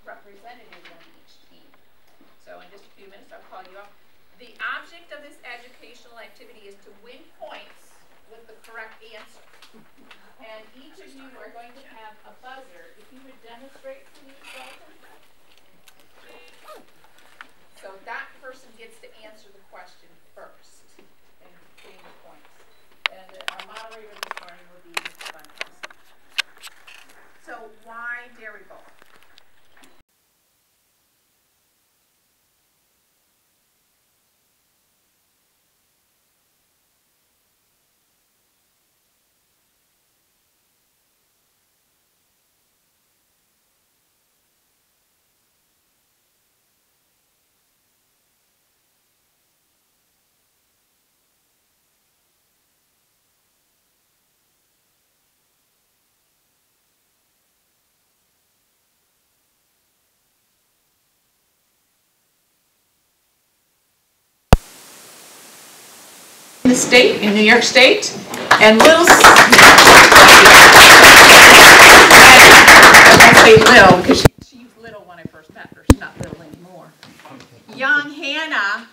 representatives on each team. So in just a few minutes, I'll call you up. The object of this educational activity is to win points with the correct answer. And each of you are going to have a buzzer. If you would demonstrate for me, Dalton. So that person gets to answer the question first and gain the points. And our moderator this morning will be Mr. Bunches. So why Dairy Bowl? The state, in New York State, and little, I say little because she was little when I first met her. She's not little anymore. Young Hannah,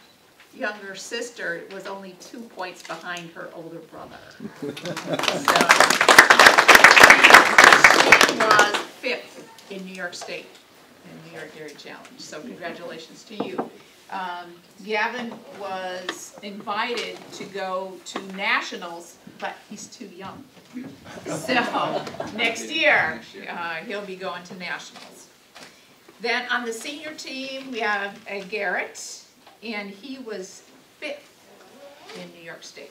younger sister, was only 2 points behind her older brother. So, she was 5th in New York State in New York Dairy Challenge. So congratulations to you. Gavin was invited to go to nationals, but he's too young. So next year, he'll be going to nationals. Then on the senior team, we have Garrett, and he was 5th in New York State.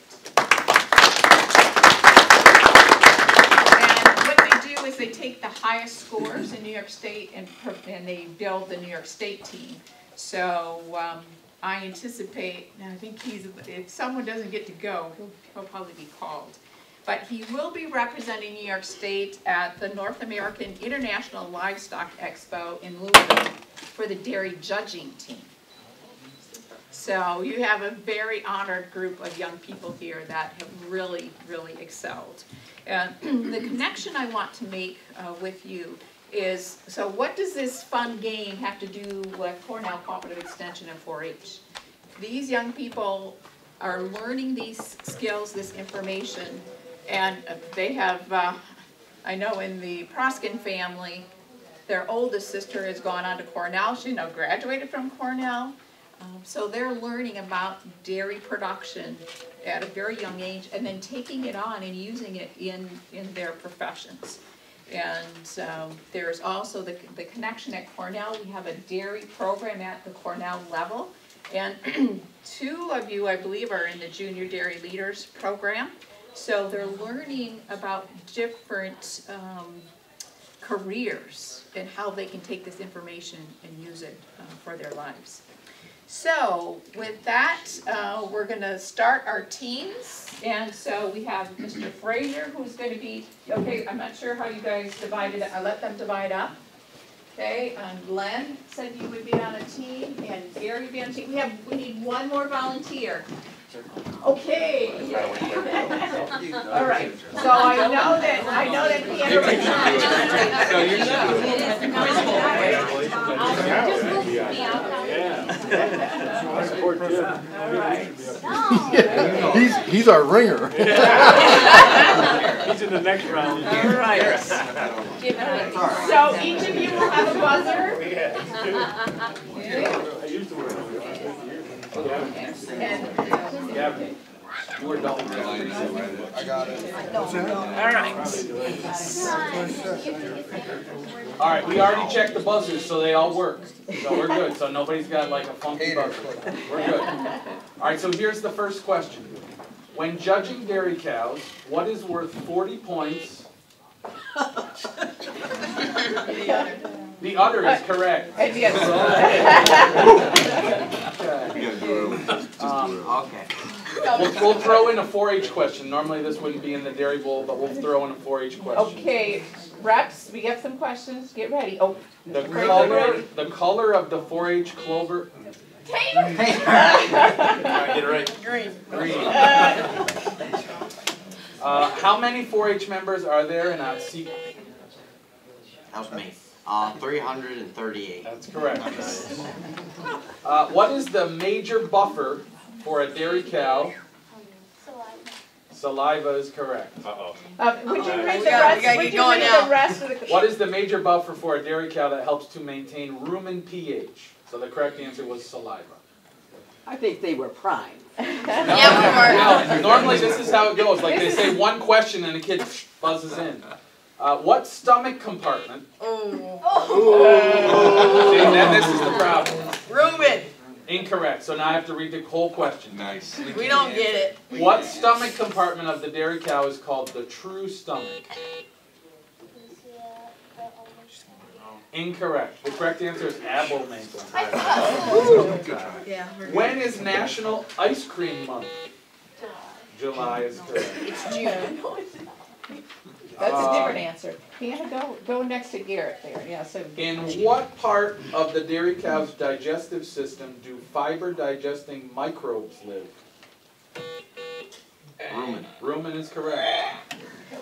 And what they do is they take the highest scores in New York State and they build the New York State team. So I anticipate, and I think if someone doesn't get to go, he'll probably be called. But he will be representing New York State at the North American International Livestock Expo in Louisville for the dairy judging team. So you have a very honored group of young people here that have really, really excelled. The connection I want to make with you is, so what does this fun game have to do with Cornell Cooperative Extension and 4-H? These young people are learning these skills, this information, and they have, I know in the Proskin family, their oldest sister has gone on to Cornell. She graduated from Cornell. So they're learning about dairy production at a very young age and then taking it on and using it in their professions. And there's also the connection at Cornell. We have a dairy program at the Cornell level. And 2 of you, I believe, are in the Junior Dairy Leaders program. So they're learning about different careers and how they can take this information and use it for their lives. So with that, we're going to start our teams. And so we have Mr. Frazier, who's going to be, okay, I'm not sure how you guys divided it. I let them divide up. Okay, and Glenn said you would be on a team, and Gary would be on a team. We need one more volunteer. Okay. All right. So I know that he He's our ringer. He's in the next round. All right. So each of you will have a buzzer. I used to wear it. You were double. I got it. All right. All right, we already checked the buzzers, so they all work. So we're good. So nobody's got like a funky buzzer. We're good. All right, so here's the first question. When judging dairy cows, what is worth 40 points? The udder is correct. Okay. We'll throw in a 4-H question. Normally this wouldn't be in the dairy bowl, but we'll throw in a 4-H question. Okay, reps, we have some questions. Get ready. Oh, the color of the 4-H clover. Tater. Get it right. Green. How many 4-H members are there in Otsego? How's me? 338. That's correct. What is the major buffer for a dairy cow? Saliva is correct. Would you read We the gotta rest? Would get you going read now. the rest of the? What is the major buffer for a dairy cow that helps to maintain rumen pH? So the correct answer was saliva. I think they were primed. Yeah, No, normally this is how it goes. Like they say one question and the kid buzzes in. What stomach compartment? Oh. See, then this is the problem. Ruben, Incorrect. So now I have to read the whole question. Nice. we don't get it. What stomach compartment of the dairy cow is called the true stomach? Incorrect. The correct answer is abomasum. Yeah. When is National Ice Cream Month? July is correct. It's June. That's a different answer. Hannah, go next to Garrett there. Yeah. So. In what part of the dairy cow's digestive system do fiber digesting microbes live? Rumen. Rumen is correct.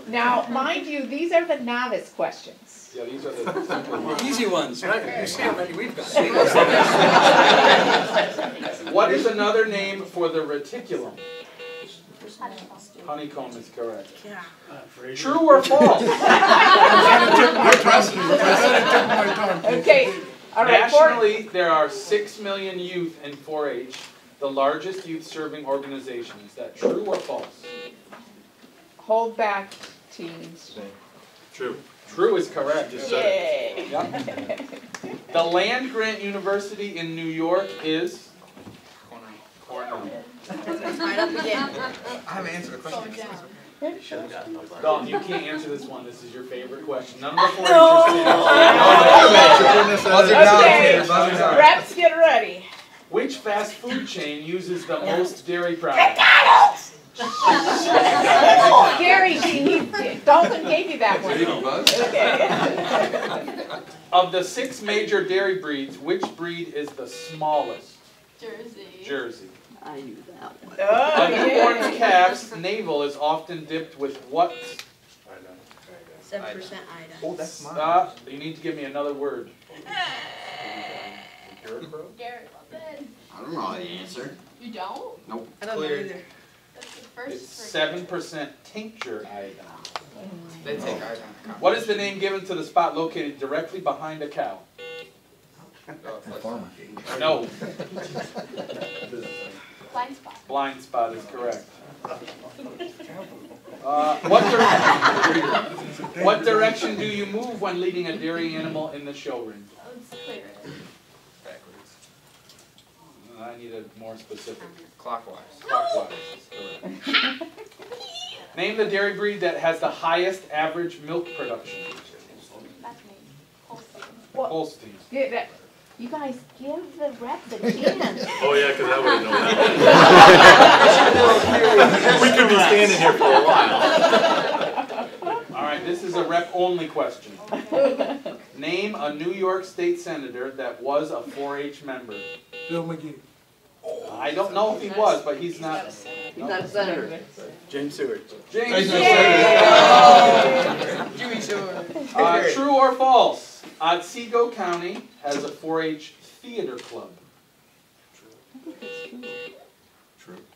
Now, mind you, these are the novice questions. Yeah, these are the simple ones. Easy ones, right? You see how many we've got. What is another name for the reticulum? Honeycomb is correct. Yeah. True or false? Okay. All right. Nationally, there are 6 million youth in 4-H, the largest youth-serving organization. Is that true or false? Hold back, teens. True. True is correct. Yay. Yep. The land-grant university in New York is? Cornell. Right up again. I haven't answered the question. Dalton, you can't answer this one. This is your favorite question. None of the 4-Hers Okay. Reps, get ready. Which fast food chain uses the most dairy products? Gary, Dalton gave you that one. Okay. Of the 6 major dairy breeds, which breed is the smallest? Jersey. Jersey. I knew that one. Oh, A newborn yeah. calf's navel is often dipped with what? 7% iodine. Oh, that's mine. You need to give me another word. Garrett, then. I don't know the answer. You don't? I don't know either. That's the first. It's 7% tincture iodine. They take iodine. What is the name given to the spot located directly behind a cow? Farmer. No. Blind spot. Blind spot is correct. What direction do you move when leading a dairy animal in the show ring? Let's clear it. I need a more specific. Clockwise. Clockwise is correct. Name the dairy breed that has the highest average milk production. That's me. Holstein. Holstein. Yeah, that- You guys, give the reps a chance. Oh yeah, because I would have known that. We could be standing here for a while. All right, this is a rep-only question. Name a New York State Senator that was a 4-H member. Bill McGee. I don't know if he was, but he's not. He's not a senator. James Seward. James. Jimmy Shore. True or false? Otsego County has a 4-H theater club.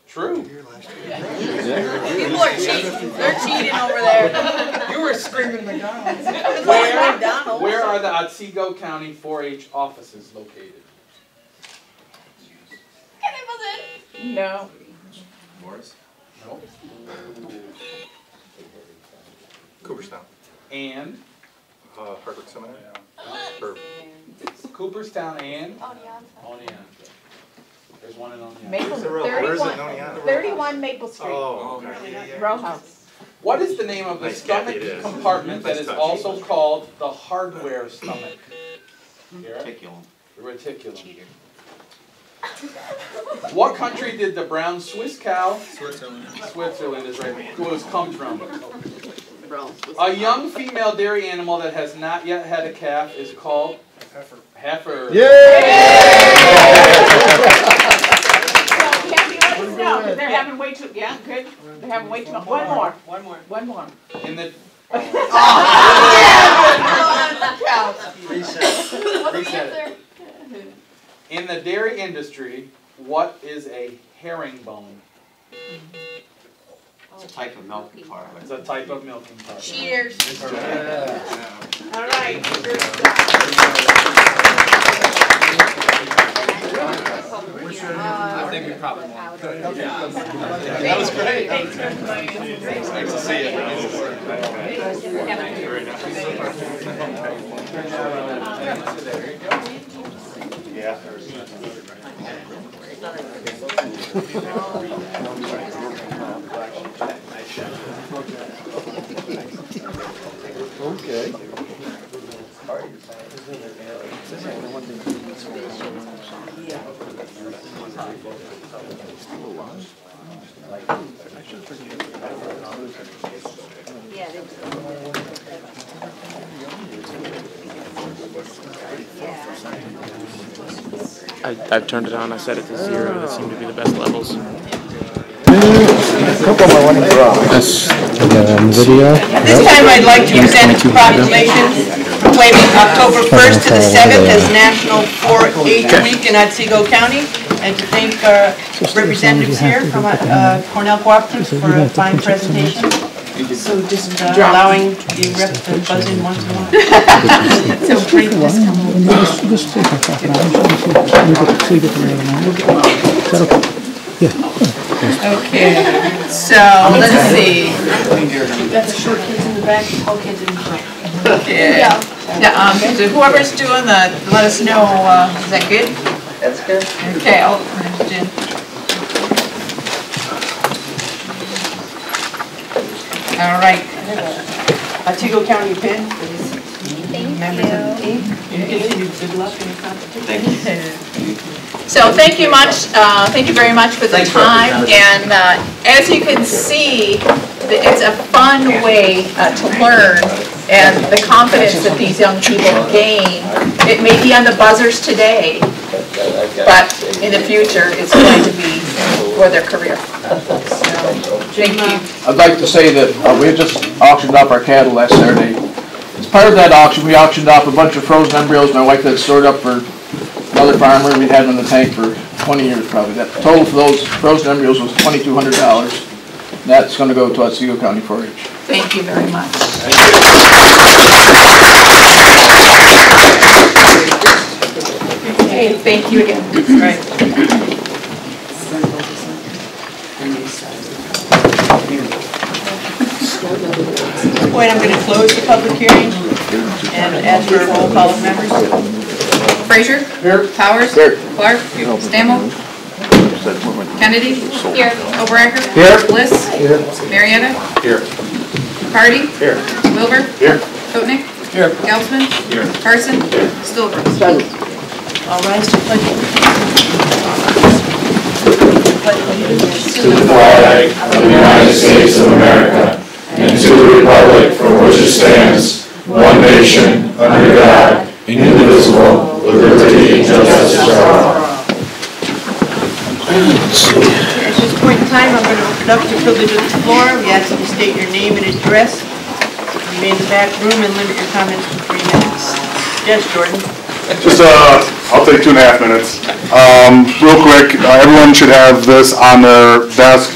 True. People are cheating. They're cheating over there. You were screaming McDonald's. It's like McDonald's. Where are the Otsego County 4-H offices located? Can I buzz in? No. Morris. No. Cooperstown. And Harvard Seminary. Or Cooperstown and Oh, yeah. Oneonta. There's one in Oneonta. Maple, Where is it? 31 Maple Street. Oh, okay. Row house. What is the name of the Nice stomach copy it is. compartment that Nice is touch. also called the hardware stomach? Garrett? Reticulum. The reticulum. What country did the brown Swiss cow? Switzerland is right. Where it comes from? A young female dairy animal that has not yet had a calf is called heifer. Kathy, let us know, 'cause they're having way too, yeah, good. They're having way too much. One more. One more. One more. In the out. What's the Reset it. answer? In the dairy industry, what is a herringbone? It's a type of milking parlor. It's a type of milking parlor. Cheers. All right. I think we probably won. That was great. Nice to see you. Yeah. Okay. I've turned it on, I set it to 0, that seemed to be the best levels. That's video. At this time, I'd like to present a proclamation proclaiming October 1st to the 7th as National 4-H Week in Otsego County, and to thank our representatives here from Cornell Cooperative for a fine presentation. So just allowing the rep to buzz in once in a while. So bring this come over. Just take a half an hour. So you get the right amount. Is that okay? Yeah. Okay, so let's see. You've got the short kids in the back, the tall kids in the front. Okay. So whoever's doing the, let us know, is that good? That's good. Okay, I'll put it in. All right. Otsego County pin for these members of the team. You continue good luck in your competition. Thank you. So thank you very much for the time, and as you can see, it's a fun way to learn, and the confidence that these young people gain, it may be on the buzzers today, but in the future it's going to be for their career. So, thank you. I'd like to say that we had just auctioned off our cattle last Saturday. As part of that auction, we auctioned off a bunch of frozen embryos my wife had stored up for another farmer. We'd had them in the tank for 20 years probably. That total for those frozen embryos was $2,200. That's going to go to Otsego County 4-H. Thank you very much. Okay, thank you again. All right. At this point, I'm going to close the public hearing and ask for a roll call of members. Frazier? Here. Powers? Here. Clark? Stammel? Kennedy? Here. Oberecker? Here. Bliss? Here. Marietta? Here. Hardy? Here. Wilbur? Here. Kotnick? Here. Gelsman? Here. Carson? Stover? All rise to pledge. To the flag of the United States of America and to the republic for which it stands, one nation, under God, indivisible, with liberty and justice for all. At this point in time, I'm going to open up the privilege of the floor. We ask you to state your name and address. Remain in the back room and limit your comments to 3 minutes. Yes, Jordan. Just, I'll take 2.5 minutes. Real quick, everyone should have this on their desk.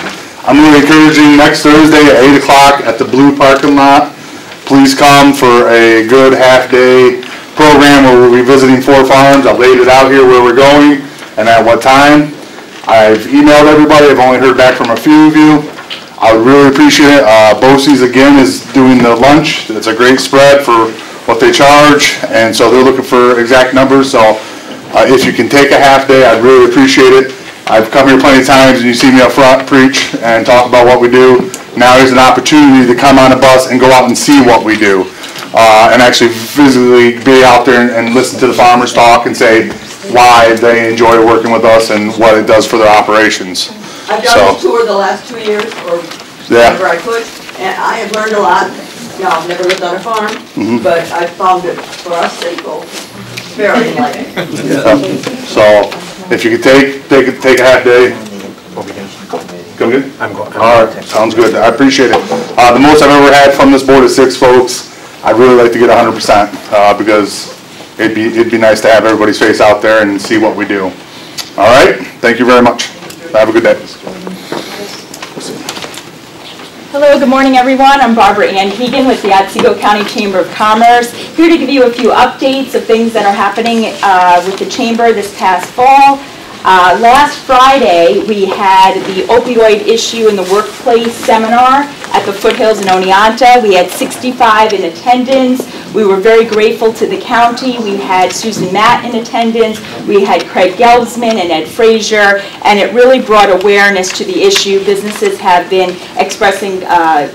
I'm really encouraging next Thursday at 8 o'clock at the Blue parking lot. Please come for a good half-day program where we'll be visiting 4 farms. I've laid it out here where we're going and at what time. I've emailed everybody. I've only heard back from a few of you. I would really appreciate it. Bosie's again is doing the lunch. It's a great spread for what they charge, and so they're looking for exact numbers. So if you can take a half day, I'd really appreciate it. I've come here plenty of times and you see me up front preach and talk about what we do. Now here's an opportunity to come on a bus and go out and see what we do, and actually physically be out there and listen to the farmers talk and say why they enjoy working with us and what it does for their operations. I've done this tour the last 2 years, or whenever I could, and I have learned a lot. You know, I've never lived on a farm, but I've found it for us Otsego very enlightening. So if you could take a half day. Come good? I'm going. All right, sounds good. I appreciate it. The most I've ever had from this board is 6 folks. I'd really like to get 100%, because it'd be nice to have everybody's face out there and see what we do. All right, thank you very much. Have a good day. Hello, good morning everyone. I'm Barbara Ann Hegan with the Otsego County Chamber of Commerce, here to give you a few updates of things that are happening with the Chamber this past fall. Last Friday, we had the opioid issue in the workplace seminar at the Foothills in Oneonta. We had 65 in attendance. We were very grateful to the county. We had Susan Matt in attendance. We had Craig Gelbsman and Ed Frazier, and it really brought awareness to the issue. Businesses have been expressing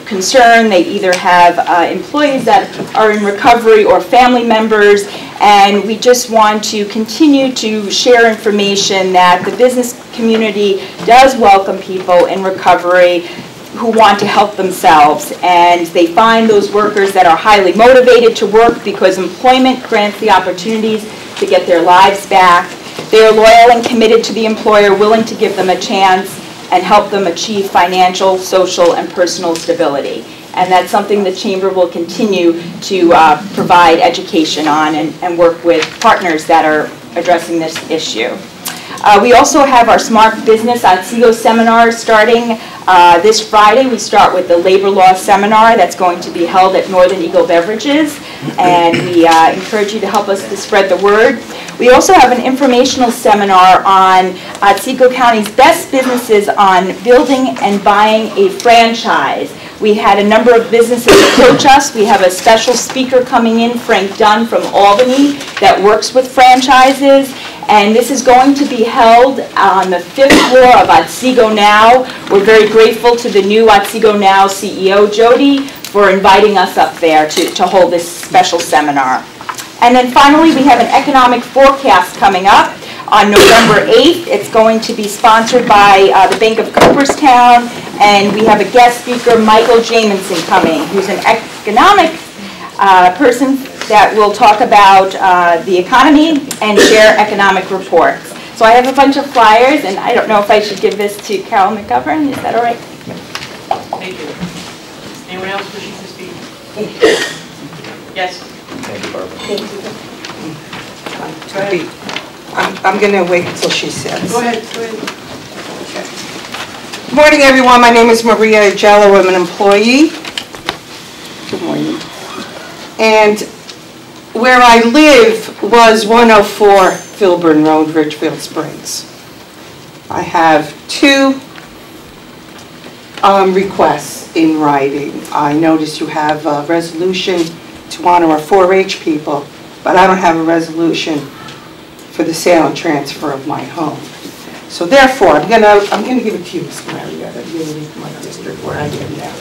concern. They either have employees that are in recovery or family members, and we just want to continue to share information that the business community does welcome people in recovery who want to help themselves, and they find those workers that are highly motivated to work because employment grants the opportunities to get their lives back. They are loyal and committed to the employer, willing to give them a chance and help them achieve financial, social, and personal stability. And that's something the Chamber will continue to provide education on and work with partners that are addressing this issue. We also have our Smart Business Otsego seminar starting this Friday. We start with the labor law seminar that's going to be held at Northern Eagle Beverages, and we encourage you to help us to spread the word. We also have an informational seminar on Otsego County's best businesses on building and buying a franchise. We had a number of businesses approach us. We have a special speaker coming in, Frank Dunn from Albany, that works with franchises. And this is going to be held on the 5th floor of Otsego Now. We're very grateful to the new Otsego Now CEO, Jody, for inviting us up there to hold this special seminar. And then finally, we have an economic forecast coming up on November 8th. It's going to be sponsored by the Bank of Cooperstown, and we have a guest speaker, Michael Jamison, coming, who's an economic person that will talk about the economy and share economic reports. So I have a bunch of flyers, and I don't know if I should give this to Carol McGovern. Is that all right? Thank you. Anyone else wishing to speak? Yes? Thank you, Barbara. Go ahead. I'm going to wait until she says. Go ahead. Go ahead. Okay. Good morning, everyone. My name is Maria Agello. I'm an employee. Good morning. And where I live was 104 Filburn Road, Ridgefield Springs. I have two requests in writing. I notice you have a resolution to honor our 4-H people, but I don't have a resolution for the sale and transfer of my home. So therefore, I'm gonna give it to you, Ms. Marietta. You leave my district where I am now.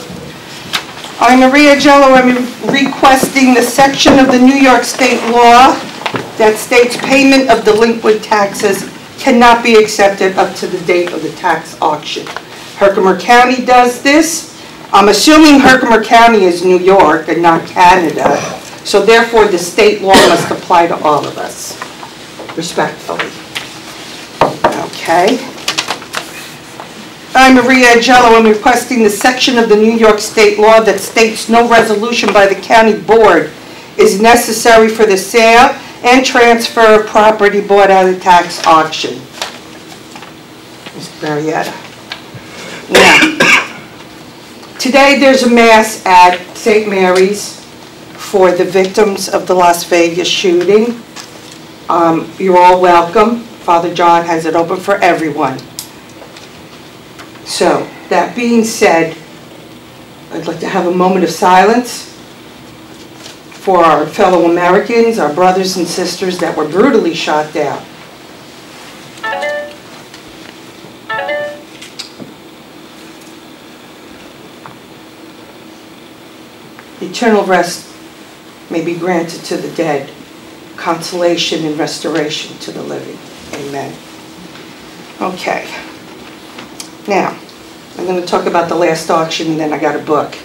I'm Maria Jello. I'm requesting the section of the New York State law that states payment of delinquent taxes cannot be accepted up to the date of the tax auction. Herkimer County does this. I'm assuming Herkimer County is New York and not Canada, so therefore the state law must apply to all of us, respectfully. Okay. I'm Maria Agello. I'm requesting the section of the New York State law that states no resolution by the county board is necessary for the sale and transfer of property bought at a tax auction. Ms. Marietta. Now, today there's a mass at St. Mary's for the victims of the Las Vegas shooting. You're all welcome. Father John has it open for everyone. So, that being said, I'd like to have a moment of silence for our fellow Americans, our brothers and sisters that were brutally shot down. Eternal rest may be granted to the dead, consolation and restoration to the living. Amen. Okay. Now, I'm going to talk about the last auction, and then I got a book.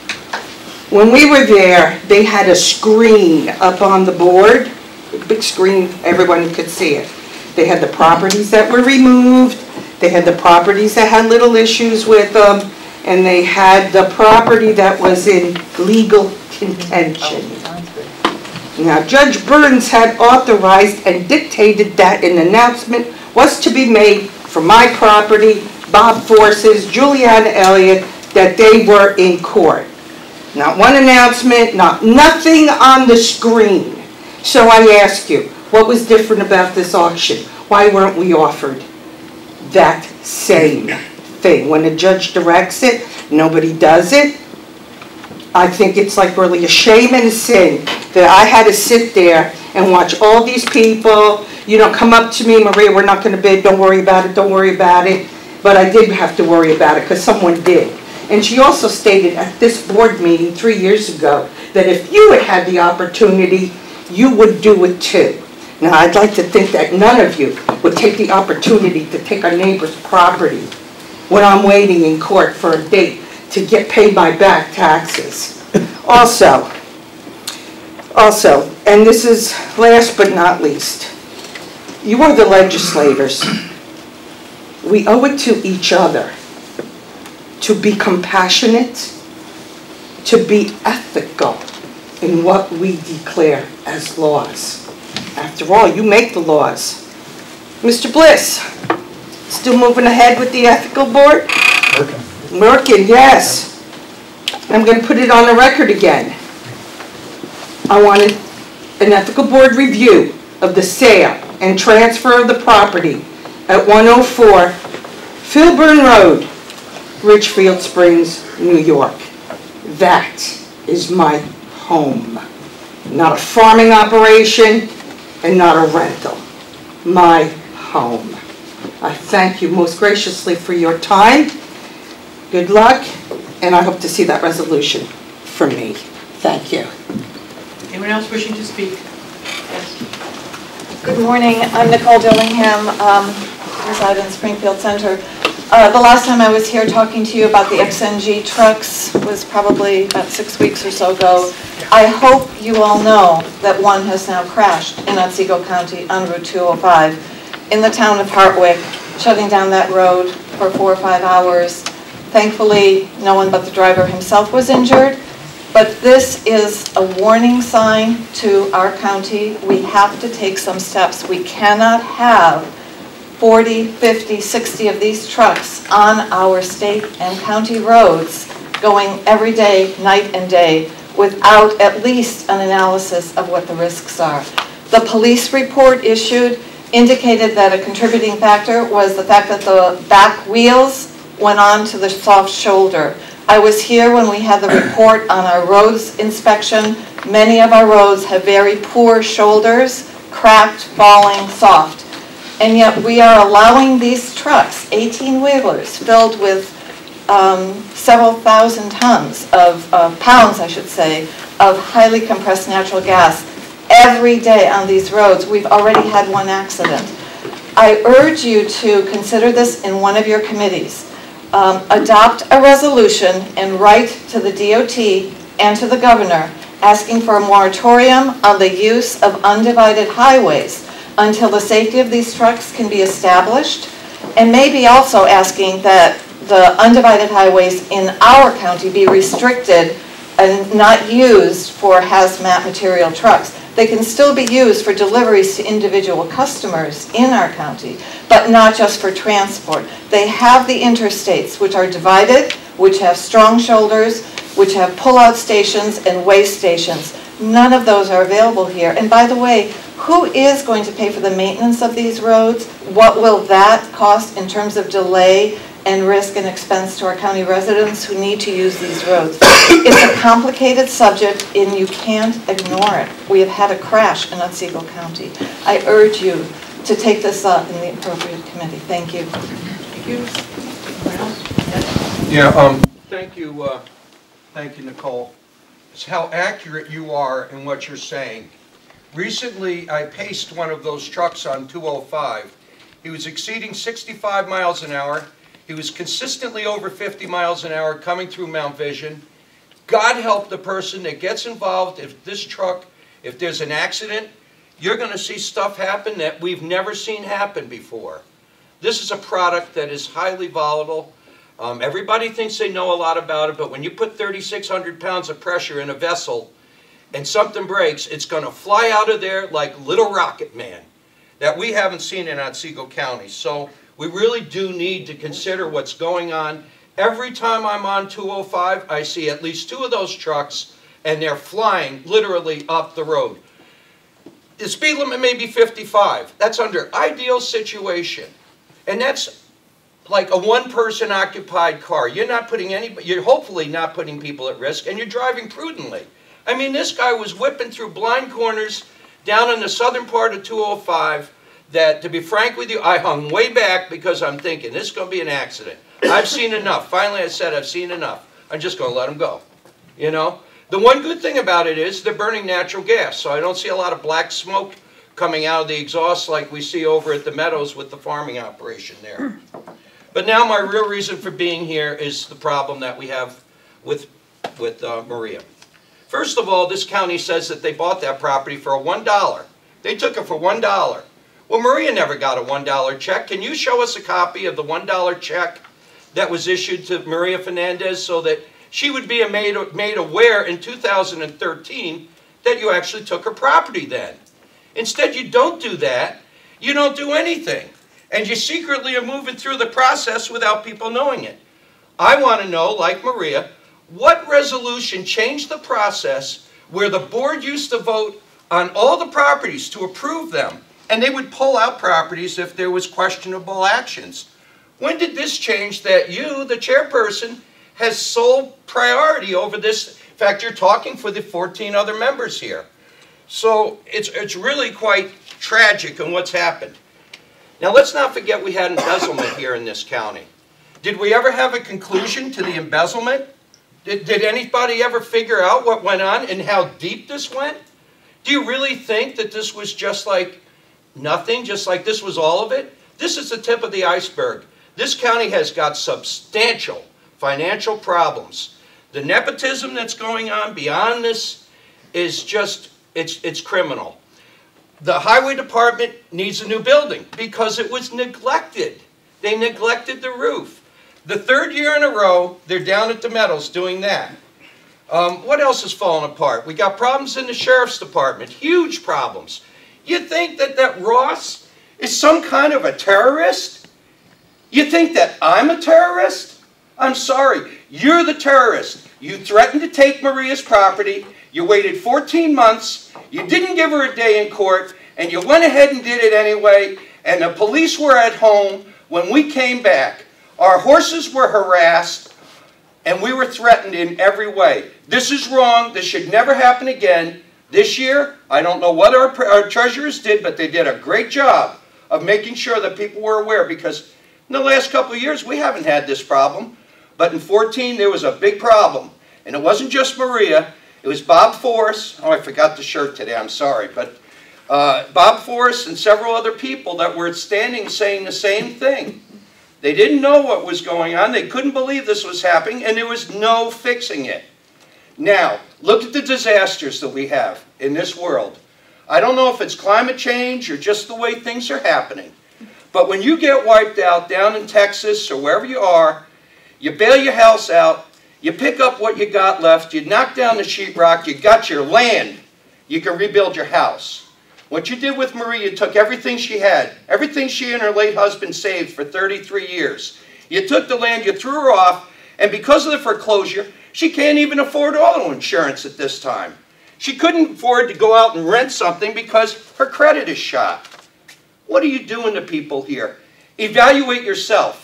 When we were there, they had a screen up on the board, a big screen, everyone could see it. They had the properties that were removed, they had the properties that had little issues with them, and they had the property that was in legal contention. Now, Judge Burns had authorized and dictated that an announcement was to be made for my property, Bob Force's, Juliana Elliott, that they were in court. Not one announcement, nothing on the screen. So I ask you, what was different about this auction? Why weren't we offered that same thing? When a judge directs it, nobody does it. I think it's like really a shame and a sin that I had to sit there and watch all these people, come up to me, Maria, we're not going to bid, don't worry about it, don't worry about it. But I did have to worry about it because someone did. And she also stated at this board meeting 3 years ago that if you had had the opportunity, you would do it too. Now, I'd like to think that none of you would take the opportunity to take our neighbor's property when I'm waiting in court for a date to get paid my back taxes. Also, and this is last but not least, you are the legislators. We owe it to each other to be compassionate, to be ethical in what we declare as laws. After all, you make the laws. Mr. Bliss, still moving ahead with the ethical board? Working, yes. I'm going to put it on the record again. I wanted an ethical board review of the sale and transfer of the property at 104 Filburn Road, Richfield Springs, New York. That is my home. Not a farming operation and not a rental. My home. I thank you most graciously for your time. Good luck, and I hope to see that resolution for me. Thank you. Anyone else wishing to speak? Yes. Good morning. I'm Nicole Dillingham, reside in Springfield Center. The last time I was here talking to you about the XNG trucks was probably about 6 weeks or so ago. I hope you all know that one has now crashed in Otsego County on Route 205 in the town of Hartwick, shutting down that road for 4 or 5 hours. Thankfully, no one but the driver himself was injured. But this is a warning sign to our county. We have to take some steps. We cannot have 40, 50, 60 of these trucks on our state and county roads going every day, night and day, without at least an analysis of what the risks are. The police report issued indicated that a contributing factor was the fact that the back wheels went on to the soft shoulder. I was here when we had the report on our roads inspection. Many of our roads have very poor shoulders, cracked, falling, soft. And yet we are allowing these trucks, 18-wheelers, filled with several thousand tons of pounds, I should say, of highly compressed natural gas every day on these roads. We've already had one accident. I urge you to consider this in one of your committees. Adopt a resolution and write to the DOT and to the governor asking for a moratorium on the use of undivided highways until the safety of these trucks can be established, and maybe also asking that the undivided highways in our county be restricted and not used for hazmat material trucks. They can still be used for deliveries to individual customers in our county, but not just for transport. They have the interstates, which are divided, which have strong shoulders, which have pull-out stations and weigh stations. None of those are available here. And by the way, who is going to pay for the maintenance of these roads? What will that cost in terms of delay and risk and expense to our county residents who need to use these roads? It's a complicated subject and you can't ignore it. We have had a crash in Otsego County. I urge you to take this up in the appropriate committee. Thank you. Thank you. Anyone else? Yes. Yeah, thank you, Nicole. It's how accurate you are in what you're saying. Recently, I paced one of those trucks on 205. He was exceeding 65 miles an hour. He was consistently over 50 miles an hour coming through Mount Vision. God help the person that gets involved. If this truck, if there's an accident, you're going to see stuff happen that we've never seen happen before. This is a product that is highly volatile. Everybody thinks they know a lot about it, but when you put 3,600 pounds of pressure in a vessel, and something breaks, it's going to fly out of there like Little Rocket Man that we haven't seen in Otsego County. So we really do need to consider what's going on. Every time I'm on 205, I see at least 2 of those trucks, and they're flying literally off the road. The speed limit may be 55. That's under ideal situation. And that's like a one-person occupied car. You're hopefully not putting people at risk, and you're driving prudently. I mean, this guy was whipping through blind corners down in the southern part of 205 that, to be frank with you, I hung way back because I'm thinking, this is going to be an accident. I've seen enough. Finally, I said, I've seen enough. I'm just going to let him go. You know? The one good thing about it is they're burning natural gas, so I don't see a lot of black smoke coming out of the exhaust like we see over at the Meadows with the farming operation there. But now my real reason for being here is the problem that we have with Maria. First of all, this county says that they bought that property for $1. They took it for $1. Well, Maria never got a $1 check. Can you show us a copy of the $1 check that was issued to Maria Fernandez so that she would be made aware in 2013 that you actually took her property then? Instead, you don't do that. You don't do anything. And you secretly are moving through the process without people knowing it. I want to know, like Maria, what resolution changed the process where the board used to vote on all the properties to approve them, and they would pull out properties if there was questionable actions? When did this change that you, the chairperson, has sole priority over this? In fact, you're talking for the 14 other members here. So it's really quite tragic in what's happened. Now, let's not forget we had embezzlement here in this county. Did we ever have a conclusion to the embezzlement? Did anybody ever figure out what went on and how deep this went? Do you really think that this was just like nothing, just like this was all of it? This is the tip of the iceberg. This county has got substantial financial problems. The nepotism that's going on beyond this is just, it's criminal. The highway department needs a new building because it was neglected. They neglected the roof. The 3rd year in a row, they're down at the Meadows doing that. What else is falling apart? We got problems in the sheriff's department, huge problems. You think that Ross is some kind of a terrorist? You think that I'm a terrorist? I'm sorry, you're the terrorist. You threatened to take Maria's property, you waited 14 months, you didn't give her a day in court, and you went ahead and did it anyway, and the police were at home when we came back. Our horses were harassed, and we were threatened in every way. This is wrong. This should never happen again. This year, I don't know what our treasurers did, but they did a great job of making sure that people were aware, because in the last couple of years, we haven't had this problem. But in 14, there was a big problem. And it wasn't just Maria. It was Bob Forrest. Oh, I forgot the shirt today. I'm sorry. But Bob Forrest and several other people that were standing saying the same thing. They didn't know what was going on. They couldn't believe this was happening, and there was no fixing it. Now, look at the disasters that we have in this world. I don't know if it's climate change or just the way things are happening. But when you get wiped out down in Texas or wherever you are, you bail your house out, you pick up what you got left, you knock down the sheetrock, you got your land, you can rebuild your house. What you did with Maria, you took everything she had, everything she and her late husband saved for 33 years. You took the land, you threw her off, and because of the foreclosure, she can't even afford auto insurance at this time. She couldn't afford to go out and rent something because her credit is shot. What are you doing to people here? Evaluate yourself.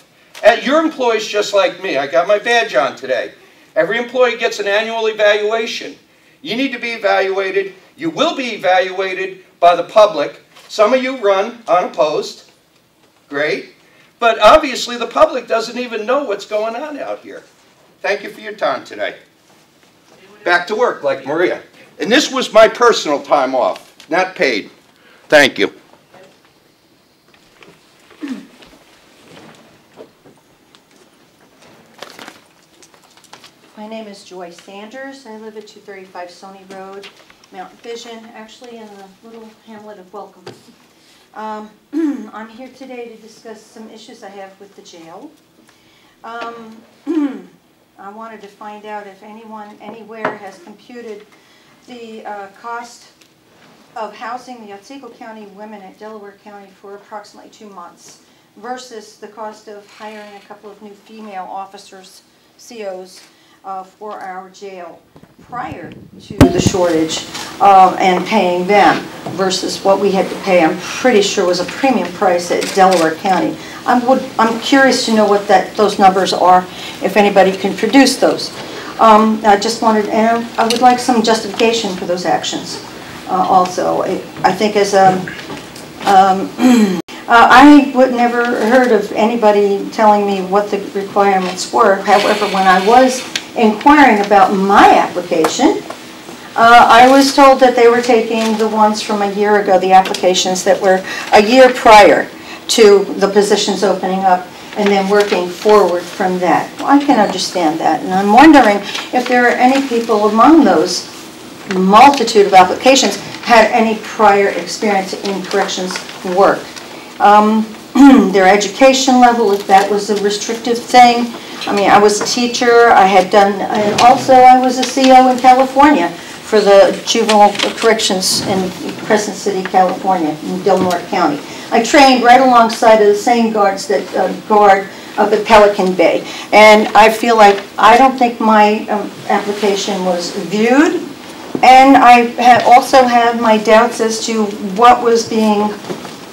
Your employees just like me. I got my badge on today. Every employee gets an annual evaluation. You need to be evaluated. You will be evaluated by the public. Some of you run unopposed. Great. But obviously the public doesn't even know what's going on out here. Thank you for your time today. Back to work like Maria. And this was my personal time off, not paid. Thank you. My name is Joy Sanders. I live at 235 Sony Road, Mountain Vision, actually in the little hamlet of Welcome. I'm here today to discuss some issues I have with the jail. I wanted to find out if anyone anywhere has computed the cost of housing the Otsego County women at Delaware County for approximately 2 months versus the cost of hiring a couple of new female officers, COs, for our jail prior to the shortage and paying them versus what we had to pay. I'm pretty sure was a premium price at Delaware County. I'm curious to know what those numbers are, if anybody can produce those. I just wanted, and I would like some justification for those actions also. I think as I would never heard of anybody telling me what the requirements were. However, when I was inquiring about my application, I was told that they were taking the ones from a year ago, the applications that were a year prior to the positions opening up, and then working forward from that. Well, I can understand that, and I'm wondering if there are any people among those multitude of applications had any prior experience in corrections work. Their education level, if that was a restrictive thing. I mean, I was a teacher, I had done, and also I was a CO in California for the juvenile corrections in Crescent City, California, in Del Norte County. I trained right alongside of the same guards that guard up at Pelican Bay. And I feel like, I don't think my application was viewed. And I also have my doubts as to what was being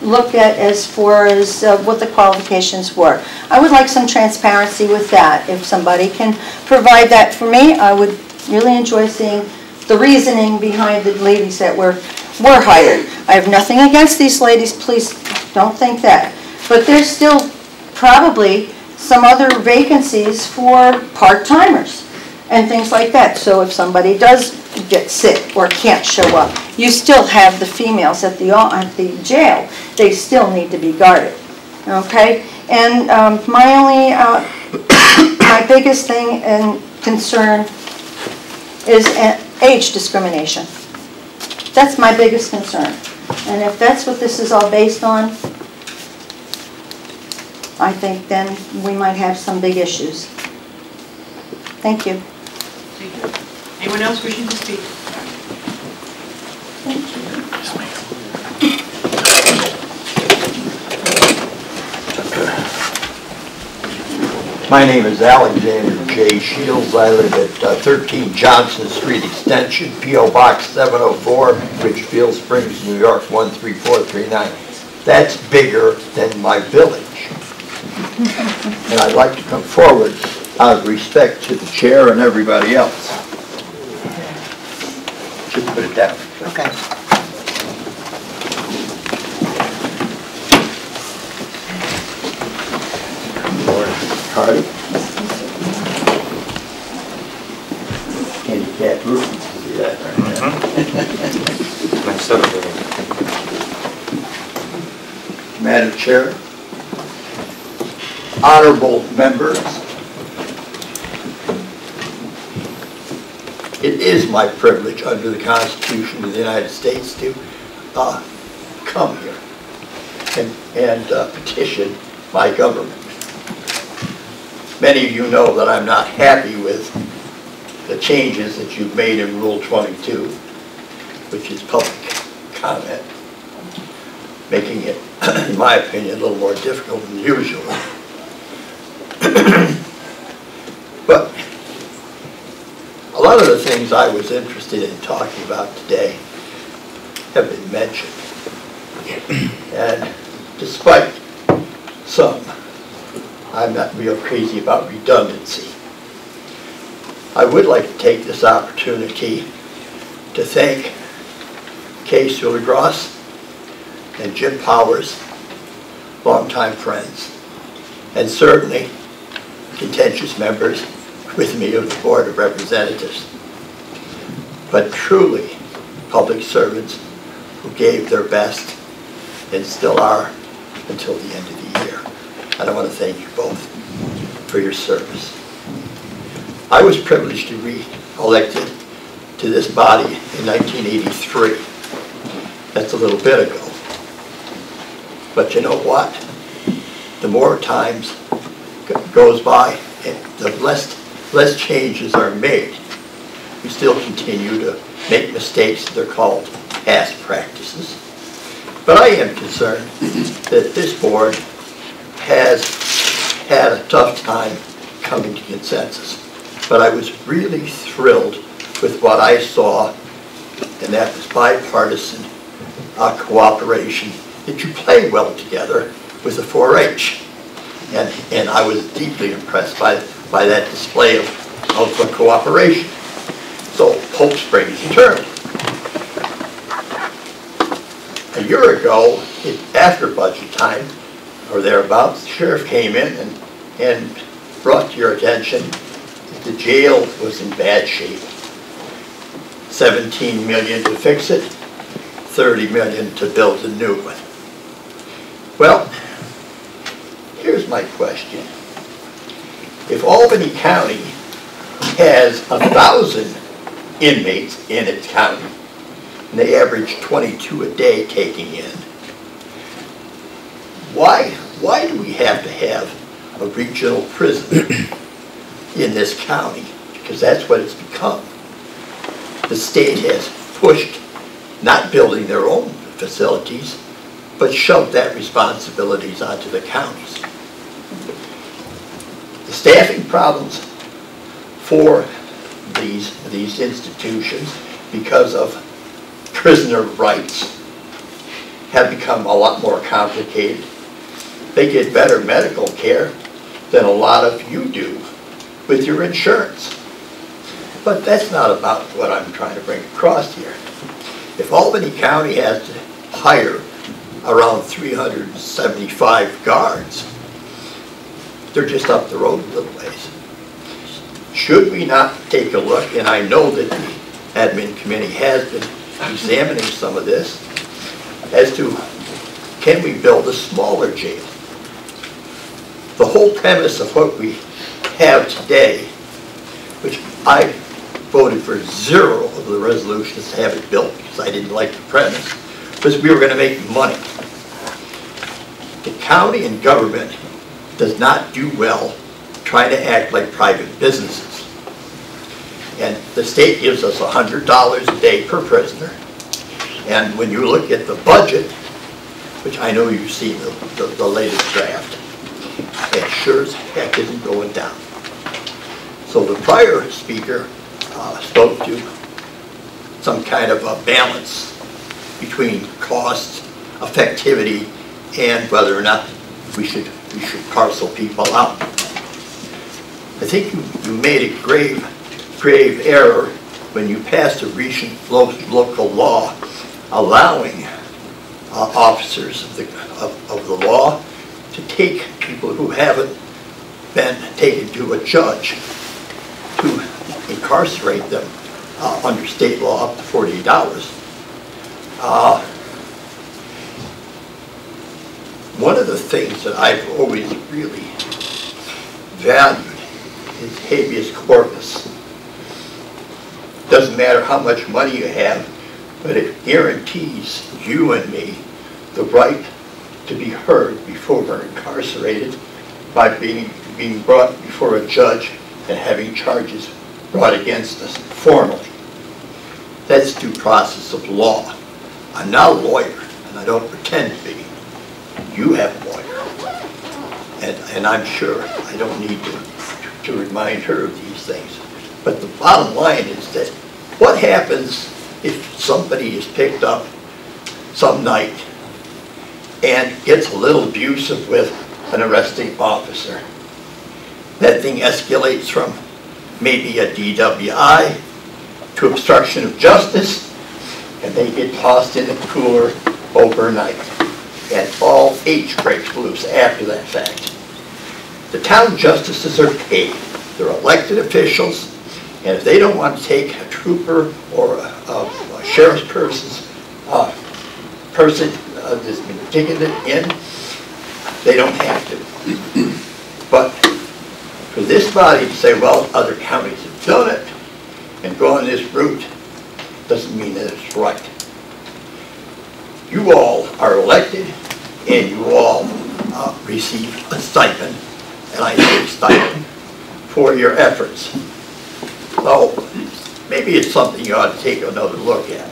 looked at as far as what the qualifications were. I would like some transparency with that. If somebody can provide that for me, I would really enjoy seeing the reasoning behind the ladies that were hired. I have nothing against these ladies, please don't think that. But there's still probably some other vacancies for part-timers and things like that. So if somebody does get sick or can't show up, you still have the females at the jail. They still need to be guarded, okay? And my only, my biggest thing and concern is age discrimination. That's my biggest concern. And if that's what this is all based on, I think then we might have some big issues. Thank you. Thank you. Anyone else wishing to speak? Thank you. My name is Alexander J. Shields. I live at 13 Johnson Street Extension, P.O. Box 704, Richfield Springs, New York 13439. That's bigger than my village. And I'd like to come forward out of respect to the chair and everybody else. Just put it down. Okay. Hardy. Handicap roof. See that right there. Nice setup. Madam Chair, honorable members, it is my privilege under the Constitution of the United States to come here and petition my government. Many of you know that I'm not happy with the changes that you've made in Rule 22, which is public comment, making it, in my opinion, a little more difficult than usual. But a lot of the things I was interested in talking about today have been mentioned. And despite some, I'm not real crazy about redundancy. I would like to take this opportunity to thank Kay Sulligros and Jim Powers, longtime friends, and certainly contentious members with me of the Board of Representatives, but truly public servants who gave their best and still are until the end of the year. And I want to thank you both for your service. I was privileged to be elected to this body in 1983. That's a little bit ago. But you know what? The more times goes by and the less changes are made, we still continue to make mistakes. They're called past practices. But I am concerned that this board has had a tough time coming to consensus. But I was really thrilled with what I saw, and that was bipartisan cooperation, that you play well together with the 4-H. And I was deeply impressed by that display of cooperation. So hope springs eternal. A year ago, after budget time, or thereabouts, the sheriff came in and brought to your attention that the jail was in bad shape. $17 million to fix it, $30 million to build a new one. Well, here's my question. If Albany County has 1,000 inmates in its county, and they average 22 a day taking in, why do we have to have a regional prison in this county? Because that's what it's become. The state has pushed not building their own facilities, but shoved that responsibilities onto the counties. The staffing problems for these institutions, because of prisoner rights, have become a lot more complicated. They get better medical care than a lot of you do with your insurance. But that's not about what I'm trying to bring across here. If Albany County has to hire around 375 guards, they're just up the road a little ways. Should we not take a look, and I know that the admin committee has been examining some of this, as to can we build a smaller jail? The whole premise of what we have today, which I voted for 0 of the resolutions to have it built because I didn't like the premise, was we were going to make money. The county and government does not do well trying to act like private businesses. And the state gives us $100 a day per prisoner. And when you look at the budget, which I know you've seen the latest draft, it sure as heck isn't going down. So the prior speaker spoke to some kind of a balance between cost, effectivity, and whether or not we should parcel people out. I think you made a grave error when you passed a recent local law allowing officers of the law to take people who haven't been taken to a judge to incarcerate them under state law up to $48. One of the things that I've always really valued is habeas corpus. Doesn't matter how much money you have, but it guarantees you and me the right to be heard before we're incarcerated by being brought before a judge and having charges brought against us formally. That's due process of law. I'm not a lawyer, and I don't pretend to be. You have a lawyer, and I'm sure I don't need to remind her of these things. But the bottom line is that what happens if somebody is picked up some night and gets a little abusive with an arresting officer? That thing escalates from maybe a DWI to obstruction of justice, and they get tossed in a cooler overnight. And all H breaks loose after that fact. The town justices are paid. They're elected officials, and if they don't want to take a trooper or a sheriff's person that's been ticketed in, they don't have to. But for this body to say, well, other counties have done it, and going this route doesn't mean that it's right. You all are elected, and you all receive a stipend, and I say stipend, for your efforts. So maybe it's something you ought to take another look at.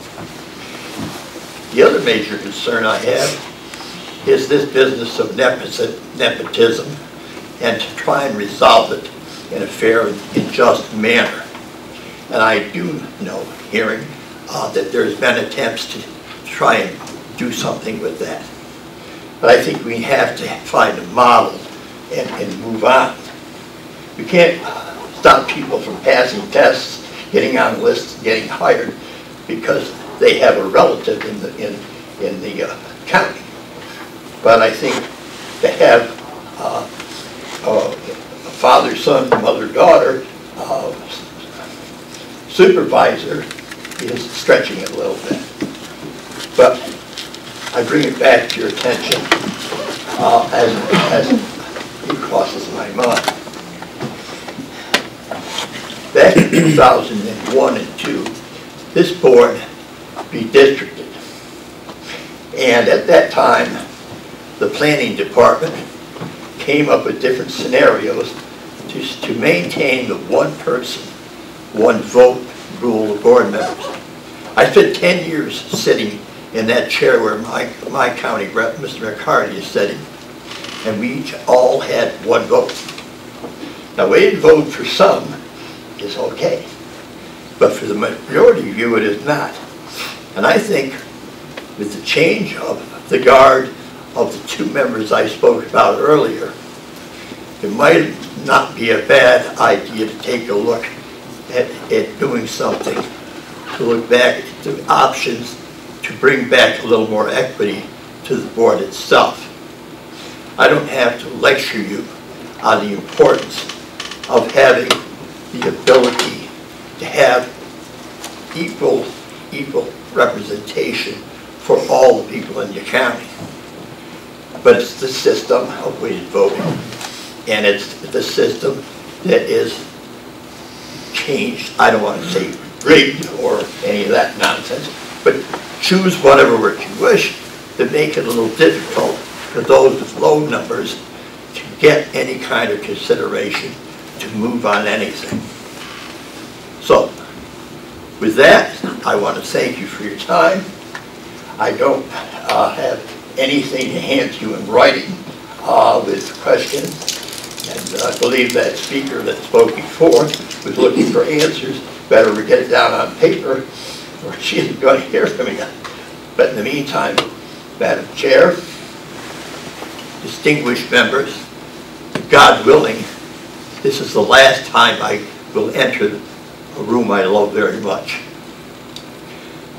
The other major concern I have is this business of nepotism, and to try and resolve it in a fair and just manner. And I do know, hearing that there's been attempts to try and do something with that. But I think we have to find a model and move on. We can't stop people from passing tests, getting on lists, getting hired because they have a relative in the county. But I think to have a father-son, mother-daughter supervisor is stretching it a little bit. But I bring it back to your attention as it crosses my mind. Back in 2001 and 2, this board redistricted. And at that time, the planning department came up with different scenarios to maintain the one person, one vote rule of board members. I spent 10 years sitting in that chair where my county rep, Mr. McCarty, is sitting, and we each all had one vote. Now, weighted vote for some is okay, but for the majority of you, it is not. And I think with the change of the guard of the 2 members I spoke about earlier, it might not be a bad idea to take a look at doing something, to look back at the options to bring back a little more equity to the board itself. I don't have to lecture you on the importance of having the ability to have equal representation for all the people in your county. But it's the system of weighted voting, and it's the system that is changed. I don't want to say rigged or any of that nonsense, but choose whatever word you wish to make it a little difficult for those with low numbers to get any kind of consideration to move on anything. So, with that, I want to thank you for your time. I don't have anything to hand to you in writing with questions. And I believe that speaker that spoke before was looking for answers. Better we get it down on paper or she isn't going to hear from me. But in the meantime, Madam Chair, distinguished members, God willing, this is the last time I will enter a room I love very much.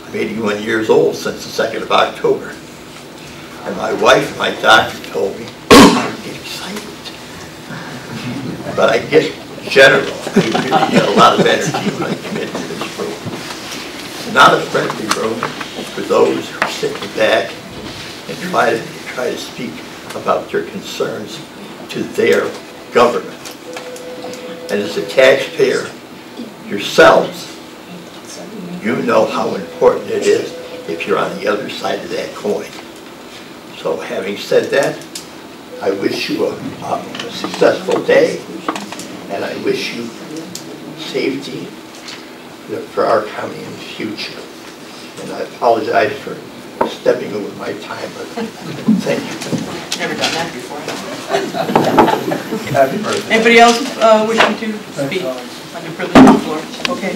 I'm 81 years old since the 2nd of October. And my wife, my doctor told me, I get excited. But I get general. I really get a lot of energy when I come into this room. It's not a friendly room for those who sit in the back and try to speak about their concerns to their government. And as a taxpayer yourselves, you know how important it is if you're on the other side of that coin. So having said that, I wish you a successful day, and I wish you safety for our county in the future. And I apologize for stepping over my time, but thank you. Never done that before. Happy birthday. Anybody else wishing to speak on the privilege of the floor? Okay.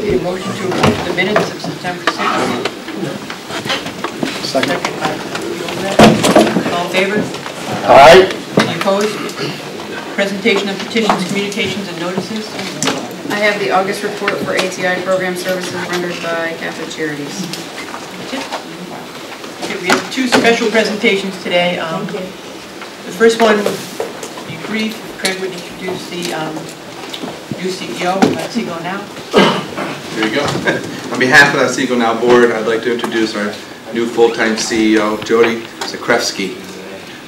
A motion to approve the minutes of September 6th. Second. All in favor? Aye. Any opposed? Presentation of petitions, communications, and notices. I have the August report for ATI program services rendered by Catholic Charities. Okay, we have 2 special presentations today. The first one will be brief. Craig would introduce the new CEO of Otsego Now. There you go. On behalf of the Otsego Now board, I'd like to introduce our new full-time CEO, Jody Zakrevsky.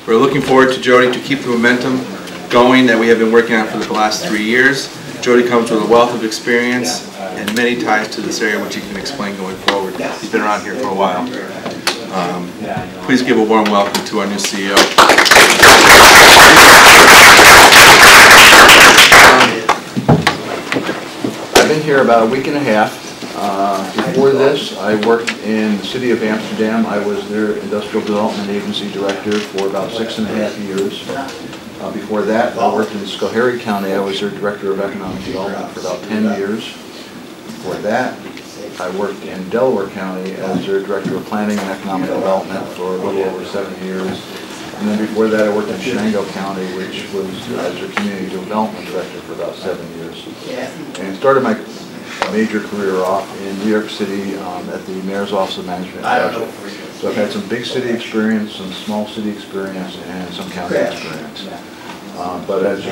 We're looking forward to Jody to keep the momentum going that we have been working on for the last 3 years. Jody comes with a wealth of experience and many ties to this area, which he can explain going forward. He's been around here for a while. Please give a warm welcome to our new CEO. been here about a week and a half. Before this, I worked in the city of Amsterdam. I was their industrial development agency director for about 6.5 years. Before that, I worked in Schoharie County. I was their director of economic development for about 10 years. Before that, I worked in Delaware County as their director of planning and economic development for a little over 7 years. And then before that, I worked in Otsego County, which was as their community development director for about 7 years. And started my major career off in New York City at the Mayor's Office of Management and Budget. So I've had some big city experience, some small city experience, and some county experience. But as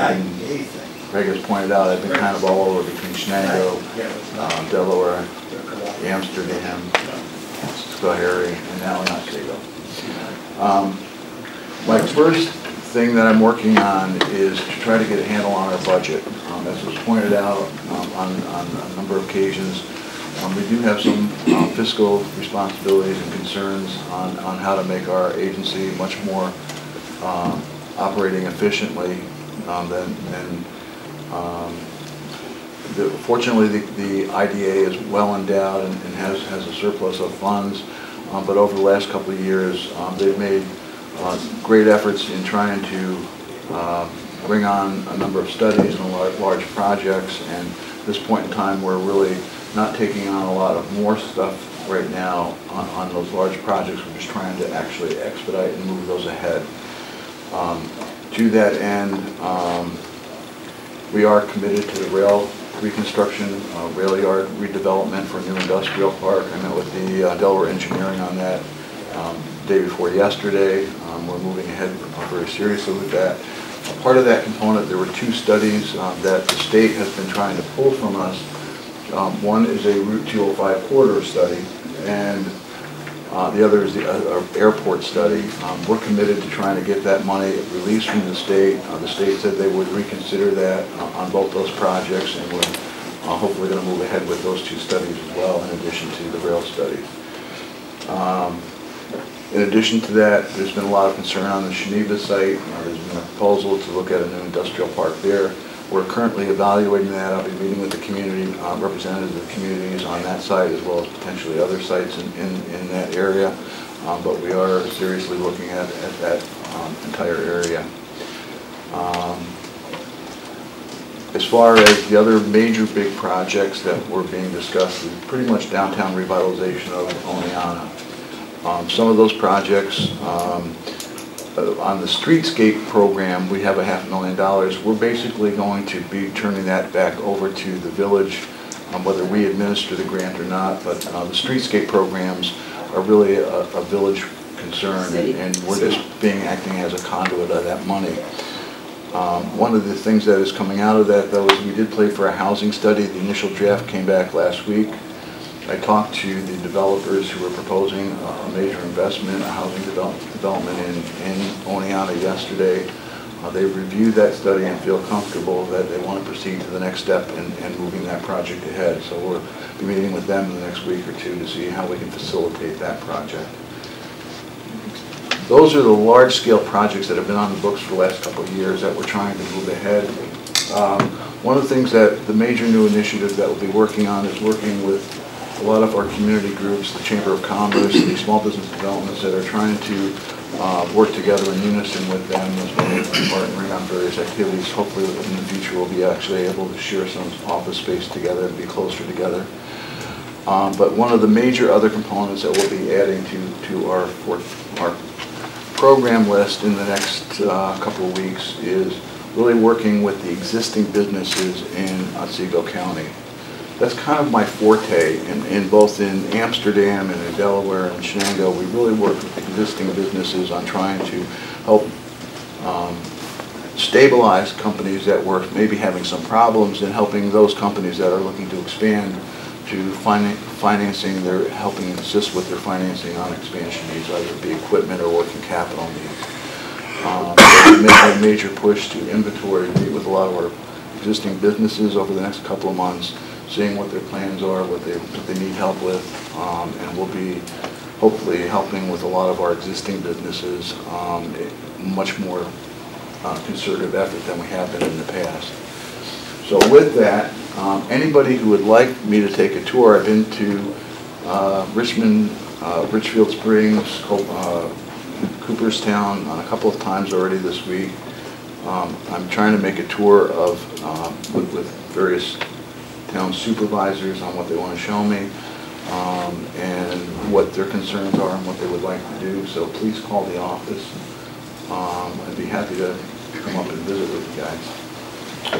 Greg has pointed out, I've been kind of all over between Otsego, Delaware, Amsterdam, Schoharie, and now in Otsego. My first thing that I'm working on is to try to get a handle on our budget. As was pointed out on a number of occasions, we do have some fiscal responsibilities and concerns on how to make our agency much more operating efficiently fortunately, the IDA is well endowed and has a surplus of funds, but over the last couple of years, they've made great efforts in trying to bring on a number of studies and large projects, and at this point in time we're really not taking on a lot of more stuff right now on those large projects. We're just trying to actually expedite and move those ahead. To that end, we are committed to the rail reconstruction, rail yard redevelopment for a new industrial park. I met with the Delaware Engineering on that day before yesterday. We're moving ahead very seriously with that. Part of that component, there were 2 studies that the state has been trying to pull from us. One is a Route 205 corridor study, and the other is the airport study. We're committed to trying to get that money released from the state. The state said they would reconsider that on both those projects, and we're hopefully going to move ahead with those 2 studies as well, in addition to the rail studies. In addition to that, there's been a lot of concern on the Geneva site. There's been a proposal to look at a new industrial park there. We're currently evaluating that. I'll be meeting with the community, representatives of the communities on that site, as well as potentially other sites in that area. But we are seriously looking at that entire area. As far as the other major big projects that were being discussed, is pretty much downtown revitalization of Oneonta. Some of those projects, on the streetscape program, we have $500,000. We're basically going to be turning that back over to the village, whether we administer the grant or not. But the streetscape programs are really a village concern, and we're just acting as a conduit of that money. One of the things that is coming out of that, though, is we did play for a housing study. The initial draft came back last week. I talked to the developers who were proposing a major investment, a housing development in Oneonta yesterday. They reviewed that study and feel comfortable that they want to proceed to the next step in moving that project ahead. So we'll be meeting with them in the next week or 2 to see how we can facilitate that project. Those are the large-scale projects that have been on the books for the last couple of years that we're trying to move ahead. One of the things that the major new initiative that we'll be working on is working with a lot of our community groups, the Chamber of Commerce, the small business developments that are trying to work together in unison with them as well as partnering on various activities. Hopefully in the future we'll be actually able to share some office space together and be closer together. But one of the major other components that we'll be adding to our program list in the next couple of weeks is really working with the existing businesses in Otsego County. That's kind of my forte in both in Amsterdam and in Delaware and Otsego. We really work with existing businesses on trying to help stabilize companies that were maybe having some problems and helping those companies that are looking to expand to financing, helping assist with their financing on expansion needs, either it be equipment or working capital needs. We're making a major push to inventory, meet with a lot of our existing businesses over the next couple of months, seeing what their plans are, what they need help with, and we'll be hopefully helping with a lot of our existing businesses, much more concerted effort than we have been in the past. So with that, Anybody who would like me to take a tour, I've been to Richmond, Richfield Springs, Cooperstown a couple of times already this week. I'm trying to make a tour of with various town supervisors on what they want to show me and what their concerns are and what they would like to do. So please call the office. I'd be happy to come up and visit with you guys.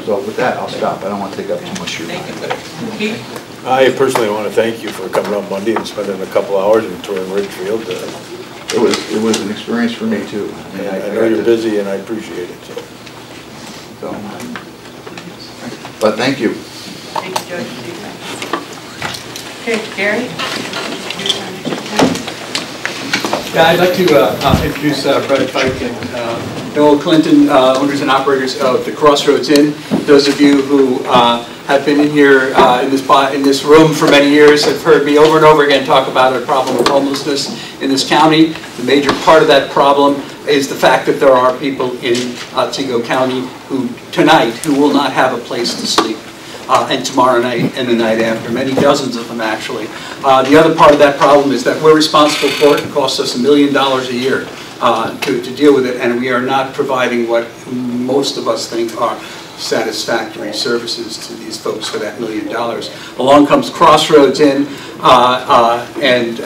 So with that, I'll stop. I don't want to take up too much of your time. I personally want to thank you for coming on Monday and spending a couple hours and touring Ridgefield. It was an experience for me too. I mean, I know you're busy and I appreciate it. So, but thank you. Thank you, Jody. Okay, Gary? Yeah, I'd like to introduce Brett Pike and Noel Clinton, owners and operators of the Crossroads Inn. Those of you who have been in here in this room for many years have heard me over and over again talk about a problem of homelessness in this county. The major part of that problem is the fact that there are people in Otsego County who will not have a place to sleep. And tomorrow night and the night after, many dozens of them actually. The other part of that problem is that we're responsible for it. It costs us $1 million a year to deal with it, and we are not providing what most of us think are satisfactory services to these folks for that $1 million. Along comes Crossroads Inn, and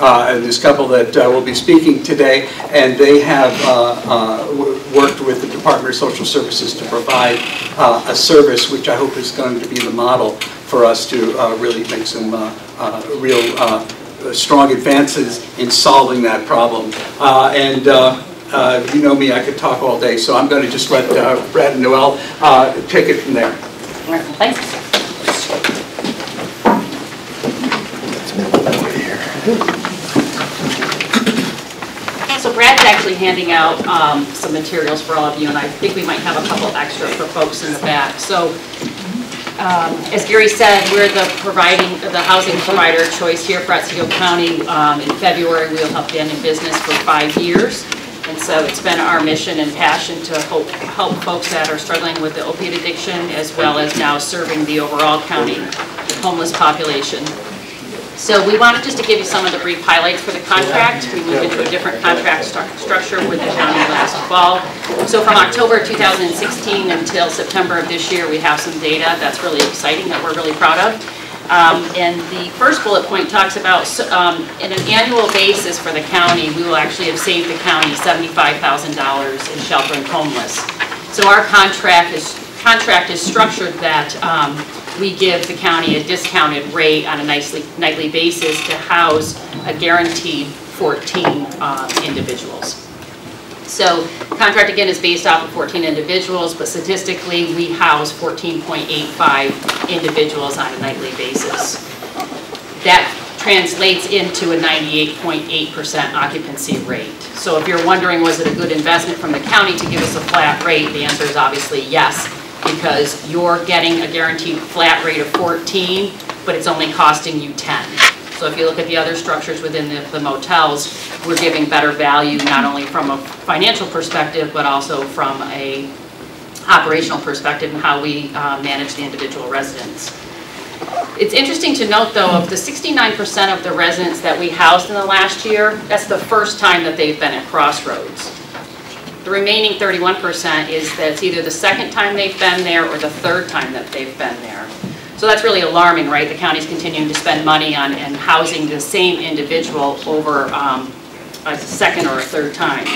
this couple that will be speaking today, and they have worked with the Department of Social Services to provide a service which I hope is going to be the model for us to really make some real strong advances in solving that problem. You know me, I could talk all day, so I'm going to just let Brad and Noel take it from there. All right, thanks. So Brad's actually handing out some materials for all of you, and I think we might have a couple extra for folks in the back. So as Gary said, we're the housing provider of choice here for Otsego County. In February, we'll have been in business for 5 years. And so it's been our mission and passion to help folks that are struggling with the opiate addiction, as well as now serving the overall county homeless population. So we wanted just to give you some of the brief highlights for the contract. We moved into a different contract structure with the county last fall. So from October 2016 until September of this year, we have some data that's really exciting that we're really proud of. And the first bullet point talks about, in an annual basis for the county, we will actually have saved the county $75,000 in sheltering homeless. So our contract is structured that we give the county a discounted rate on a nightly basis to house a guaranteed 14 individuals. So the contract again is based off of 14 individuals, but statistically we house 14.85 individuals on a nightly basis. That translates into a 98.8% occupancy rate. So if you're wondering, was it a good investment from the county to give us a flat rate, the answer is obviously yes, because you're getting a guaranteed flat rate of 14, but it's only costing you 10. So if you look at the other structures within the motels, we're giving better value not only from a financial perspective, but also from a operational perspective and how we manage the individual residents. It's interesting to note though, of the 69% of the residents that we housed in the last year, that's the first time that they've been at Crossroads. The remaining 31% is that it's either the second time they've been there or the third time that they've been there. So that's really alarming, right? The county's continuing to spend money on and housing the same individual over a second or a third time.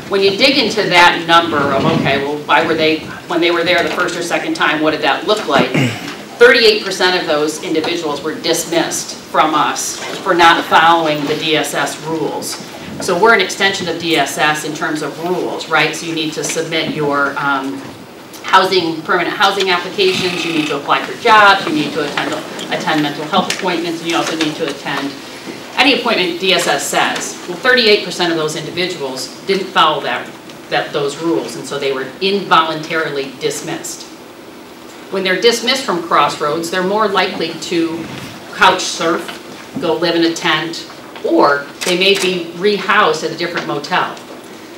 When you dig into that number of, okay, well, why were they, when they were there the first or second time, what did that look like? 38% of those individuals were dismissed from us for not following the DSS rules. So we're an extension of DSS in terms of rules, right? So you need to submit your permanent housing applications, you need to apply for jobs, you need to attend mental health appointments, and you also need to attend any appointment DSS says. Well, 38% of those individuals didn't follow those rules, and so they were involuntarily dismissed. When they're dismissed from Crossroads, they're more likely to couch surf, go live in a tent, or they may be rehoused at a different motel.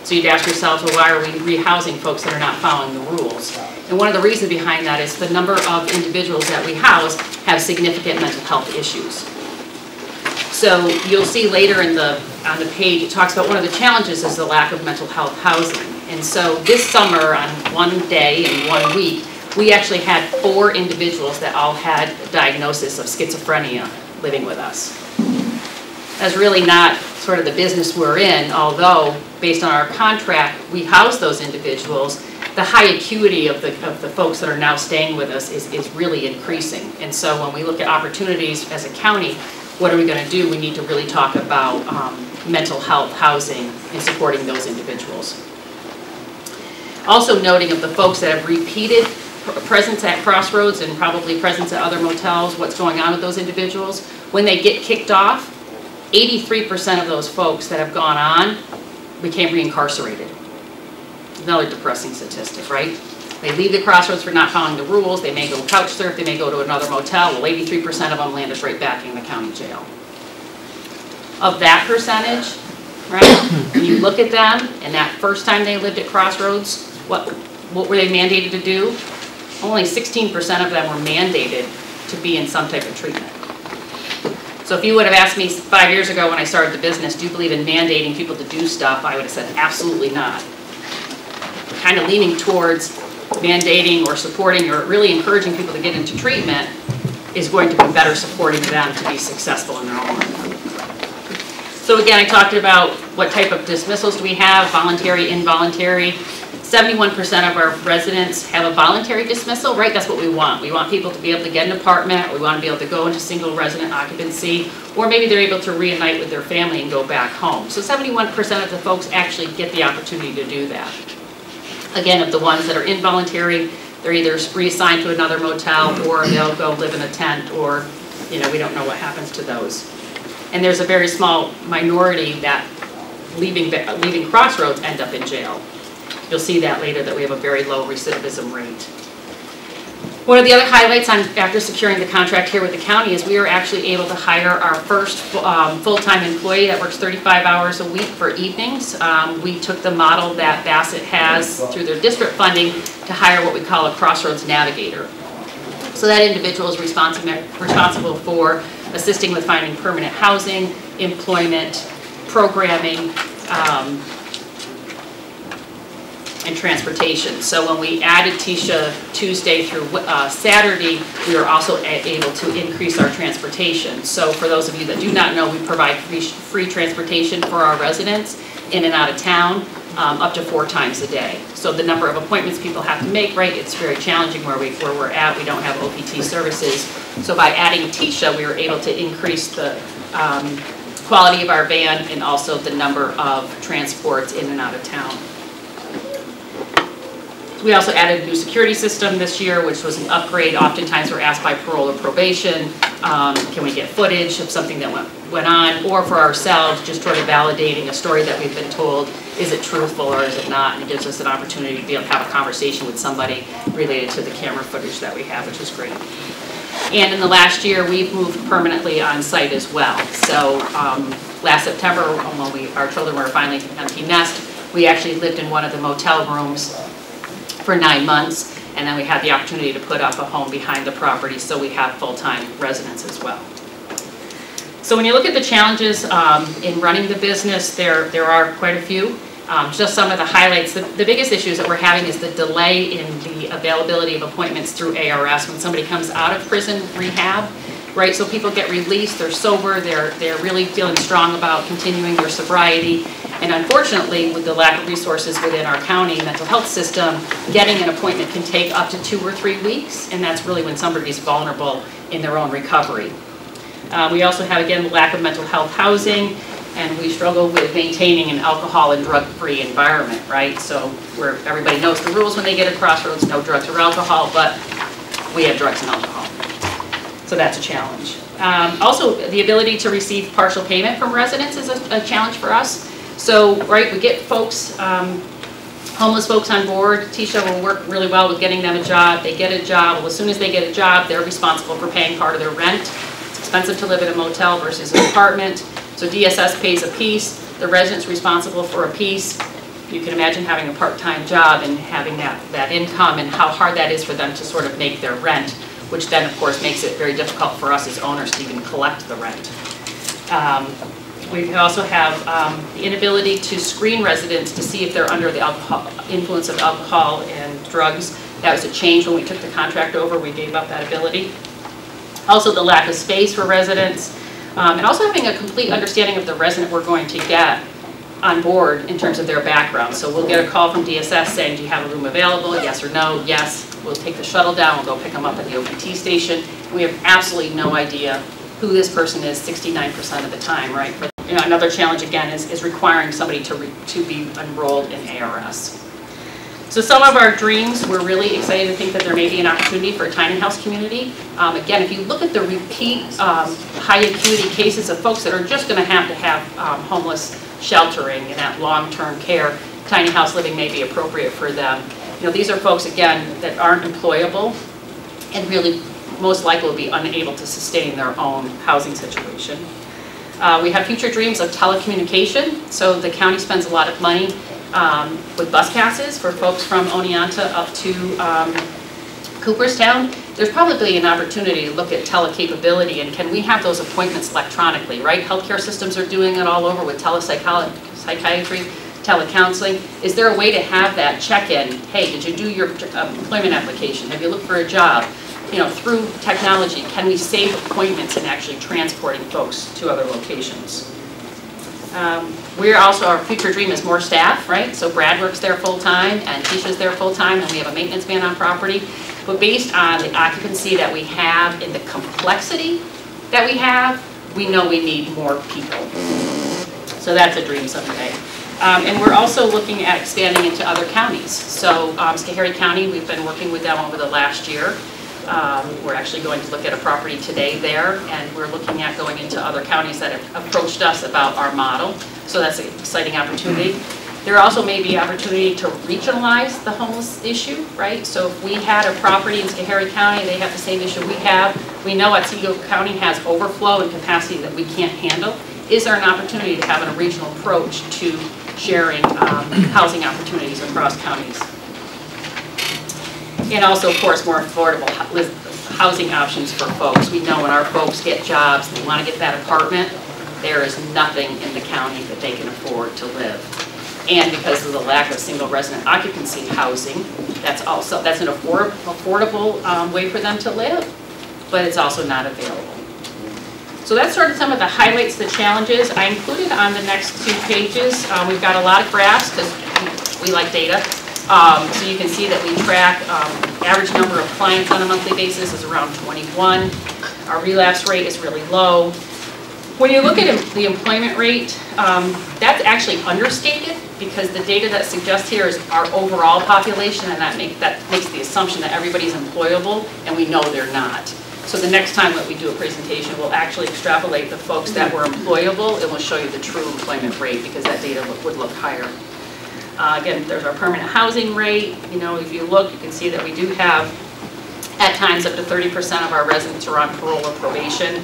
So you'd ask yourselves, well, why are we rehousing folks that are not following the rules? And one of the reasons behind that is the number of individuals that we house have significant mental health issues. So you'll see later on the page, it talks about one of the challenges is the lack of mental health housing. And so this summer, on one day and 1 week, we actually had 4 individuals that all had a diagnosis of schizophrenia living with us. That's really not sort of the business we're in, although based on our contract, we house those individuals. The high acuity of the folks that are now staying with us is really increasing. And so when we look at opportunities as a county, what are we going to do? We need to really talk about mental health housing and supporting those individuals. Also noting of the folks that have repeated presence at Crossroads and probably presence at other motels, what's going on with those individuals. When they get kicked off, 83% of those folks that have gone on became reincarcerated. Another depressing statistic, right? They leave the Crossroads for not following the rules, they may go couch surf, they may go to another motel, well 83% of them landed right back in the county jail. Of that percentage, right, when you look at them and that first time they lived at Crossroads, what were they mandated to do? Only 16% of them were mandated to be in some type of treatment. So if you would have asked me 5 years ago when I started the business, do you believe in mandating people to do stuff, I would have said absolutely not. We're kind of leaning towards mandating or supporting or really encouraging people to get into treatment is going to be better supporting them to be successful in their own life. So again, I talked about what type of dismissals do we have, voluntary, involuntary. 71% of our residents have a voluntary dismissal, right? That's what we want. We want people to be able to get an apartment, we want to be able to go into single resident occupancy, or maybe they're able to reunite with their family and go back home. So 71% of the folks actually get the opportunity to do that. Again, of the ones that are involuntary, they're either reassigned to another motel or they'll go live in a tent, or, you know, we don't know what happens to those. And there's a very small minority that leaving Crossroads end up in jail. You'll see that later, that we have a very low recidivism rate. One of the other highlights after securing the contract here with the county is we were actually able to hire our first full-time employee that works 35 hours a week for evenings. We took the model that Bassett has through their district funding to hire what we call a Crossroads navigator. So that individual is responsible for assisting with finding permanent housing, employment, programming, and transportation. So when we added Tisha Tuesday through Saturday, we were also able to increase our transportation. So for those of you that do not know, we provide free transportation for our residents in and out of town up to 4 times a day. So the number of appointments people have to make, right, it's very challenging where we're at. We don't have OPT services. So by adding Tisha, we were able to increase the quality of our van and also the number of transports in and out of town. We also added a new security system this year, which was an upgrade. Oftentimes we're asked by parole or probation, can we get footage of something that went on, or for ourselves, just sort of validating a story that we've been told, is it truthful or is it not? And it gives us an opportunity to be able to have a conversation with somebody related to the camera footage that we have, which is great. And in the last year, we've moved permanently on site as well. So last September, when our children were finally empty nest, we actually lived in one of the motel rooms for 9 months, and then we had the opportunity to put up a home behind the property, so we have full-time residents as well. So when you look at the challenges in running the business, there are quite a few. Just some of the highlights. The biggest issues that we're having is the delay in the availability of appointments through ARS when somebody comes out of prison rehab, right? So people get released, they're sober, they're really feeling strong about continuing their sobriety. And unfortunately, with the lack of resources within our county mental health system, getting an appointment can take up to 2 or 3 weeks, and that's really when somebody's vulnerable in their own recovery. We also have, again, the lack of mental health housing, and we struggle with maintaining an alcohol and drug-free environment, right? So where everybody knows the rules when they get at Crossroads, no drugs or alcohol, but we have drugs and alcohol. So that's a challenge. Also, the ability to receive partial payment from residents is a challenge for us. So, right, we get folks, homeless folks on board. Tisha will work really well with getting them a job. They get a job. Well, as soon as they get a job, they're responsible for paying part of their rent. It's expensive to live in a motel versus an apartment. So DSS pays a piece. The resident's responsible for a piece. You can imagine having a part-time job and having that income and how hard that is for them to sort of make their rent, which then of course makes it very difficult for us as owners to even collect the rent. We also have the inability to screen residents to see if they're under the influence of alcohol and drugs. That was a change when we took the contract over. We gave up that ability. Also the lack of space for residents, and also having a complete understanding of the resident we're going to get on board in terms of their background. So we'll get a call from DSS saying, do you have a room available? Yes or no? Yes. We'll take the shuttle down, we'll go pick them up at the OPT station. We have absolutely no idea who this person is 69% of the time, right? But, you know, another challenge again is requiring somebody to be enrolled in ARS. So some of our dreams, we're really excited to think that there may be an opportunity for a tiny house community. Again, if you look at the repeat high acuity cases of folks that are just going to have homeless sheltering and that long-term care, tiny house living may be appropriate for them. You know, these are folks, again, that aren't employable and really most likely will be unable to sustain their own housing situation. We have future dreams of telecommunication. So the county spends a lot of money with bus passes for folks from Oneonta up to Cooperstown. There's probably an opportunity to look at telecapability and can we have those appointments electronically, right? Healthcare systems are doing it all over with telepsychiatry, telecounseling. Is there a way to have that check-in? Hey, did you do your employment application? Have you looked for a job? You know, through technology, can we save appointments and actually transporting folks to other locations? We're also, our future dream is more staff, right? So Brad works there full-time and Tisha's there full-time and we have a maintenance man on property. But based on the occupancy that we have and the complexity that we know we need more people. So that's a dream someday. And we're also looking at expanding into other counties. So Schoharie County, we've been working with them over the last year. We're actually going to look at a property today there, and we're looking at going into other counties that have approached us about our model. So that's an exciting opportunity. There also may be opportunity to regionalize the homeless issue, right? So if we had a property in Schoharie County, they have the same issue we have. We know Otsego County has overflow and capacity that we can't handle. Is there an opportunity to have a regional approach to sharing housing opportunities across counties? And also, of course, more affordable housing options for folks. We know when our folks get jobs, they want to get that apartment, there is nothing in the county that they can afford to live. And because of the lack of single resident occupancy housing, that's an affordable way for them to live, but it's also not available. So that's sort of some of the highlights, the challenges. I included on the next 2 pages, we've got a lot of graphs because we like data. So you can see that we track average number of clients on a monthly basis is around 21. Our relapse rate is really low. When you look at the employment rate, that's actually understated because the data that suggests here is our overall population, and that makes the assumption that everybody's employable, and we know they're not. So the next time that we do a presentation, we'll actually extrapolate the folks that were employable, and we'll show you the true employment rate because that data would look higher. Again, there's our permanent housing rate. You know, if you look, you can see that we do have, at times, up to 30% of our residents are on parole or probation.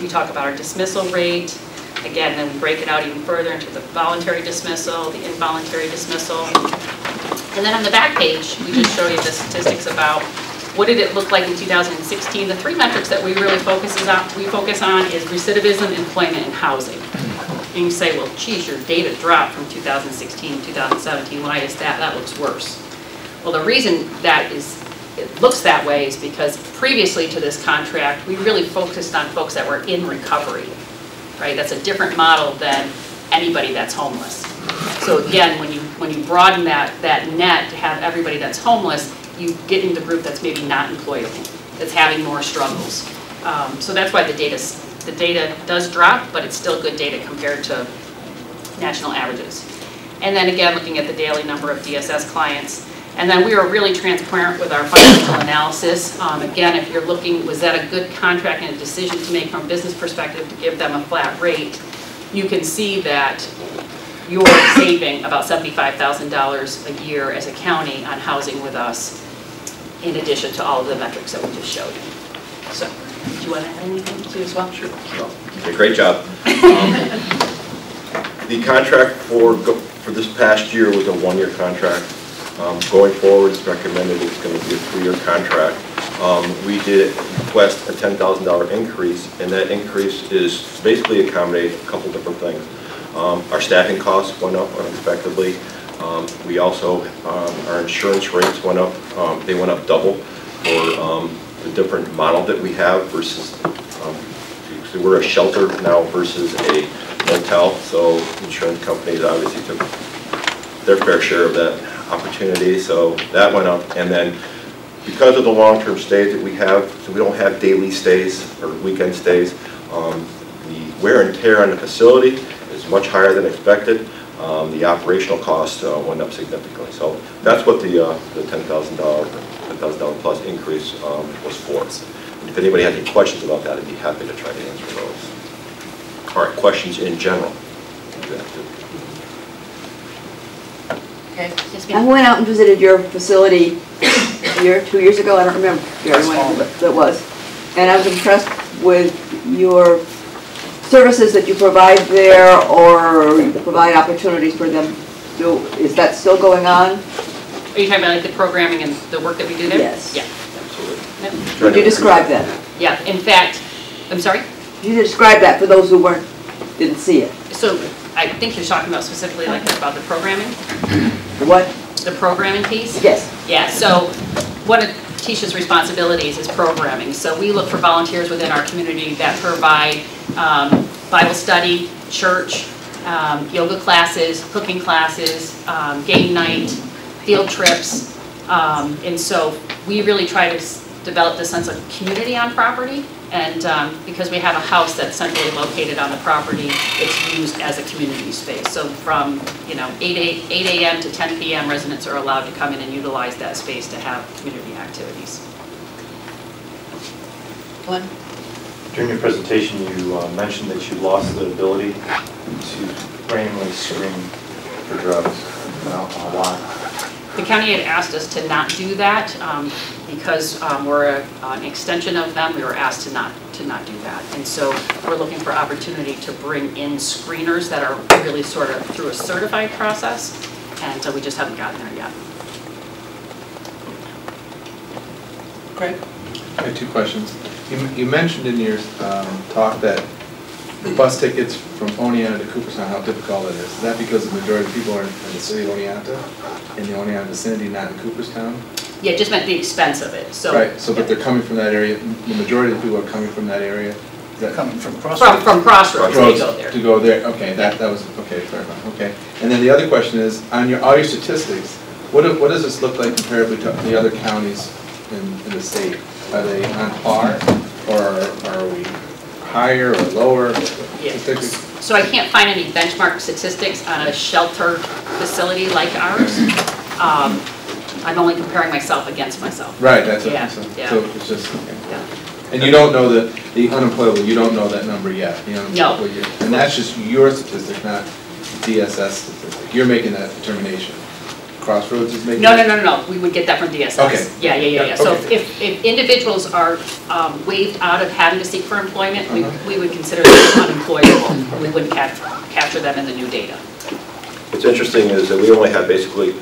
We talk about our dismissal rate. Again, then we break it out even further into the voluntary dismissal, the involuntary dismissal. And then on the back page, we just show you the statistics about what did it look like in 2016. The 3 metrics that we really focus on is recidivism, employment, and housing. And you say, well, geez, your data dropped from 2016 to 2017. Why is that? That looks worse. Well, the reason that it looks that way is because previously to this contract, we really focused on folks that were in recovery, right? That's a different model than anybody that's homeless. So again, when you broaden that net to have everybody that's homeless, you get into the group that's maybe not employable, that's having more struggles. So that's why the data does drop, but it's still good data compared to national averages. And then again, looking at the daily number of DSS clients. And then we are really transparent with our financial analysis. Again, if you're looking, was that a good contract and a decision to make from a business perspective to give them a flat rate, you can see that you're saving about $75,000 a year as a county on housing with us, in addition to all of the metrics that we just showed you. So, do you want to add anything to as well? Sure. Well, you did a great job. The contract for For this past year was a 1-year contract. Going forward, it's recommended it's going to be a 3-year contract. We did request a $10,000 increase, and that increase is basically accommodate a couple different things. Our staffing costs went up unexpectedly. We also, our insurance rates went up. They went up double for the different model that we have versus, so we're a shelter now versus a motel, so insurance companies obviously took their fair share of that opportunity, so that went up. And then because of the long-term stays that we have, so we don't have daily stays or weekend stays, the wear and tear on the facility is much higher than expected. The operational cost went up significantly. So that's what the $10,000 plus increase was for. And if anybody has any questions about that, I'd be happy to try to answer those. All right, questions in general. Okay. I went out and visited your facility a year, 2 years ago. I don't remember when that was. And I was impressed with your services that you provide there, or you provide opportunities for them. Is that still going on? Are you talking about like the programming and the work that we do there? Yes. Yeah. Absolutely. Could you describe that? Yeah. In fact, I'm sorry? Could you describe that for those who didn't see it? So I think you're talking about specifically like about the programming? What? The programming piece? Yes. Yeah, so one of Tisha's responsibilities is programming. So we look for volunteers within our community that provide Bible study, church, yoga classes, cooking classes, game night, field trips. And so we really try to develop this sense of community on property. And because we have a house that's centrally located on the property, it's used as a community space. So from 8 a.m. to 10 p.m. residents are allowed to come in and utilize that space to have community activities. Glenn? During your presentation, you mentioned that you lost the ability to randomly screen for drugs and alcohol. Why? The county had asked us to not do that because we're an extension of them. We were asked to not do that, and so we're looking for opportunity to bring in screeners that are really sort of through a certified process, and we just haven't gotten there yet. Great. I have 2 questions. You mentioned in your talk that the bus tickets from Oneonta to Cooperstown, how difficult it is. Is that because the majority of people are in the city of Oneonta, in the Oneonta vicinity, not in Cooperstown? Yeah, it just meant the expense of it. So right. So, but they're coming from that area. The majority of the people are coming from that area. Is that coming from Crossroads? From Crossroads to go there. To go there. Okay, that was okay. Fair enough. Okay. And then the other question is on all your statistics. What does this look like comparatively to the other counties in the state? Are they on par, or are we higher or lower? Yeah. So I can't find any benchmark statistics on a shelter facility like ours. I'm only comparing myself against myself. Right, that's what yeah. So it's just, okay. Yeah. And you don't know the unemployable, you don't know that number yet. No. And that's just your statistic, not DSS statistic. You're making that determination. Crossroads is making No. We would get that from DSS. Okay. Yeah. So Okay. if individuals are waived out of having to seek for employment, we would consider them unemployable. We wouldn't capture them in the new data. What's interesting is that we only have basically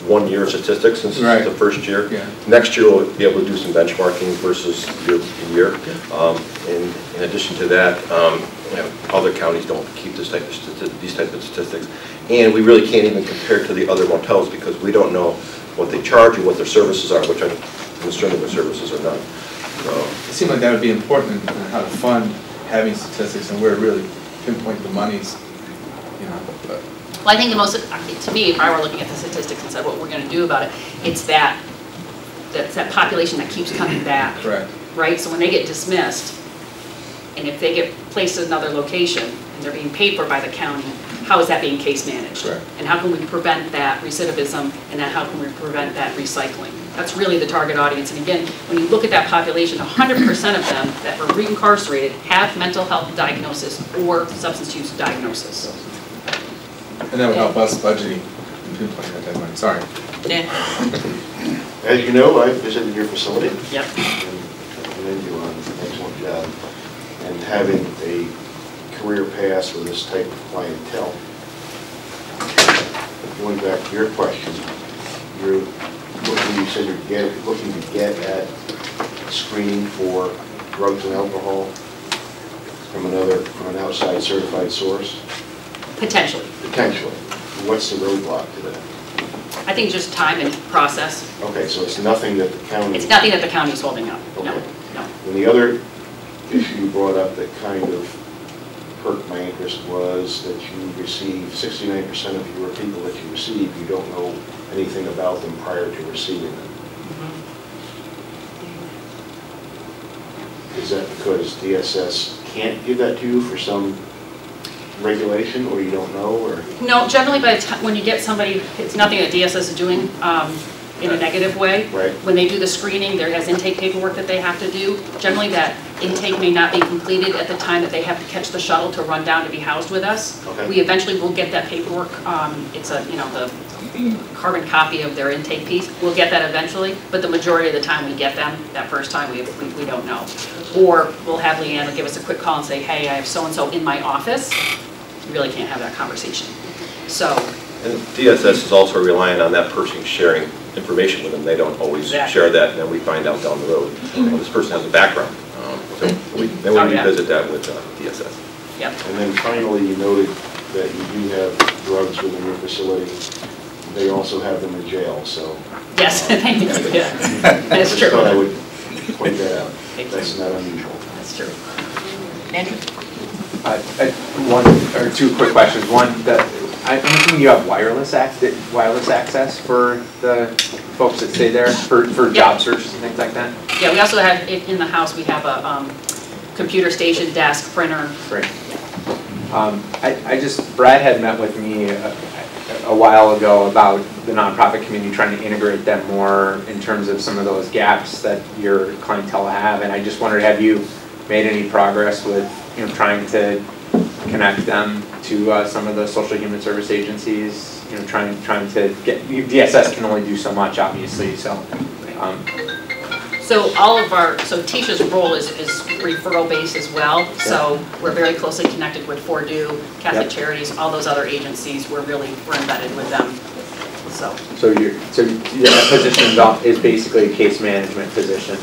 1 year of statistics since this is the first year. Yeah. Next year we'll be able to do some benchmarking versus year to year. In addition to that, other counties don't keep these type of statistics, and we really can't even compare to the other motels because we don't know what they charge and what their services are, which I'm concerned that their services are not. So it seemed like that would be important in how to fund having statistics and where to really pinpoint the monies. But. Well, I think to me, if I were looking at the statistics and said what we're going to do about it, it's that population that keeps coming back. Correct. Right? So when they get dismissed, and if they get placed in another location, and they're being paid for by the county, how is that being case managed? Correct. And how can we prevent that recidivism, and then how can we prevent that recycling? That's really the target audience. And again, when you look at that population, 100% of them that were reincarcerated have mental health diagnosis or substance use diagnosis. And that would help us budgeting and pinpointing that type of money. Sorry. Dan? As you know, I visited your facility. Yep. And commend you on an excellent job. And having a career path with this type of clientele. going back to your question, you said you're looking to get at screening for drugs and alcohol from an outside certified source? Potentially. Potentially. What's the roadblock to that? I think just time and process. Okay, so it's nothing that the county... It's nothing that the county is holding up, okay. No. And the other issue you brought up that kind of perked my interest was that you receive 69% of your people that you receive, you don't know anything about them prior to receiving them. Is that because DSS can't give that to you for some regulation, or you don't know, or? No, generally by the time, when you get somebody, it's nothing that DSS is doing in a negative way. Right. When they do the screening, there has intake paperwork that they have to do. Generally that intake may not be completed at the time that they have to catch the shuttle to run down to be housed with us. Okay. We eventually will get that paperwork. It's a, the carbon copy of their intake piece. We'll get that eventually, but the majority of the time we get them, that first time we don't know. Or we'll have Leanne give us a quick call and say, hey, I have so-and-so in my office. You really can't have that conversation. So. And DSS is also relying on that person sharing information with them. They don't always share that, and then we find out down the road, well, this person has a background. So then we revisit that with DSS. Yep. And then finally, you noted that you do have drugs within your facility. They also have them in jail, so. Yes, thank you. Yeah. That's true. I thought I would point that out. That's not unusual. That's true. Andrew? One or two quick questions. One, I'm assuming you have wireless access for the folks that stay there for job searches and things like that? Yeah, we also have, in the house, we have a computer station, desk, printer. Great. Brad had met with me a while ago about the nonprofit community trying to integrate them more in terms of some of those gaps that your clientele have, and I just wondered, have you made any progress with trying to connect them to some of the social human service agencies? Trying to get, DSS can only do so much, obviously. So. So all of so Tisha's role is referral based as well. Yep. So we're very closely connected with Fordu, Catholic Charities, all those other agencies. We're embedded with them. So your position is basically a case management position,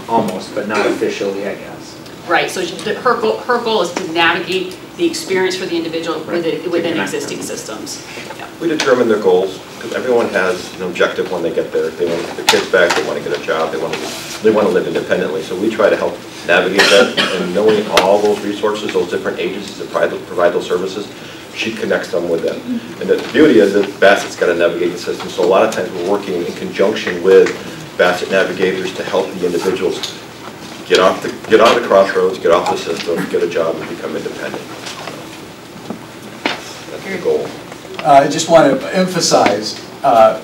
almost, but not officially, I guess. Right. So her goal is to navigate the experience for the individual within existing systems. Yeah. We determine their goals, because everyone has an objective when they get there. They want to get their kids back, they want to get a job, they want to live independently. So we try to help navigate that, and knowing all those resources, those different agencies that provide those services, she connects them with them. And the beauty is that Bassett's got to navigate the system, so a lot of times we're working in conjunction with Bassett navigators to help the individuals get off the crossroads, get off the system, get a job, and become independent. That's the goal. I just want to emphasize,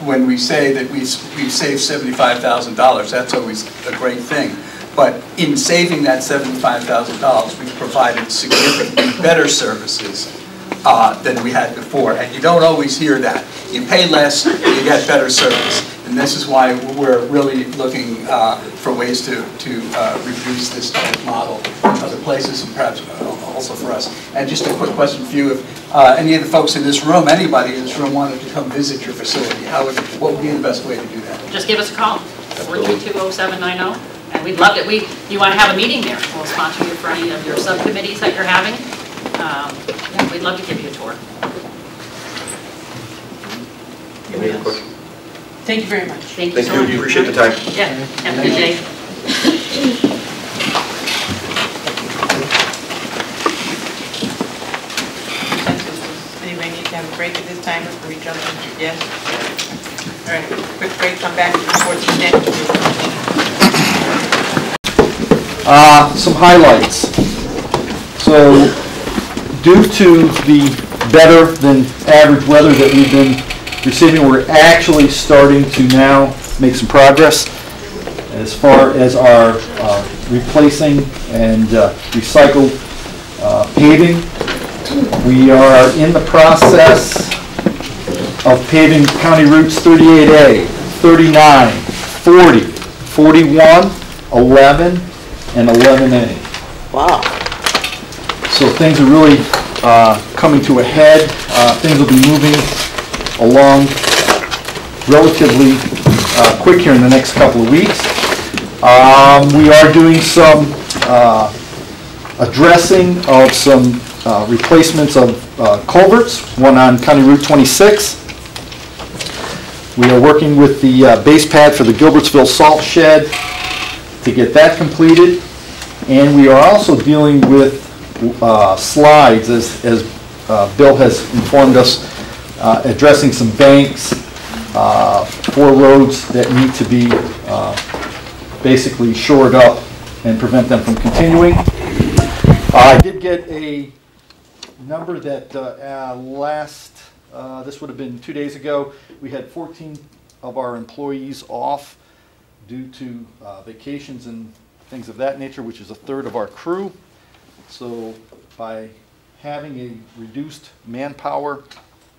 when we say that we've saved $75,000, that's always a great thing. But in saving that $75,000, we've provided significantly better services than we had before. And you don't always hear that. You pay less, you get better service. And this is why we're really looking for ways to reproduce this type of model in other places and perhaps also for us. And just a quick question for you. If any of the folks in this room, anybody in this room wanted to come visit your facility, what would be the best way to do that? Just give us a call, 432-0790. And we'd love it. You want to have a meeting there. We'll sponsor you for any of your subcommittees that you're having. Yeah, we'd love to give you a tour. Any other questions? Thank you very much. Thank you so much. Thank you. Appreciate the time. Yeah. Have a good day. Anybody need to have a break at this time before we jump into yes? All right, quick break. Come back to report to next. Some highlights. So, due to the better than average weather that we've been receiving, we're actually starting to now make some progress as far as our replacing and recycled paving. We are in the process of paving County Routes 38A, 39, 40, 41, 11, and 11A. Wow. So things are really coming to a head. Things will be moving along relatively quick here in the next couple of weeks. We are doing some addressing of some replacements of culverts, one on County Route 26. We are working with the base pad for the Gilbertsville salt shed to get that completed. And we are also dealing with slides, as Bill has informed us, addressing some banks for roads that need to be basically shored up and prevent them from continuing. I did get a number that this would have been 2 days ago. We had 14 of our employees off due to vacations and things of that nature, which is a third of our crew. So by having a reduced manpower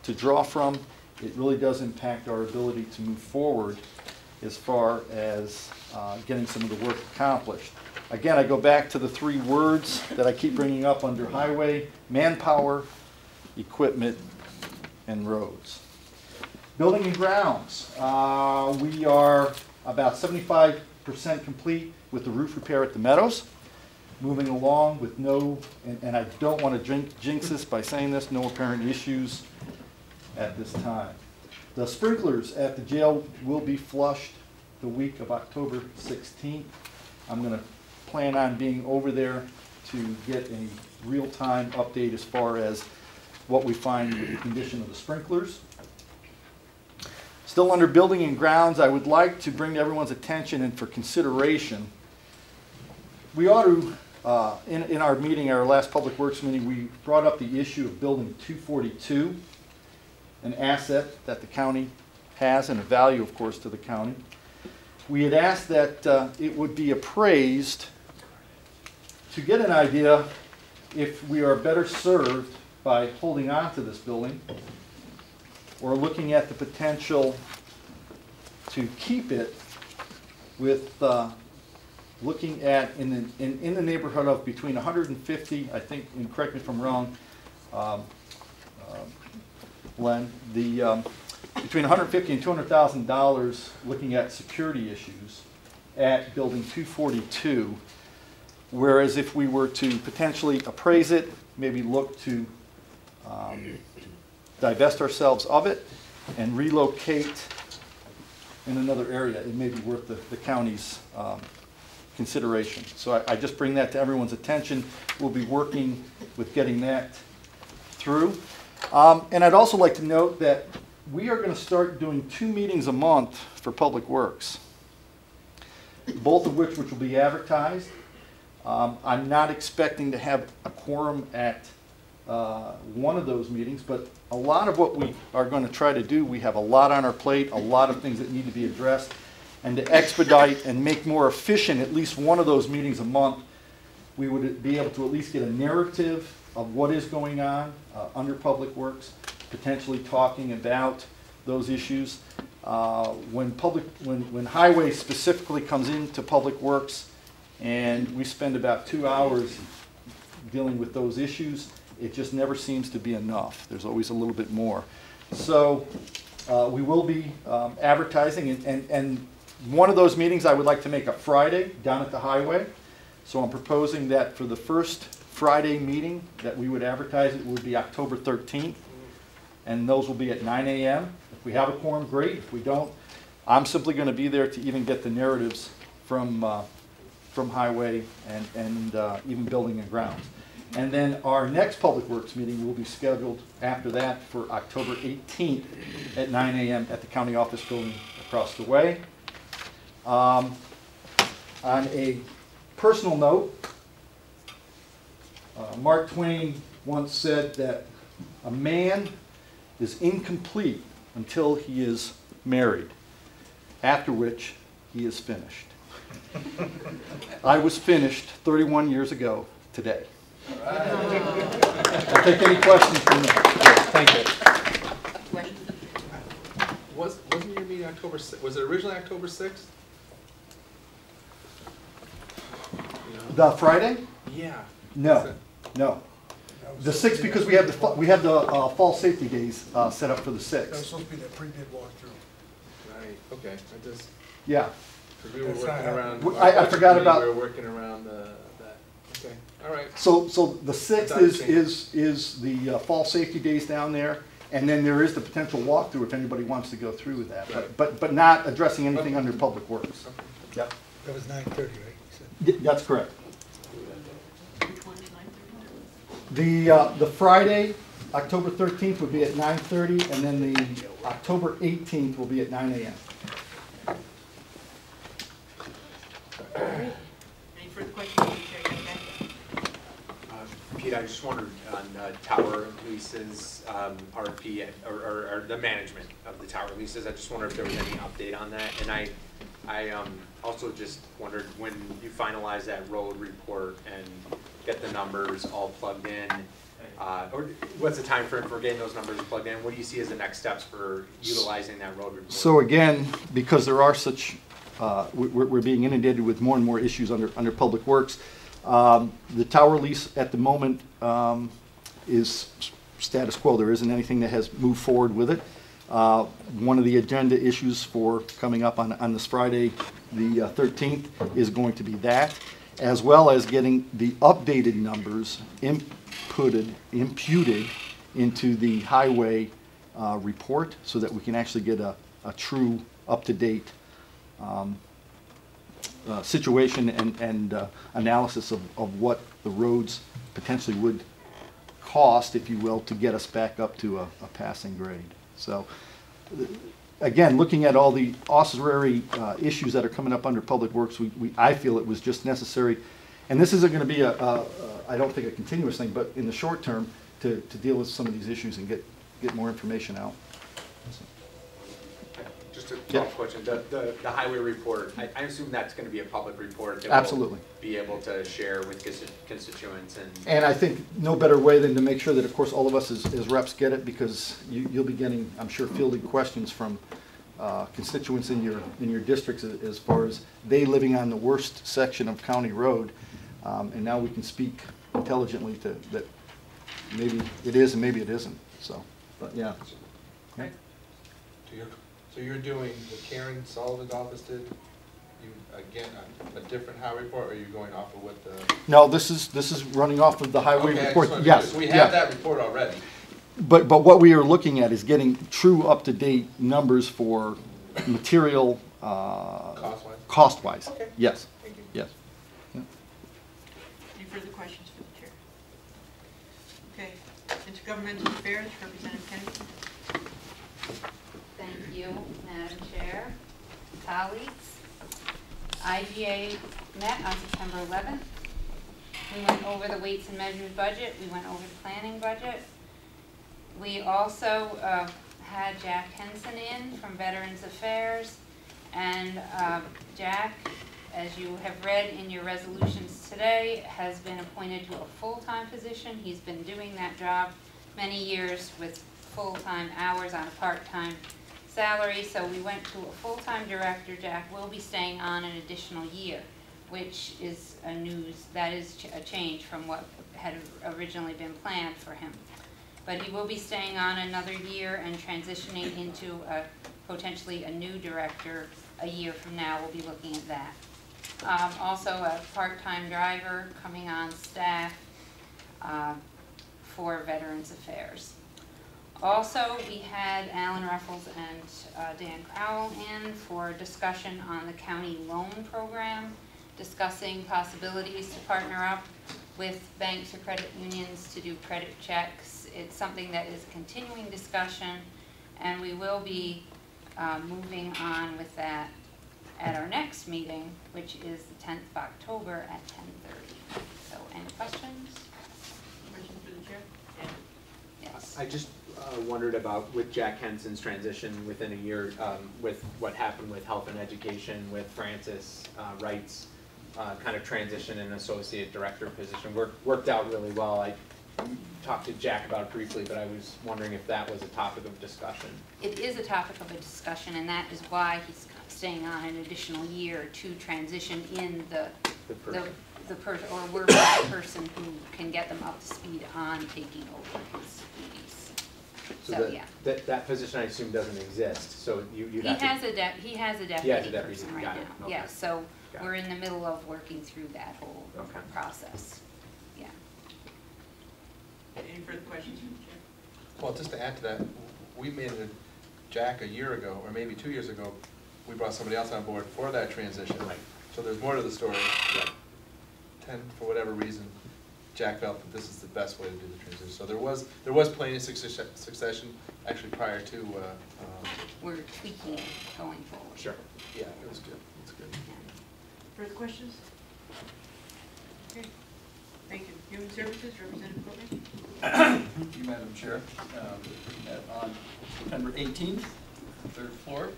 to draw from, it really does impact our ability to move forward as far as getting some of the work accomplished. Again, I go back to the 3 words that I keep bringing up under highway: manpower, equipment, and roads. Building and grounds. We are about 75% complete with the roof repair at the Meadows. Moving along with no, and I don't want to jinx this by saying this, no apparent issues at this time. The sprinklers at the jail will be flushed the week of October 16th. I'm going to plan on being over there to get a real-time update as far as what we find with the condition of the sprinklers. Still under building and grounds, I would like to bring to everyone's attention and for consideration, we ought to, in our meeting, our last Public Works meeting, we brought up the issue of building 242, an asset that the county has and a value, of course, to the county. We had asked that it would be appraised to get an idea if we are better served by holding on to this building or looking at the potential to keep it with looking at in the neighborhood of between 150, I think, and correct me if I'm wrong, Len, between $150,000 and $200,000 looking at security issues at building 242, whereas if we were to potentially appraise it, maybe look to divest ourselves of it and relocate in another area, it may be worth the county's consideration. So I just bring that to everyone's attention. We'll be working with getting that through. And I'd also like to note that we are going to start doing 2 meetings a month for Public Works, both of which will be advertised. I'm not expecting to have a quorum at one of those meetings, but a lot of what we are going to try to do, we have a lot on our plate, a lot of things that need to be addressed, and to expedite and make more efficient at least one of those meetings a month, we would be able to at least get a narrative of what is going on under Public Works, potentially talking about those issues. When highway specifically comes into Public Works, and we spend about 2 hours dealing with those issues, it just never seems to be enough. There's always a little bit more. So we will be advertising, and one of those meetings I would like to make a Friday down at the highway. So I'm proposing that for the first Friday meeting that we would advertise, it would be October 13th, and those will be at 9 a.m. If we have a quorum, great. If we don't, I'm simply going to be there to even get the narratives from highway and even building and grounds. And then our next Public Works meeting will be scheduled after that for October 18th at 9 a.m. at the county office building across the way. On a personal note, Mark Twain once said that a man is incomplete until he is married, after which he is finished. I was finished 31 years ago today. I'll take any questions from you. Thank you. Wasn't your meeting October 6th? Was it originally October 6th? The Friday? Yeah. No, no. The 6th, because we have the fall safety days set up for the 6th. That was supposed to be that pre-bid walkthrough. Right, okay, I just, Yeah. because we were working around. I forgot about. We were working around that, okay, all right. So the 6th is the fall safety days down there, and then there is the potential walkthrough if anybody wants to go through with that, Right. but not addressing anything under Public Works. Yep. That was 9:30, right? That's correct. The Friday, October 13th would be at 9:30, and then the October 18th will be at 9 a.m. Any further questions? Pete, I just wondered on tower leases, RFP, or the management of the tower leases, I just wondered if there was any update on that. And I also just wondered, when you finalize that road report and get the numbers all plugged in, or what's the time frame for getting those numbers plugged in? What do you see as the next steps for utilizing that road report? So again, because there are such, we're being inundated with more and more issues under Public Works. The tower lease at the moment is status quo. There isn't anything that has moved forward with it. One of the agenda issues for coming up on this Friday, the 13th, is going to be that, as well as getting the updated numbers imputed into the highway report so that we can actually get a true up-to-date situation and analysis of what the roads potentially would cost, if you will, to get us back up to a passing grade. So again, looking at all the auxiliary issues that are coming up under Public Works, I feel it was just necessary, and this isn't going to be I don't think a continuous thing, but in the short term, to deal with some of these issues and get more information out. Just a follow-up question, the highway report, I assume that's going to be a public report that Absolutely. we'll be able to share with constituents. And I think no better way than to make sure that, of course, all of us as reps get it, because you'll be getting, I'm sure, fielded questions from constituents in your districts as far as they living on the worst section of county road, and now we can speak intelligently to that maybe it is and maybe it isn't. So, but yeah. Okay. So you're doing what Karen Sullivan's office did? You again a different highway report, or are you going off of what the? No, this is running off of the highway report. Yes, so we have that report already. But what we are looking at is getting true up-to-date numbers for material cost-wise. Okay. Yes. Thank you. Yes. Yeah. Any further questions for the chair? Okay, Intergovernmental Affairs, Representative Kennedy. Thank you, Madam Chair, colleagues. IGA met on September 11th. We went over the weights and measures budget. We went over the planning budget. We also had Jack Henson in from Veterans Affairs. And Jack, as you have read in your resolutions today, has been appointed to a full-time position. He's been doing that job many years with full-time hours on a part-time salary. So we went to a full-time director. Jack will be staying on an additional year, which is a change from what had originally been planned for him. But he will be staying on another year and transitioning into potentially a new director a year from now. We'll be looking at that. Also a part-time driver coming on staff for Veterans Affairs. Also, we had Alan Ruffles and Dan Crowell in for discussion on the county loan program, discussing possibilities to partner up with banks or credit unions to do credit checks. It's something that is a continuing discussion, and we will be moving on with that at our next meeting, which is the 10th of October at 10:30. So, any questions? Questions for the chair? Yes. I just wondered about, with Jack Henson's transition within a year, with what happened with health and education, with Francis Wright's kind of transition and associate director position, worked out really well. I talked to Jack about it briefly, but I was wondering if that was a topic of discussion. It is a topic of a discussion, and that is why he's staying on an additional year to transition in the the person, or work with the person who can get them up to speed on taking over his duties. So, yeah. That position, I assume, doesn't exist, so you'd He have to... has a deputy person right Got it. now, Okay. yeah, so Got it. we're in the middle of working through that whole process, yeah. Any further questions from the chair? Well, just to add to that, we made Jack a year ago, or maybe 2 years ago, we brought somebody else on board for that transition. Right. So there's more to the story. For whatever reason, Jack felt that this is the best way to do the transition. So there was plenty of succession actually prior to. We're tweaking it going forward. Sure. Yeah, it was good. It's good. Further questions? Okay, thank you. Human Services, Representative Courtney? Thank you, Madam Chair. Met on September 18th, third floor.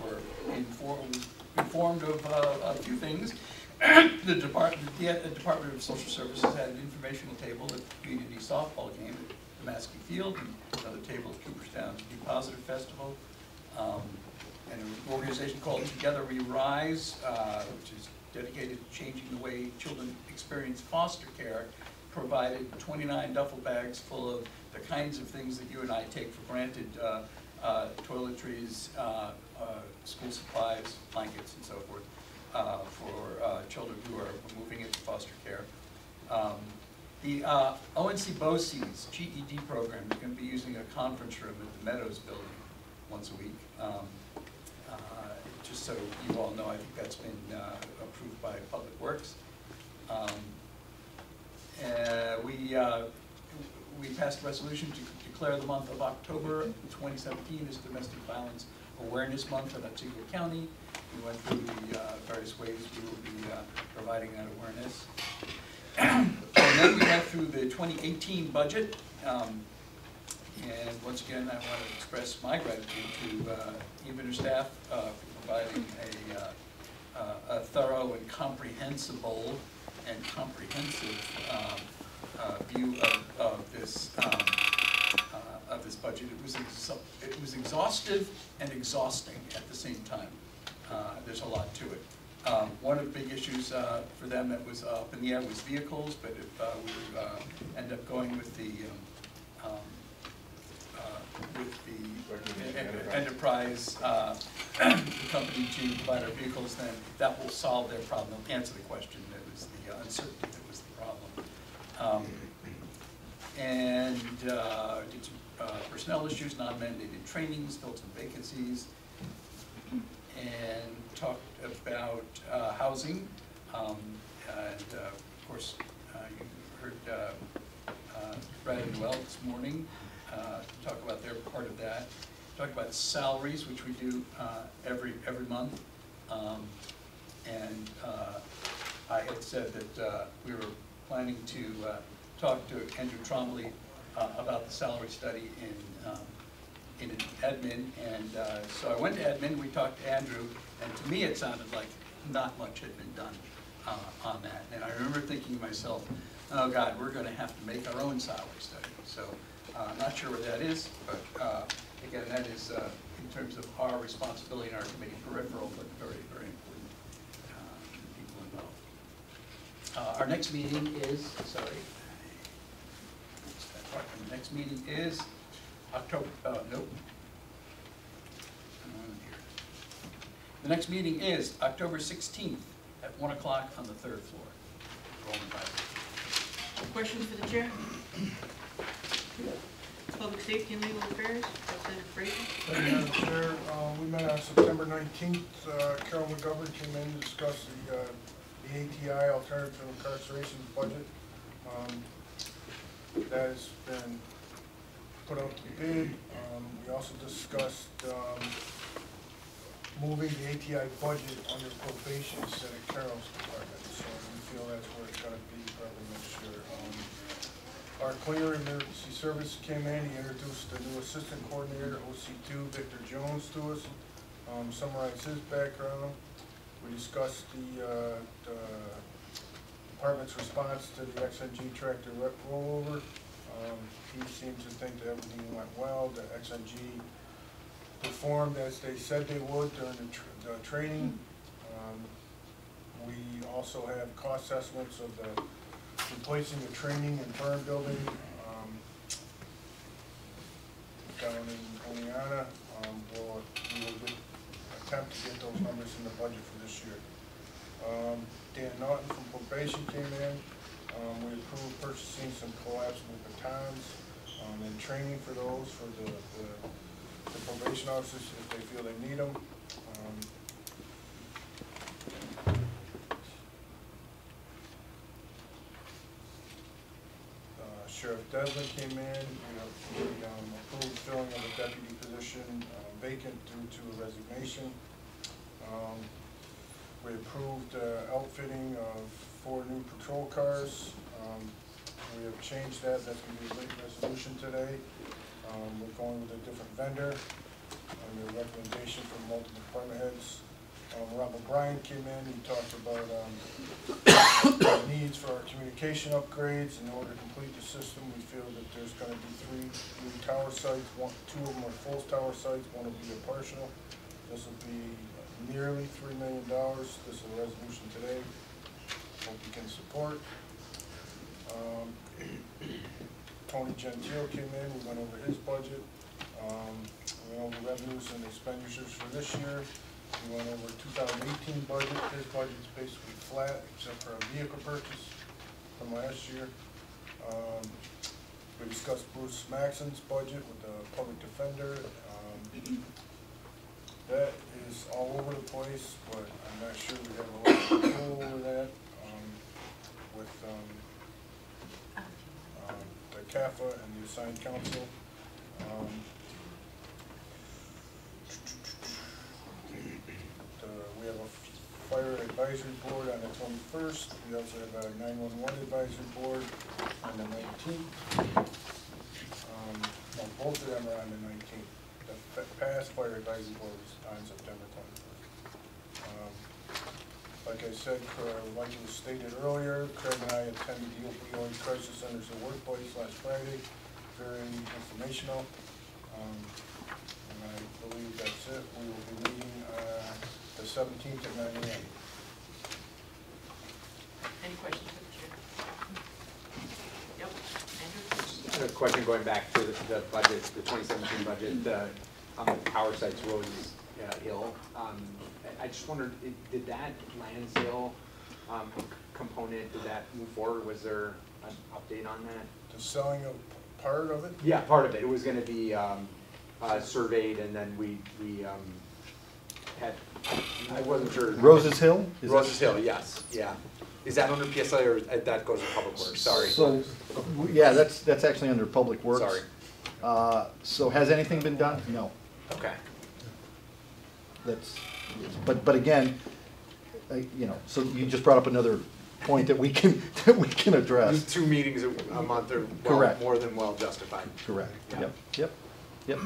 We're informed of a few things. The Department of Social Services had an informational table at the community softball game at Maskey Field, and another table at Cooperstown Be Positive Festival, and an organization called Together We Rise, which is dedicated to changing the way children experience foster care, provided 29 duffel bags full of the kinds of things that you and I take for granted, toiletries, school supplies, blankets, and so forth, for children who are moving into foster care. The ONC BOCES GED program is going to be using a conference room at the Meadows building once a week. Just so you all know, I think that's been approved by Public Works. We passed a resolution to declare the month of October 2017 as Domestic Violence Awareness Month in Otsego County. We went through the various ways we will be providing that awareness. And then we went through the 2018 budget. And once again, I want to express my gratitude to even her staff for providing a thorough and comprehensive view of this budget. It was exhaustive and exhausting at the same time. There's a lot to it. One of the big issues for them that was up in the air was vehicles, but if we end up going with the enterprise company to provide our vehicles, then that will solve their problem, answer the question. That was the uncertainty that was the problem. And did some personnel issues, non-mandated trainings, filled some vacancies, and talked about housing. And of course, you heard Brad and Noel this morning talk about their part of that. Talk about salaries, which we do every month. And I had said that we were planning to talk to Andrew Trombley about the salary study in admin, and so I went to admin, we talked to Andrew, and to me it sounded like not much had been done on that. And I remember thinking to myself, oh God, we're going to have to make our own salary study. So I'm not sure what that is, but again, that is in terms of our responsibility in our committee, peripheral, but very, very important people involved. Our next meeting is, the next meeting is October, nope. The next meeting is October 16th at 1 o'clock on the third floor. Questions for the chair? Public Safety and Legal Affairs, Representative Frazier. Thank you, Madam Chair. We met on September 19th. Carol McGovern came in to discuss the ATI, Alternative to Incarceration budget. That has been put out to bid. We also discussed moving the ATI budget under probation instead of Carol's department. So we feel that's where it's going to be probably next year. Our cleaner emergency service came in. He introduced the new assistant coordinator, OC2, Victor Jones, to us. Summarized his background. We discussed the department's response to the XNG tractor rollover. He seems to think that everything went well. The XNG performed as they said they would during the training. We also have cost estimates of the replacing the training and burn building down in Oneonta. We will attempt to get those numbers in the budget for this year. Dan Naughton from probation came in. We approved purchasing some collapsible batons and training for those for the probation officers if they feel they need them. Sheriff Desmond came in. We approved filling of a deputy position vacant due to a resignation. We approved outfitting of 4 new patrol cars. We have changed that. That's going to be a late resolution today. We're going with a different vendor under recommendation from multiple department heads. Rob O'Brien came in. He talked about needs for our communication upgrades. In order to complete the system, we feel that there's going to be 3 new tower sites. 2 of them are full tower sites. 1 will be a partial. This will be nearly $3 million. This is a resolution today. Hope you can support. Tony Gentile came in. We went over his budget. We went over revenues and expenditures for this year. We went over 2018 budget. His budget's basically flat except for a vehicle purchase from last year. We discussed Bruce Maxon's budget with the public defender. That is all over the place, but I'm not sure we have a lot of control over that with the CAFA and the assigned counsel. We have a fire advisory board on the 21st. We also have a 911 advisory board on the 19th. Well, both of them are on the 19th. The past fire advisory board is on September 21st. Like I said, like it was stated earlier, Craig and I attended the opioid crisis centers at workplace last Friday. Very informational. And I believe that's it. We will be meeting the 17th at 9 a.m. Any questions for the chair? Yep. Andrew? A question going back to the budget, the 2017 budget, the power sites Rose Hill. I just wondered, did that land sale component, did that move forward? Was there an update on that? The selling of part of it? Yeah, part of it. It was going to be surveyed, and then we had, I wasn't sure. Rose's Hill? Rose's Hill, yes, yeah. Is that under PSI or that goes to Public Works? Sorry. So, yeah, that's actually under Public Works. Sorry. So has anything been done? No. Okay. That's, but again, you know, so you just brought up another point that we can address. 2 meetings a month are Correct. More than well justified. Correct. Yeah. Yep.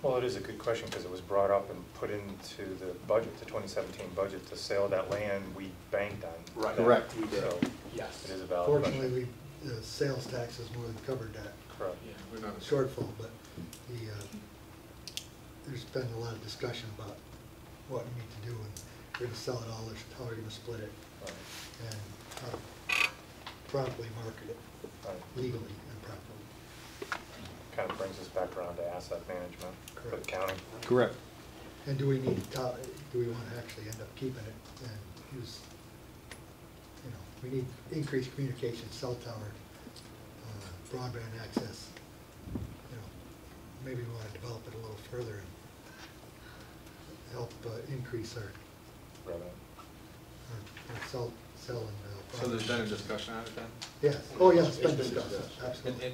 Well, it is a good question because it was brought up and put into the budget, the 2017 budget, the sale of that land we banked on. Right. Correct. We did. So yes. It is a valid Fortunately, the sales tax has more than covered that. Correct. Yeah, we're not. Shortfall, but there's been a lot of discussion about what we need to do, and we're going to sell it all, how we're going to split it, and how to properly market it legally and properly. Kind of brings us back around to asset management for the county. Correct. And do we want to actually end up keeping it and use, you know, we need increased communication, cell tower, broadband access, you know, maybe we want to develop it a little further and help increase our revenue. Our cell and broadband. So there's been a discussion on it then? Yes. Oh, yeah, it's been discussed, absolutely.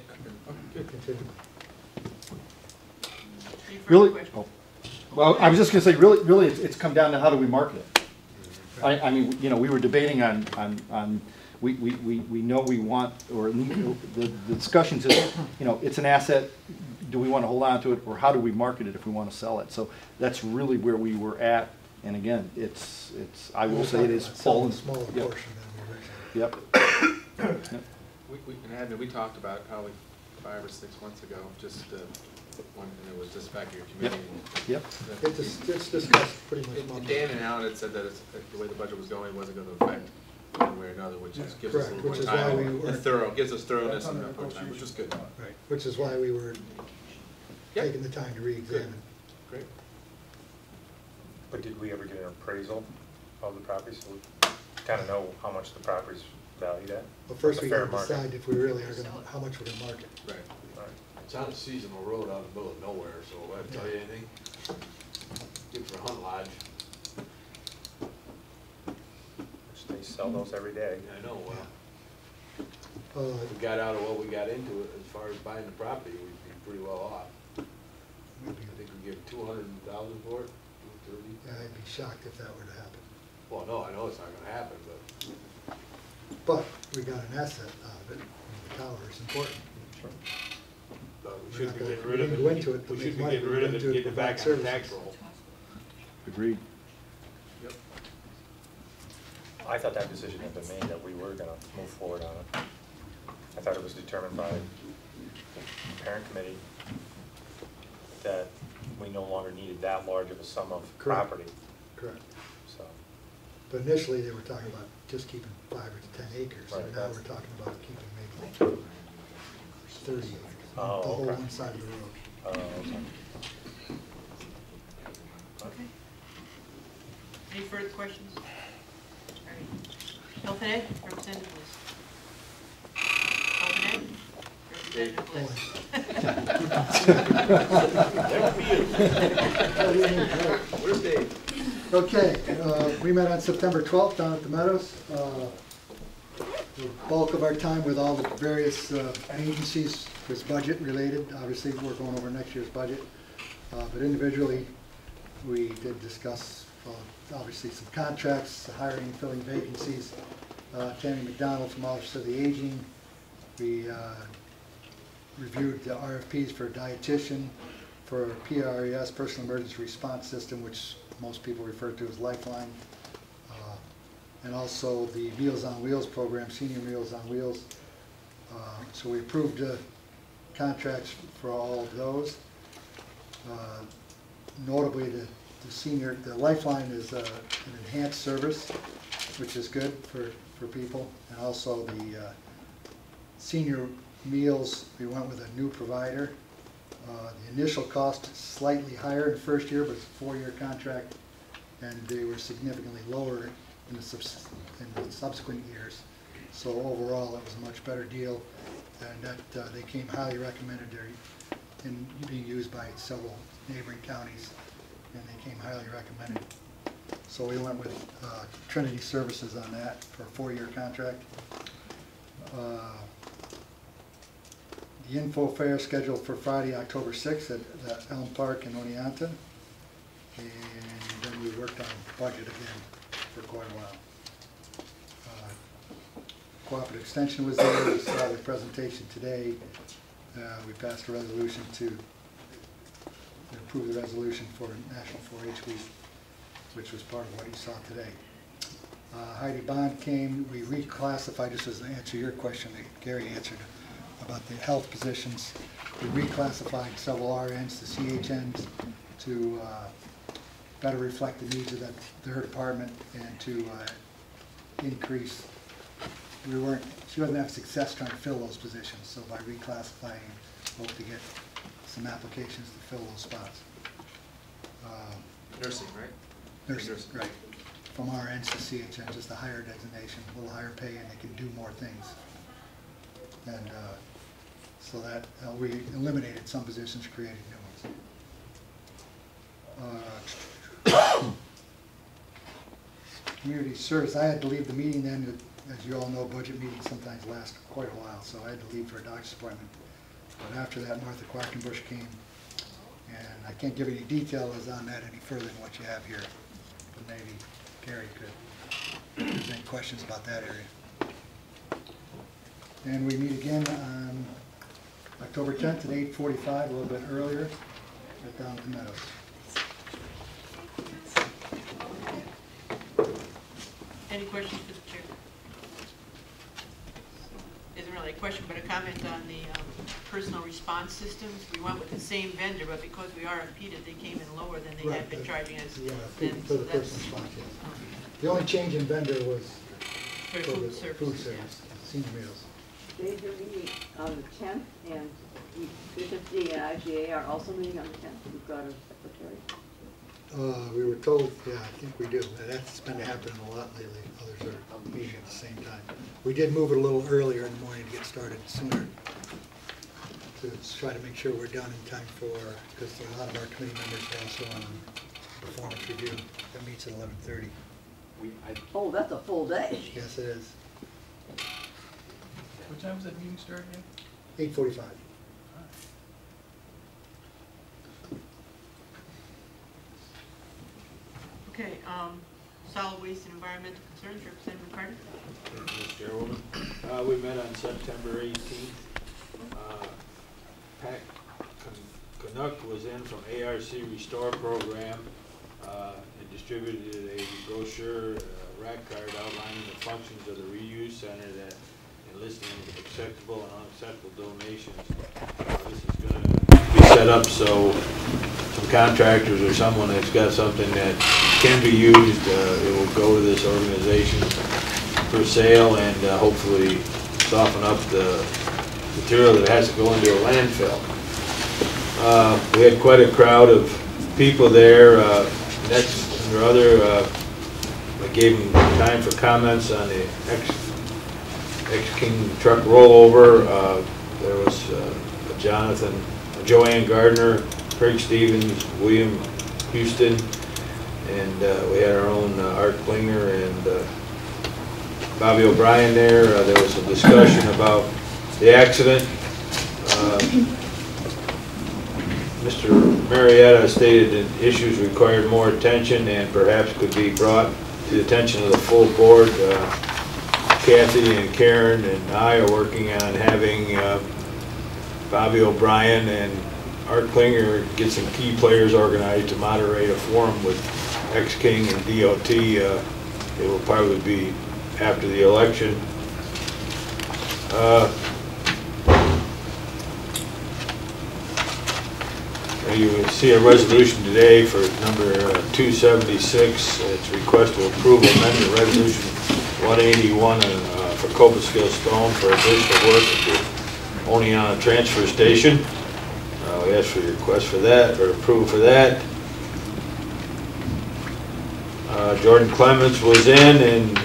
Continue. Really? Oh. Well, I was just going to say, really, it's come down to how do we market it. I mean, you know, we were debating on we know we want, or the discussions is, you know, it's an asset. Do we want to hold on to it, or how do we market it if we want to sell it? So that's really where we were at. And again, it's I will say it is fallen. Smaller portion than we originally. Yep. We talked about how we 5 or 6 months ago, just one, and it was just back at your committee. Yep. It's discussed pretty much. And Dan and Alan had said that the way the budget was going wasn't going to affect one way or another, which is gives us a little more time. And gives us thoroughness and more time, which is good. Right, which is why we were taking the time to re-examine. Great. But did we ever get an appraisal of the property, so we kind of know how much the property's valued at? Well, first we got to decide if we really are going to, how much we're going to market. Right. It's on a seasonal road out in the middle of nowhere, so if I tell you anything, good for a hunt lodge. Which they sell those every day. I know, well, if we got out of what we got into it, as far as buying the property, we'd be pretty well off. I think we give 200,000 for it, 230. Yeah, I'd be shocked if that were to happen. Well, no, I know it's not gonna happen, But we got an asset out of it, and the tower is important. but we We're should not be gonna- getting rid of we it. didn't go into it to We make should be money. getting We rid of went it, into getting it back on the tax roll. Agreed. Yep. I thought that decision had been made, that we were gonna move forward on it. I thought it was determined by the parent committee that we no longer needed that large of a sum of property. Correct. So, But initially, they were talking about just keeping 5 or 10 acres, Right, and now that's- we're talking about keeping maybe 30 acres, the Oh, whole okay. one side of the road. okay. Okay. Any further questions? All right. Health and Ed, Representative Bliss. Health and Ed, Representative Bliss. Where's Dave? Okay, we met on September 12th down at the Meadows. The bulk of our time with all the various agencies was budget related. Obviously, we're going over next year's budget. But individually, we did discuss, obviously, some contracts, hiring and filling vacancies. Tammy McDonald from Office of the Aging. We reviewed the RFPs for a dietitian, for PRES, Personal Emergency Response System, which most people refer to as Lifeline, and also the Meals on Wheels program, Senior Meals on Wheels. So we approved contracts for all of those. Notably, the Lifeline is an enhanced service, which is good for people, and also the senior meals, we went with a new provider. The initial cost is slightly higher in the first year, but it's a 4-year contract, and they were significantly lower in the subsequent years. So overall, it was a much better deal, and that they came highly recommended. They're being used by several neighboring counties, and they came highly recommended. So we went with Trinity Services on that for a 4-year contract. The info fair scheduled for Friday, October 6th at Elm Park in Oneonta. And then we worked on budget again for quite a while. Cooperative Extension was there. We saw the presentation today. We passed a resolution to approve the resolution for National 4-H Week, which was part of what you saw today. Heidi Bond came. We reclassified, just as an answer to your question that Gary answered about the health positions. We reclassified several RNs to CHNs to better reflect the needs of their department and to increase. She wasn't having success trying to fill those positions, so by reclassifying, hope to get some applications to fill those spots. Nursing, right? Nursing, right. From RNs to CHN, just a higher designation, a little higher pay, and they can do more things. And so that we eliminated some positions, created new ones. Community service, I had to leave the meeting then. As you all know, budget meetings sometimes last quite a while, so I had to leave for a doctor's appointment. But after that, Martha Quackenbush came, and I can't give any details on that any further than what you have here. But maybe Gary could, if there's any questions about that area. And we meet again on October 10th at 8:45, a little bit earlier, at down at the Meadows. Any questions for the chair? Isn't really a question, but a comment on the personal response systems. We went with the same vendor, but because we RFP'd it, they came in lower than they had been charging us. Yeah, then, for so the that's- first response, yes. The only change in vendor was For the food food services, service, senior meals. They do meet on the 10th, and efficiency and IGA are also meeting on the 10th. We've got a secretary. We were told, yeah, I think we do. And that's been happening a lot lately. Others are meeting at the same time. We did move it a little earlier in the morning to get started sooner. To try to make sure we're done in time for, because a lot of our committee members are also on performance review. That meets at 11:30. Oh, that's a full day. Yes, it is. What time does that meeting start again? 8:45. Okay, solid waste and environmental concerns, Representative Carter. Mr. Chairwoman, we met on September 18th. Pat Canuck was in from ARC Restore Program and distributed a brochure, rack card outlining the functions of the reuse center that and listing acceptable and unacceptable donations. This is going to be set up so some contractors or someone that's got something that can be used, it will go to this organization for sale and hopefully soften up the material that has to go into a landfill. We had quite a crowd of people there. Next, under other, I gave them time for comments on the ex-King truck rollover. There was Joanne Gardner, Craig Stevens, William Houston, and we had our own Art Klinger and Bobby O'Brien there. There was a discussion about the accident. Mr. Marietta stated that issues required more attention and perhaps could be brought to the attention of the full board. Kathy and Karen and I are working on having Bobby O'Brien and Art Klinger get some key players organized to moderate a forum with ex-King and DOT. It will probably be after the election. You will see a resolution today for number 276. It's request to approve amendment resolution 181 for Cobleskill Stone for additional work at the Oneonta transfer station. We asked for your request for that, or approval for that. Jordan Clements was in and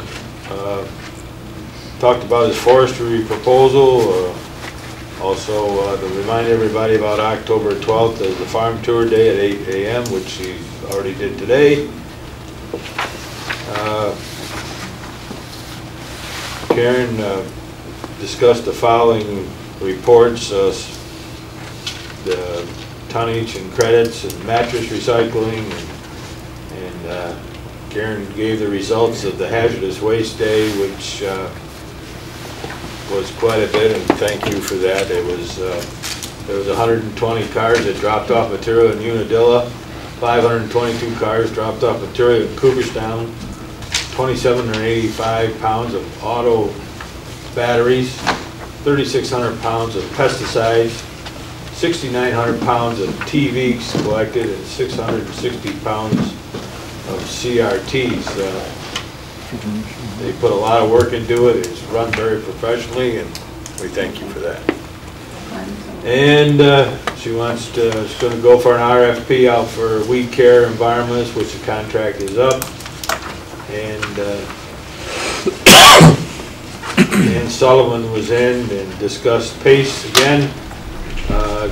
talked about his forestry proposal. Also, to remind everybody about October 12th as the farm tour day at 8 a.m., which he already did today. Karen discussed the following reports, the tonnage and credits and mattress recycling, and Karen gave the results of the hazardous waste day, which was quite a bit, and thank you for that. It was there was 120 cars that dropped off material in Unadilla, 522 cars dropped off material in Cooperstown, 2,785 pounds of auto batteries, 3,600 pounds of pesticides, 6,900 pounds of TVs collected, and 660 pounds of CRTs. They put a lot of work into it. It's run very professionally, and we thank you for that. And she's going to go for an RFP out for weed care environments, which the contract is up. And Ann Sullivan was in and discussed PACE again.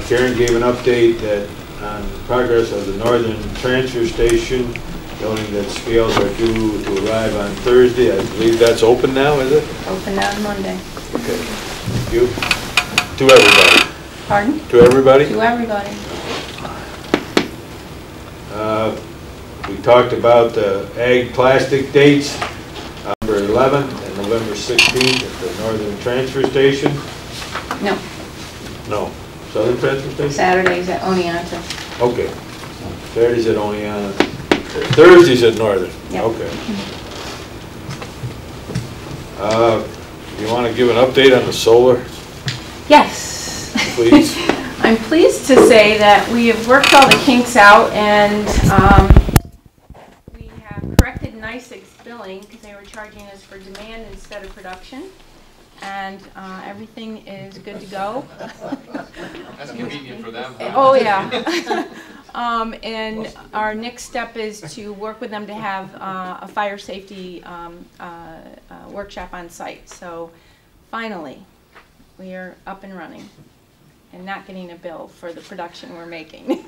Karen gave an update that on the progress of the northern transfer station, noting that scales are due to arrive on Thursday. I believe that's open now, is it? Open on Monday. Okay. Thank you. To everybody. Pardon? To everybody? To everybody. We talked about the ag plastic dates, November 11th and November 16th at the northern transfer station. No. No. Southern transfer station? Saturdays at Oneonta. Okay. Saturdays at Oneonta. Thursdays at Northern? Yep. Okay. You want to give an update on the solar? Yes. Please. I'm pleased to say that we have worked all the kinks out, and we have corrected NICEAG's billing because they were charging us for demand instead of production, and everything is good to go. That's convenient for them. Oh, yeah. And our next step is to work with them to have a fire safety workshop on site. So finally, we are up and running and not getting a bill for the production we're making.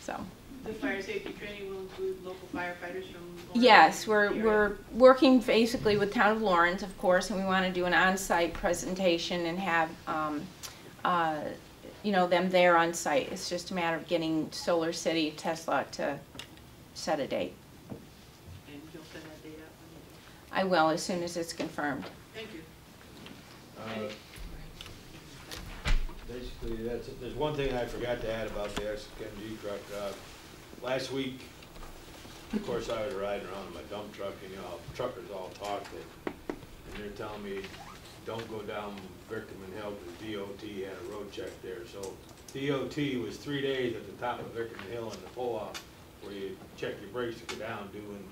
So. The fire safety training will include local firefighters from Lawrence? Yes, we're working basically with Town of Lawrence, of course, and we want to do an on-site presentation and have you know, them there on site. It's just a matter of getting Solar City, Tesla to set a date. And you'll send that date out? I will, as soon as it's confirmed. Thank you. Basically, there's one thing I forgot to add about the XMG truck. Last week, of course, I was riding around in my dump truck, and you know, truckers all talk, and they're telling me, don't go down Vickerman Hill because DOT had a road check there. So DOT was 3 days at the top of Vickerman Hill in the pull-off where you check your brakes to go down doing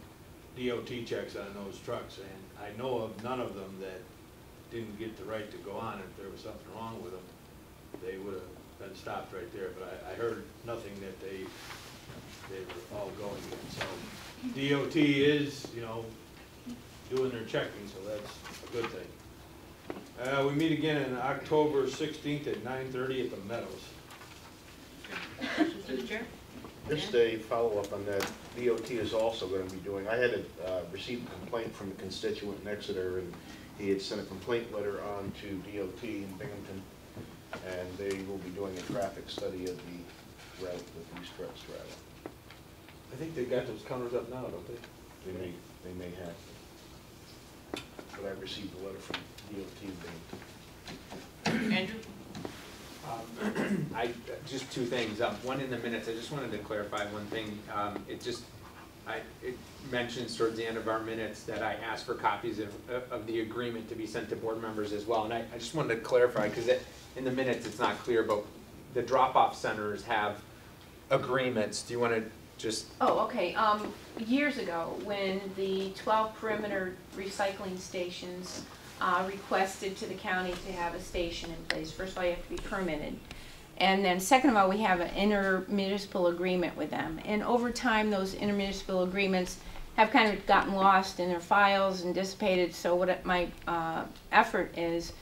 DOT checks on those trucks. And I know of none of them that didn't get the right to go on. If there was something wrong with them, they would have been stopped right there. But I heard nothing that they were all going in. So DOT is, you know, doing their checking, so that's a good thing. We meet again on October 16th at 9:30 at the Meadows. Mr. Chair? Just a follow-up on that, DOT is also going to be doing, I had received a complaint from a constituent in Exeter, and he had sent a complaint letter on to DOT in Binghamton, and they will be doing a traffic study of the route that these trucks travel. I think they got those counters up now, don't they? They may have. But I received a letter from DOT in Binghamton. Andrew? Just two things. One, in the minutes, I just wanted to clarify one thing. It mentions towards the end of our minutes that I asked for copies of the agreement to be sent to board members as well. And I just wanted to clarify, because in the minutes it's not clear, but the drop-off centers have agreements. Do you want to just... Oh, okay. Years ago, when the 12 perimeter recycling stations requested to the county to have a station in place, first of all, you have to be permitted. And then second of all, we have an intermunicipal agreement with them. And over time, those intermunicipal agreements have kind of gotten lost in their files and dissipated. So what my effort is,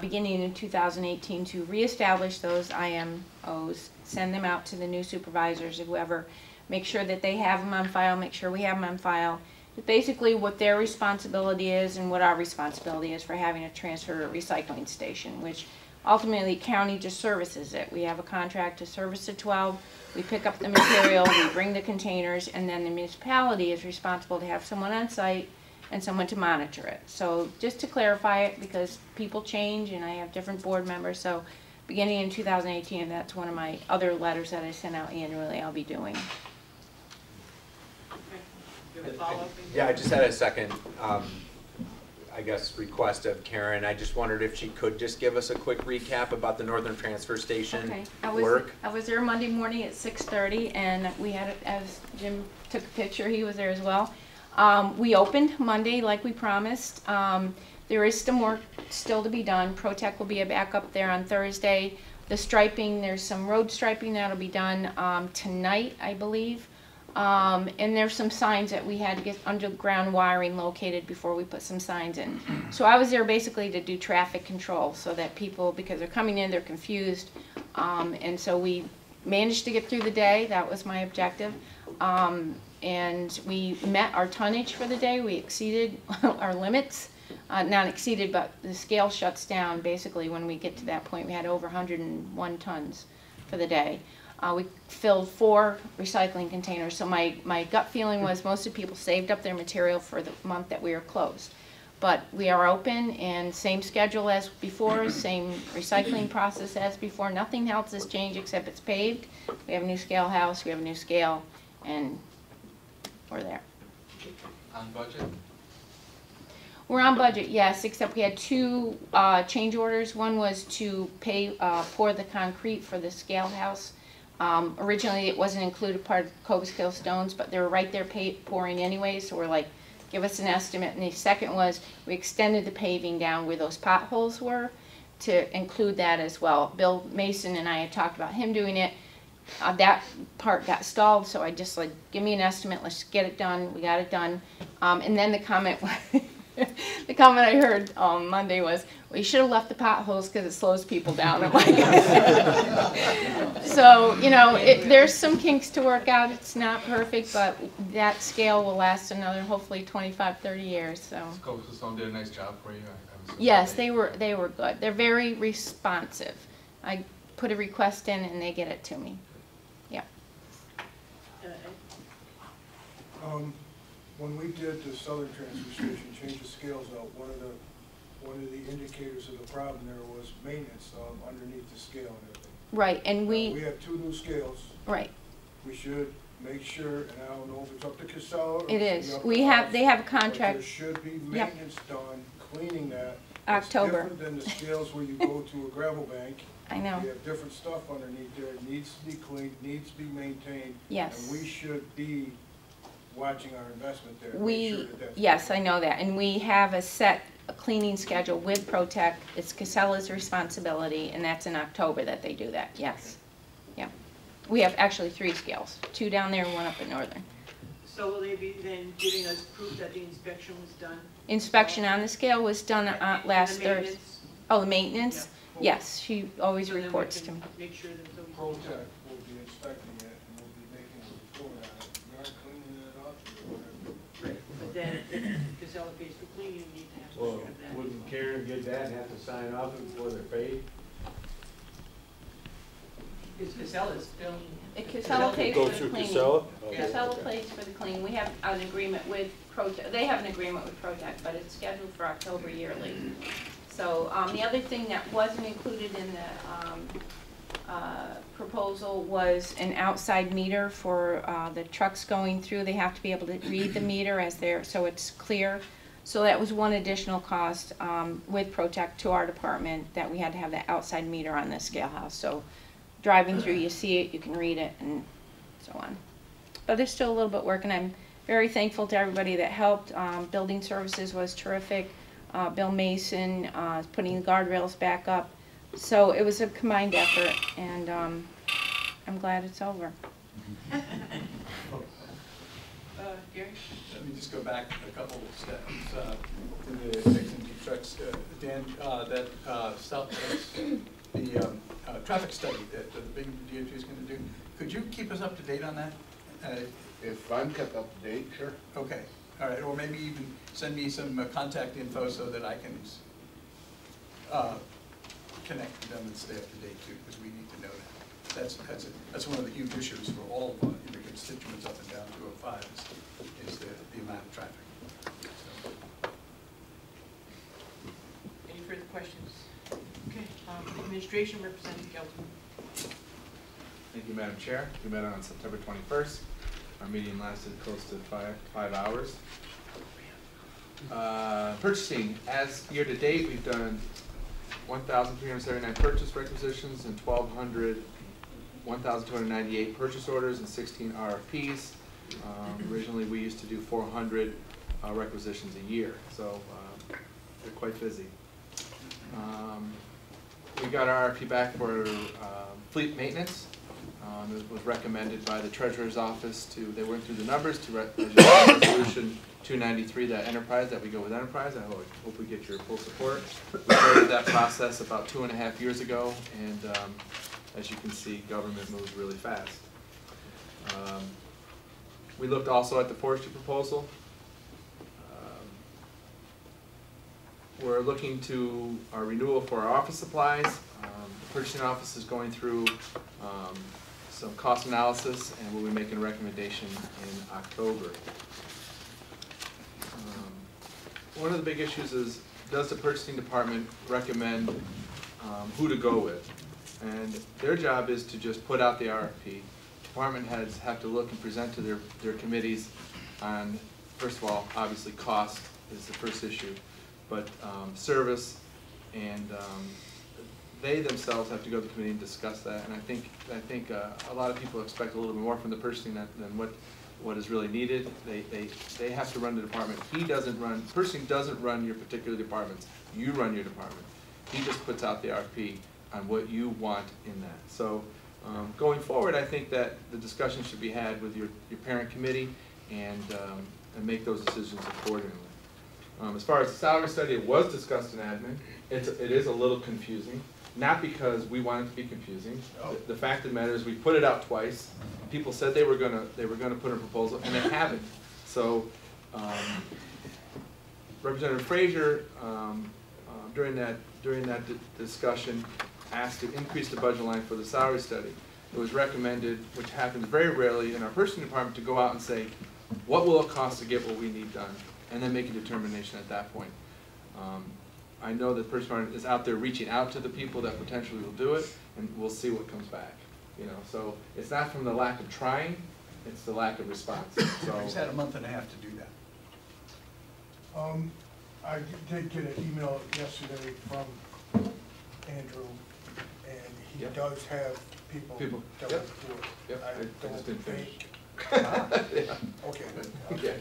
beginning in 2018, to reestablish those IMOs, send them out to the new supervisors or whoever, make sure that they have them on file, make sure we have them on file. It's basically what their responsibility is and what our responsibility is for having a transfer recycling station, which ultimately county just services it. We have a contract to service the 12, we pick up the material, we bring the containers, and then the municipality is responsible to have someone on site and someone to monitor it. So just to clarify it, because people change and I have different board members, so beginning in 2018, that's one of my other letters that I send out annually I'll be doing. Yeah, I just had a second, I guess, request of Karen. I just wondered if she could just give us a quick recap about the Northern Transfer Station work. I was there Monday morning at 6:30, and we had, as Jim took a picture, he was there as well. We opened Monday like we promised. There is some work still to be done. ProTech will be back up there on Thursday. The striping, there's some road striping that'll be done tonight, I believe. And there's some signs that we had to get underground wiring located before we put some signs in. So I was there basically to do traffic control so that people, because they're coming in, they're confused. And so we managed to get through the day. That was my objective. And we met our tonnage for the day. We exceeded our limits. Not exceeded, but the scale shuts down basically when we get to that point. We had over 101 tons for the day. We filled 4 recycling containers, so my gut feeling was most of the people saved up their material for the month that we were closed. But we are open, and same schedule as before, same recycling process as before. Nothing else has changed except it's paved. We have a new scale house, we have a new scale, and we're there. On budget? We're on budget, yes, except we had two change orders. One was to pay, pour the concrete for the scale house. Originally, it wasn't included part of Cobble Scale Stones, but they were right there pouring anyway, so we're like, give us an estimate. And the second was, we extended the paving down where those potholes were to include that as well. Bill Mason and I had talked about him doing it. That part got stalled, so I just like, give me an estimate, let's get it done. We got it done. And then the comment, the comment I heard on Monday was, well, you should have left the potholes because it slows people down. I'm like, so, you know, there's some kinks to work out. It's not perfect, but that scale will last another, hopefully, 25, 30 years. So. Cobble Stone did a nice job for you. Yes, they were good. They're very responsive. I put a request in and they get it to me. Yeah. When we did the southern transfer station, change the scales out, one of the indicators of the problem there was maintenance underneath the scale and everything. Right, and we have two new scales. Right. We should make sure, and I don't know if it's up to Casella. It is. They have a contract. There should be maintenance done, cleaning that. October. It's different than the scales where you go to a gravel bank. I know. You have different stuff underneath there. It needs to be cleaned, needs to be maintained. Yes. And we should be watching our investment there. Yes, I know that. And we have a set cleaning schedule with Protec. It's Casella's responsibility, and that's in October that they do that. Yes. Yeah. We have actually 3 scales, 2 down there and 1 up at Northern. So will they be then giving us proof that the inspection was done? Inspection on the scale was done last Thursday. Oh, the maintenance? Yeah. Yes, she always So reports to me. Make sure that those. Protec will be inspecting it and we'll be making a report on it. We aren't cleaning it up or whatever. Right, but then, Casella pays for cleaning, you need to have Well, that. wouldn't Karen get that and have to sign off before they're paid? Because Casella's still. Casella pays Go for the through cleaning. Casella? Casella pays for the cleaning. We have an agreement with Protec. They have an agreement with Protec, but it's scheduled for October yearly. So the other thing that wasn't included in the proposal was an outside meter for the trucks going through. They have to be able to read the meter as they're, so it's clear. So that was one additional cost with Protec to our department, that we had to have that outside meter on the scale house. So driving through, you see it, you can read it, and so on. But there's still a little bit work, and I'm very thankful to everybody that helped. Building services was terrific. Bill Mason putting the guardrails back up. So it was a combined effort, and I'm glad it's over. Gary? Let me just go back a couple of steps to the fixing the trucks. Dan, that the traffic study that the big DOT is going to do, could you keep us up to date on that? If I'm kept up to date, sure. Okay, all right, or maybe even send me some contact info so that I can connect with them and stay up to date too, because we need to know that. That's one of the huge issues for all of the constituents up and down 205 is the amount of traffic. So. Any further questions? Okay, administration, Representative Gelton. Thank you, Madam Chair. We met on September 21st. Our meeting lasted close to five hours. Purchasing, as year to date, we've done 1,379 purchase requisitions and 1,298 purchase orders and 16 RFPs. Originally, we used to do 400 requisitions a year, so they're quite busy. We got our RFP back for fleet maintenance. It was recommended by the Treasurer's Office they went through the numbers to resolution 293, that enterprise, that we go with enterprise. I hope we get your full support. We started that process about 2.5 years ago, and as you can see, government moves really fast. We looked also at the forestry proposal. We're looking to our renewal for our office supplies. The purchasing office is going through some cost analysis, and we'll be making a recommendation in October. One of the big issues is, does the purchasing department recommend who to go with? And their job is to just put out the RFP. Department heads have to look and present to their committees on, first of all, obviously cost is the first issue. but service, and they themselves have to go to the committee and discuss that. And I think a lot of people expect a little bit more from the purchasing than what is really needed. They have to run the department. Purchasing doesn't run your particular departments. You run your department. He just puts out the RFP on what you want in that. So going forward, I think that the discussion should be had with your parent committee and make those decisions accordingly. As far as the salary study, it was discussed in admin. It is a little confusing, not because we want it to be confusing. The fact of the matter is we put it out twice. People said they were gonna put in a proposal, and they haven't. So Representative Frazier, during that discussion, asked to increase the budget line for the salary study. It was recommended, which happens very rarely in our purchasing department, to go out and say, what will it cost to get what we need done, and then make a determination at that point. I know that the purchasing department is out there reaching out to the people that potentially will do it, and we'll see what comes back. So it's not from the lack of trying, it's the lack of response. So He's had a month and a half to do that. I did get an email yesterday from Andrew, and he does have people that will do it. Yep. I just didn't finish. Okay. Okay.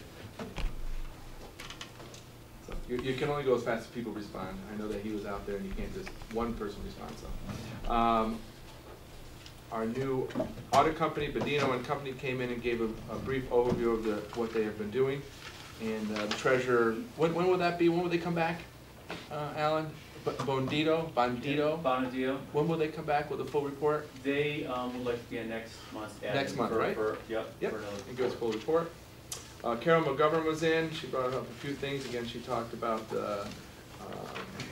So you can only go as fast as people respond. I know that he was out there, and you can't just one person respond. So, our new audit company, Bedino and Company, came in and gave a brief overview of what they have been doing. And the treasurer, when will that be? When will they come back, Alan? Bondido? When will they come back with a full report? They would like to be in next month. Next month, right? Yep. And give us a full report. Carol McGovern was in. She brought up a few things. Again, she talked about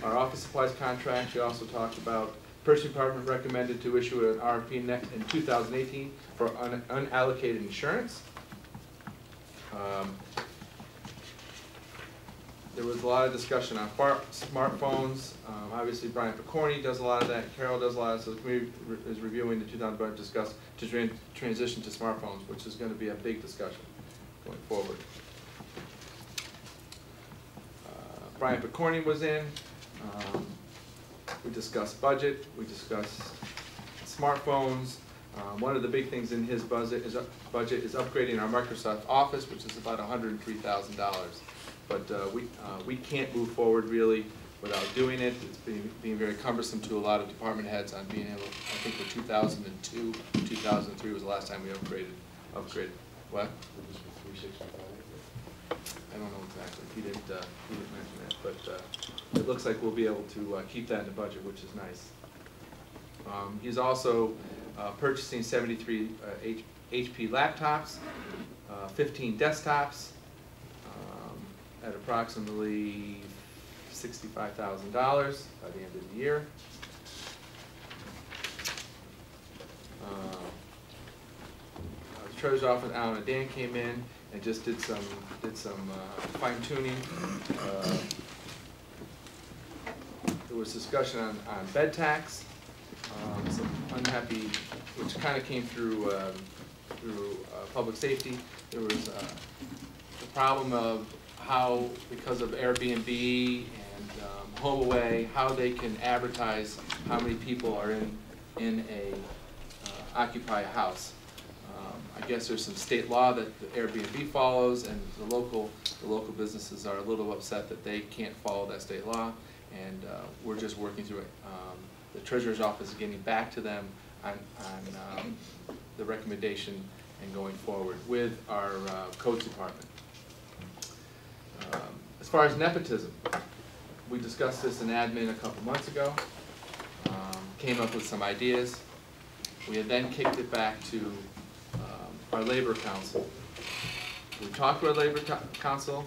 our office supplies contract. She also talked about purchasing department recommended to issue an RFP in 2018 for unallocated insurance. There was a lot of discussion on smartphones. Obviously, Brian Picorni does a lot of that. Carol does a lot of that. So the committee is reviewing the 2000 budget discussed to transition to smartphones, which is going to be a big discussion going forward. Brian Picorni was in. We discussed budget. We discussed smartphones. One of the big things in his budget is upgrading our Microsoft Office, which is about $103,000. But we can't move forward really without doing it. It's being very cumbersome to a lot of department heads on being able. I think for 2002, 2003 was the last time we upgraded. What? 365. I don't know exactly. He didn't mention that, but it looks like we'll be able to keep that in the budget, which is nice. He's also purchasing 73 HP laptops, 15 desktops, at approximately $65,000 by the end of the year. The Treasurer's Office, Alan and Dan came in and just did some fine tuning. There was discussion on bed tax, some unhappy, which kind of came through public safety. There was the problem of how, because of Airbnb and HomeAway, how they can advertise how many people are in a occupy a house. I guess there's some state law that the Airbnb follows, and the local businesses are a little upset that they can't follow that state law, and we're just working through it. The Treasurer's Office is getting back to them on the recommendation and going forward with our codes department. As far as nepotism, we discussed this in admin a couple months ago, came up with some ideas. We had then kicked it back to our Labor Council. We talked to our Labor Council.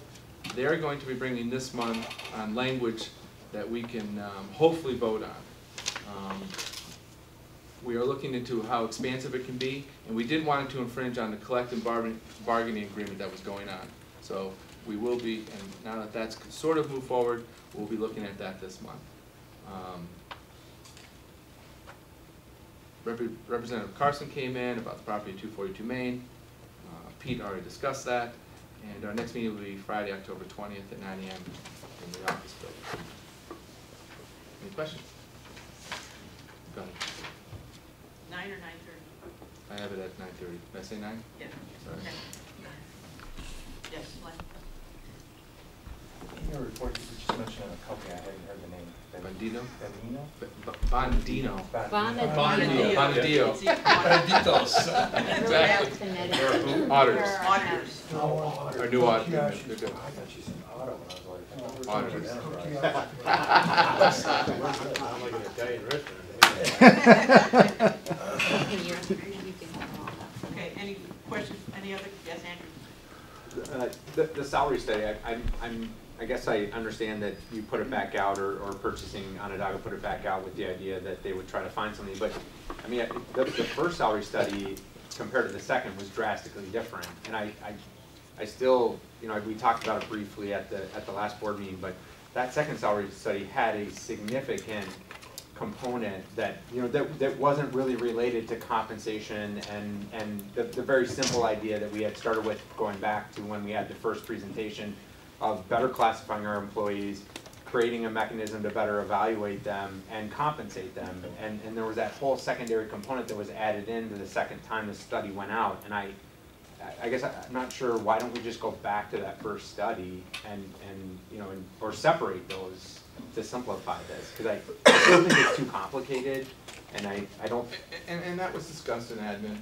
They're going to be bringing this month on language that we can hopefully vote on. We are looking into how expansive it can be, and we didn't want it to infringe on the collective bargaining agreement that was going on. So we will be, and now that that's sort of moved forward, we'll be looking at that this month. Representative Carson came in about the property at 242 Main. Pete already discussed that. And our next meeting will be Friday, October 20th at 9 a.m. in the office building. Any questions? Go ahead. 9 or 9:30? I have it at 9:30. Did I say 9? Yeah. Sorry. Okay. Yes, Len? In your report, you just mentioned a company, I hadn't heard the name. Bandito? Bandino? Bandino. Bonadillo. Bonadillo. Banditos. Exactly. Auditors. Auditors. Our new auditor. They're good. I thought you said auto, and I was like, Auditors. I'm like an Italian restaurant. Okay, any questions, any other, yes, Andrew? The salary study, I guess I understand that you put it back out, or purchasing Onondaga put it back out with the idea that they would try to find something, but, I mean, the first salary study compared to the second was drastically different, and I still, you know, we talked about it briefly at the last board meeting, but that second salary study had a significant component that, you know, that wasn't really related to compensation and the very simple idea that we had started with going back to when we had the first presentation of better classifying our employees, creating a mechanism to better evaluate them and compensate them. And there was that whole secondary component that was added into the second time the study went out. And I guess I'm not sure, why don't we just go back to that first study and you know, or separate those to simplify this? Because I still think it's too complicated, and I don't. And that was discussed in admin,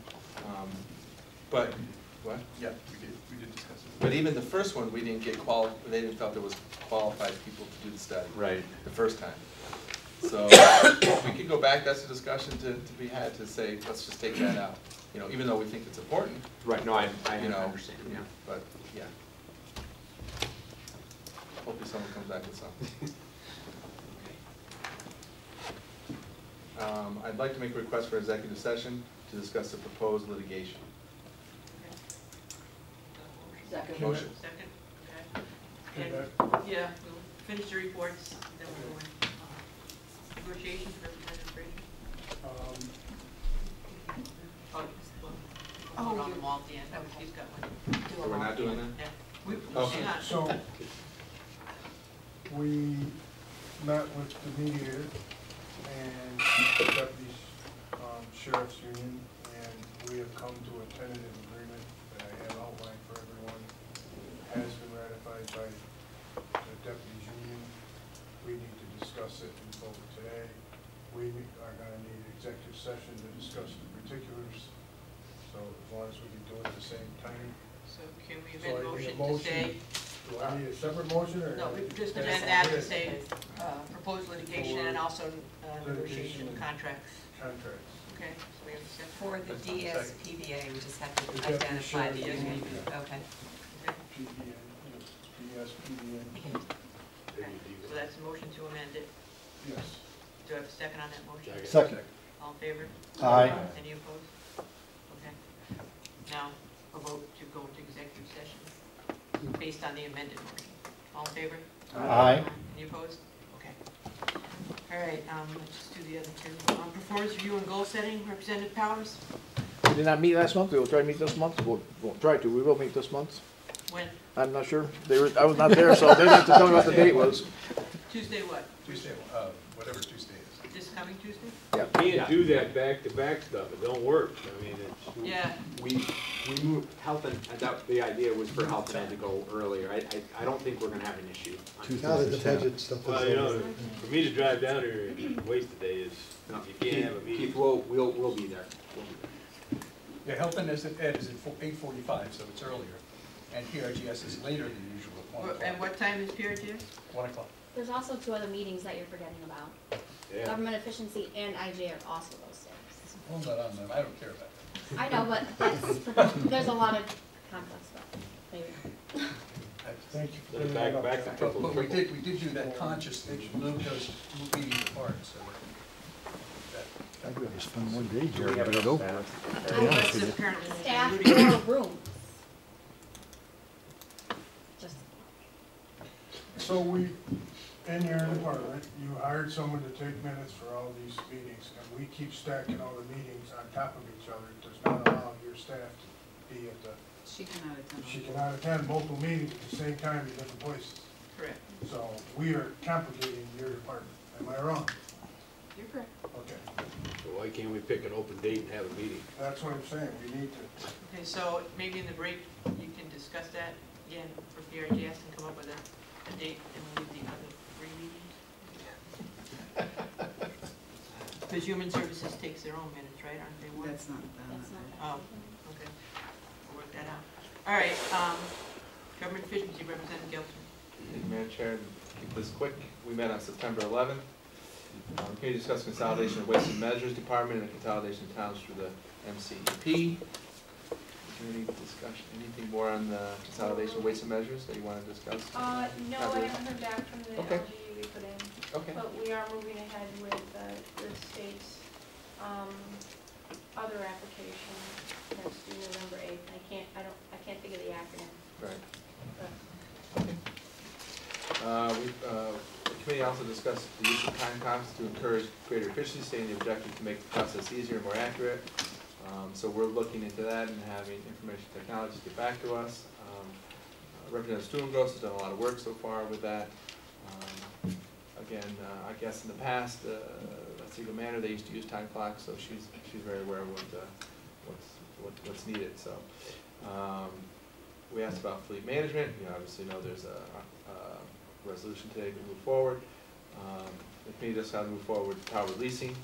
but, what? Yeah, we did discuss it. But even the first one, we didn't get they didn't felt there was qualified people to do the study. Right. The first time. So we could go back, that's a discussion to be had, to say, let's just take that out. You know, even though we think it's important. Right, no, I you know, understand, yeah. But, yeah. Hopefully someone comes back with something. I'd like to make a request for executive session to discuss the proposed litigation. Second. Motion. Second, okay. And, yeah, we'll finish the reports, then we'll go in. Negotiations, Representative Frazier? Oh, on the wall at the end, that was, he's got one. So we're not doing that? Yeah. Okay. Hang on. So, we met with the mediator and the deputies, sheriff's union, and we have come to a tentative agreement that I have outlined for everyone. Has been ratified by the deputies union. We need to discuss it and vote today. We are gonna need executive session to discuss the particulars. So as long as we can do it at the same time. So can we So amend I need a motion to say? Do I need a separate motion, or? No, we just amend that to say, proposed litigation and also negotiation of contracts. Contracts. Okay, so we have a second. For the DSPBA, we just have to We have to identify the share the union. union. Okay. PDN, PSPDN. So that's a motion to amend it. Yes. Do I have a second on that motion? Second. All in favor? Aye. Any opposed? Okay. Now, a vote to go into executive session based on the amended motion. All in favor? Aye. Any opposed? Okay. All right, let's just do the other two. Performance review and goal setting, Representative Powers? We did not meet last month, we will try to meet this month, we will meet this month. When? I'm not sure, I was not there, so they don't have to tell me what the date was. Tuesday what? Tuesday, whatever Tuesday is. This coming Tuesday? You can't do that back-to-back stuff, it don't work, I mean, it's. Yeah. We moved health and the idea was for health and ed to go earlier. I don't think we're gonna have an issue. Now that the budget stuff is Well, you know, over. for me to drive down here and waste a day is, you can't have a meeting. Keith, we'll be there. Yeah, health and ed is at 8:45, so it's earlier. And PRGS is later than usual at 1 o'clock. And what time is PRGS? 1 o'clock. There's also two other meetings that you're forgetting about. Yeah. Government efficiency and IGA are also those days. Hold that on them, I don't care about that. I know, but there's a lot of complex stuff. Maybe. Thank you. Then back to triple. But we did do that conscious thing, move those meetings apart, so. I think we have to spend one day here, but it over. To be honest with you. Staff or room. Just. So we, in your department, you hired someone to take minutes for all these meetings, and we keep stacking all the meetings on top of each other. It does not allow your staff to be at the, She cannot attend. she cannot attend multiple meetings at the same time in different places. Correct. So we are complicating your department. Am I wrong? You're correct. Okay, So why can't we pick an open date and have a meeting? that's what I'm saying. We need to. Okay, so maybe in the break, you can discuss that again for PRGS and come up with a date and leave the other 3 meetings. Because Human Services takes their own minutes, right? Aren't they one? That's not done. Oh, okay. We'll work that out. All right, Government Efficiency, Representative Gilson. Thank you, Madam Chair. Keep this quick. We met on September 11th. Committee discussed consolidation of Waste and Measures Department and consolidation of towns through the MCEP. Is there any discussion, anything more on the consolidation of Waste and Measures that you want to discuss? No, I haven't heard back from the Okay. LG we put in. Okay. But we are moving ahead with the state's other application that's due November 8th. I can't think of the acronym. Right. But The committee also discussed the use of time costs to encourage greater efficiency, stating the objective to make the process easier and more accurate. So we're looking into that and having information technologists get back to us. Representative Stuhlengros has done a lot of work so far with that. Again, I guess in the past, Otsego Manor, they used to use time clocks, so she's very aware of what's needed. So we asked about fleet management. You obviously know there's a resolution today to move forward. The committee just got to move forward with power leasing.